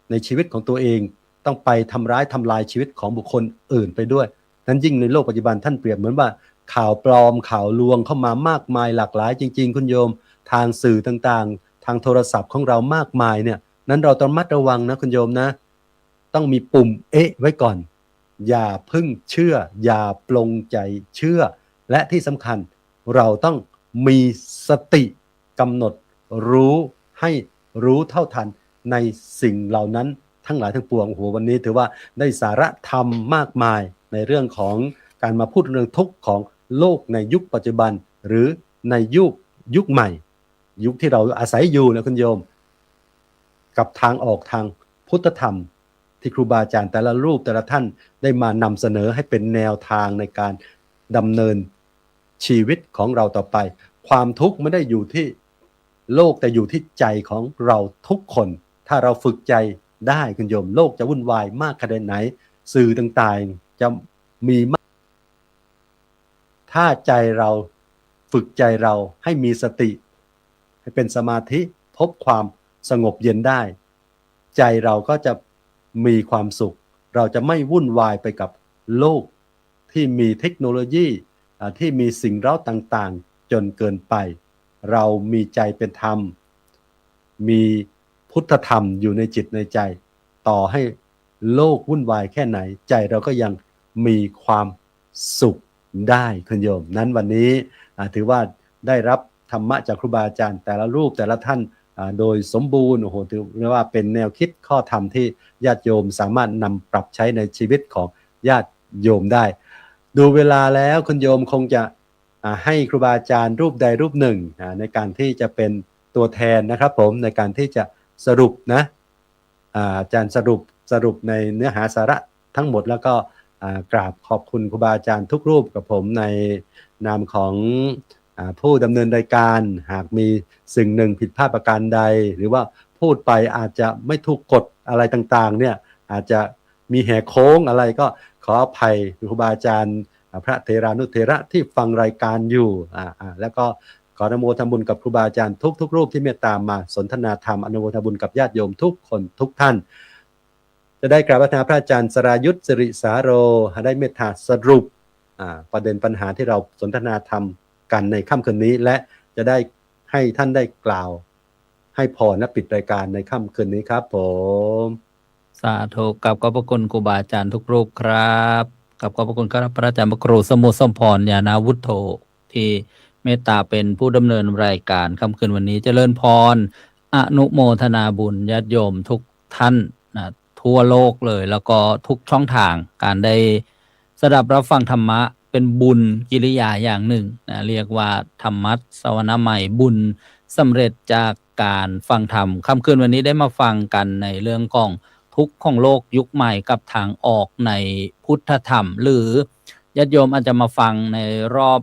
ในชีวิตของตัวเองต้องไปทำลายชีวิตของบุคคลอื่นไปด้วยนั้นยิ่งในโลกปัจจุบันท่านเปรียบเหมือนว่าข่าวปลอมข่าวลวงเข้ามามากมายหลากหลายจริงๆคุณโยมทางสื่อต่างๆทางโทรศัพท์ของเรามากมายเนี่ยนั้นเราต้องระมัดระวังนะคุณโยมนะต้องมีปุ่มไว้ก่อนอย่าพึ่งเชื่ออย่าปลงใจเชื่อและที่สำคัญเราต้องมีสติกำหนดรู้ให้รู้เท่าทันในสิ่งเหล่านั้นทั้งหลายทั้งปวงโอ้โหวันนี้ถือว่าได้สาระธรรมมากมายในเรื่องของการมาพูดเรื่องทุกข์ของโลกในยุคปัจจุบันหรือในยุคใหม่ยุคที่เราอาศัยอยู่นะคุณโยมกับทางออกทางพุทธธรรมที่ครูบาอาจารย์แต่ละรูปแต่ละท่านได้มานำเสนอให้เป็นแนวทางในการดำเนินชีวิตของเราต่อไปความทุกข์ไม่ได้อยู่ที่โลกแต่อยู่ที่ใจของเราทุกคนถ้าเราฝึกใจได้คุณโยมโลกจะวุ่นวายมากขนาดไหนสื่อต่างๆจะมีมากถ้าใจเราฝึกใจเราให้มีสติให้เป็นสมาธิพบความสงบเย็นได้ใจเราก็จะมีความสุขเราจะไม่วุ่นวายไปกับโลกที่มีเทคโนโลยีที่มีสิ่งเร้าต่างๆจนเกินไปเรามีใจเป็นธรรมมีพุทธธรรมอยู่ในจิตในใจต่อให้โลกวุ่นวายแค่ไหนใจเราก็ยังมีความสุขได้คุณโยมนั้นวันนี้ถือว่าได้รับธรรมะจากครูบาอาจารย์แต่ละรูปแต่ละท่านโดยสมบูรณ์โอ้โหถือว่าเป็นแนวคิดข้อธรรมที่ญาติโยมสามารถนำปรับใช้ในชีวิตของญาติโยมได้ดูเวลาแล้วคุณโยมคงจะให้ครูบาอาจารย์รูปใดรูปหนึ่งในการที่จะเป็นตัวแทนนะครับผมในการที่จะสรุปนะอาจารย์สรุปในเนื้อหาสาระทั้งหมดแล้วก็กราบขอบคุณครูบาอาจารย์ทุกรูปกับผมในนามของผู้ดำเนินรายการหากมีสิ่งหนึ่งผิดพลาดประการใดหรือว่าพูดไปอาจจะไม่ถูกกฎ อะไรต่างๆเนี่ยอาจจะมีแหกโค้งอะไรก็ขออภัยครูบาอาจารย์พระเถรานุเถระที่ฟังรายการอยู่แล้วก็ขออนุโมทนาบุญกับครูบาอาจารย์ทุกรูปที่เมตตามาสนทนาธรรมอนุโมทนาบุญกับญาติโยมทุกคนทุกท่านจะได้กราบพระพระอาจารย์สรายุทธสิริสาโรได้เมตตาสรุปประเด็นปัญหาที่เราสนทนาธรรมกันในค่ำคืนนี้และจะได้ให้ท่านได้กล่าวให้พรและปิดรายการในค่ำคืนนี้ครับผมสาธุกับขอบพระคุณครูบาอาจารย์ทุกรูปครับกับขอบพระคุณครับพระอาจารย์พระครูสมุทรสมพรญาณวุฒโธที่เมตตาเป็นผู้ดำเนินรายการค่ำคืนวันนี้เจริญพรอนุโมทนาบุญญาติโยมทุกท่านนะทั่วโลกเลยแล้วก็ทุกช่องทางการได้สดับรับฟังธรรมะเป็นบุญกิริยาอย่างหนึ่งนะเรียกว่าธรรมะสวนาใหม่บุญสำเร็จจากการฟังธรรมค่ำคืนวันนี้ได้มาฟังกันในเรื่องของทุกข์ของโลกยุคใหม่กับทางออกในพุทธธรรมหรือญาติโยมอาจจะมาฟังในรอบ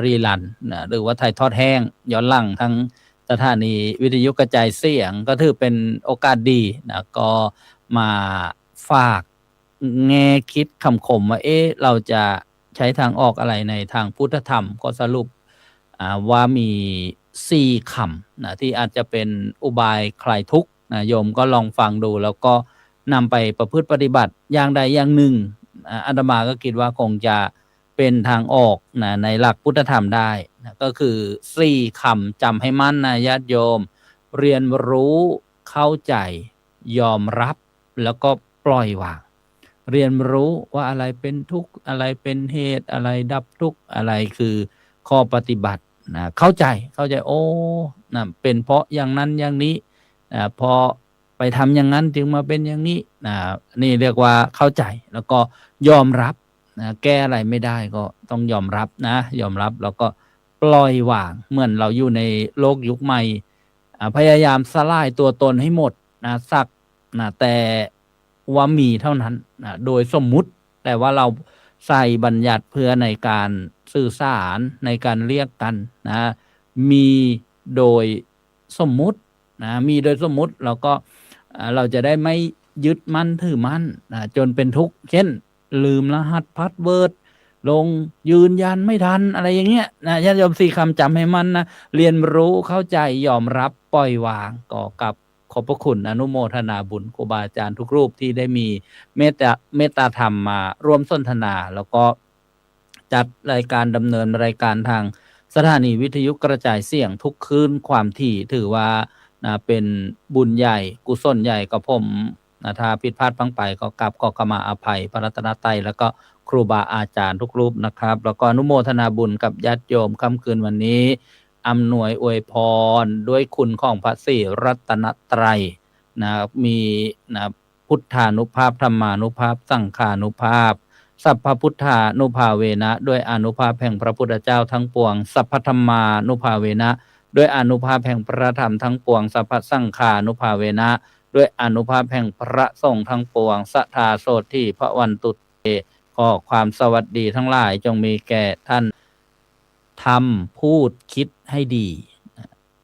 รีลันหรือว่าถ่ายทอดแห้งย้อนหลังทั้งสถานีวิทยุกระจายเสียงก็ถือเป็นโอกาสดีนะก็มาฝากแง่คิดคำคมว่าเราจะใช้ทางออกอะไรในทางพุทธธรรมก็สรุปว่ามี4 คำนะที่อาจจะเป็นอุบายคลายทุกข์นะโยมก็ลองฟังดูแล้วก็นำไปประพฤติปฏิบัติอย่างใดอย่างหนึ่งอาตมาก็คิดว่าคงจะเป็นทางออกนะในหลักพุทธธรรมได้นะก็คือ4 คำจำให้มั่นนะญาติโยมเรียนรู้เข้าใจยอมรับแล้วก็ปล่อยวางเรียนรู้ว่าอะไรเป็นทุกข์อะไรเป็นเหตุอะไรดับทุกข์อะไรคือข้อปฏิบัตินะเข้าใจโอ้นะเป็นเพราะอย่างนั้นอย่างนี้พอไปทำอย่างนั้นจึงมาเป็นอย่างนี้นี่เรียกว่าเข้าใจแล้วก็ยอมรับนะแก้อะไรไม่ได้ก็ต้องยอมรับนะยอมรับแล้วก็ปล่อยวางเหมือนเราอยู่ในโลกยุคใหม่พยายามสลายตัวตนให้หมดนะสักนะแต่ว่ามีเท่านั้นนะโดยสมมุติแต่ว่าเราใส่บัญญัติเพื่อในการสื่อสารในการเรียกกันนะมีโดยสมมุตินะมีโดยสมมุติแล้วก็เราจะได้ไม่ยึดมั่นถือมั่นจนเป็นทุกข์เช่นลืมรหัสพาสเวิร์ดลงยืนยันไม่ทันอะไรอย่างเงี้ยนะญาติโยม4 คำจำให้มันนะเรียนรู้เข้าใจยอมรับปล่อยวางก็กับขอบพระคุณอนุโมทนาบุญครูบาอาจารย์ทุกรูปที่ได้มีเมตตาธรรมมาร่วมสนทนาแล้วก็จัดรายการดำเนินรายการทางสถานีวิทยุกระจายเสียงทุกคืนความถี่ถือว่าเป็นบุญใหญ่กุศลใหญ่กับผมถ้าผิดพลาดพลั้งไปก็กราบขอขมาอภัยพระรัตนตรัยแล้วก็ครูบาอาจารย์ทุกรูปนะครับแล้วก็อนุโมทนาบุญกับญาติโยมค่ำคืนวันนี้อำนวยอวยพรด้วยคุณของพระศรีรัตนตรัยมีพุทธานุภาพธรรมานุภาพสังฆานุภาพสัพพพุทธานุภาเวนะด้วยอานุภาพแห่งพระพุทธเจ้าทั้งปวงสัพพธรรมานุภาเวนะด้วยอานุภาพแห่งพระธรรมทั้งปวงสัพพสังฆานุภาเวนะด้วยอานุภาพแห่งพระสงฆ์ทั้งปวงสัทธาโสทิพระวันตุเตขอความสวัสดีทั้งหลายจงมีแก่ท่านทำพูดคิดให้ดี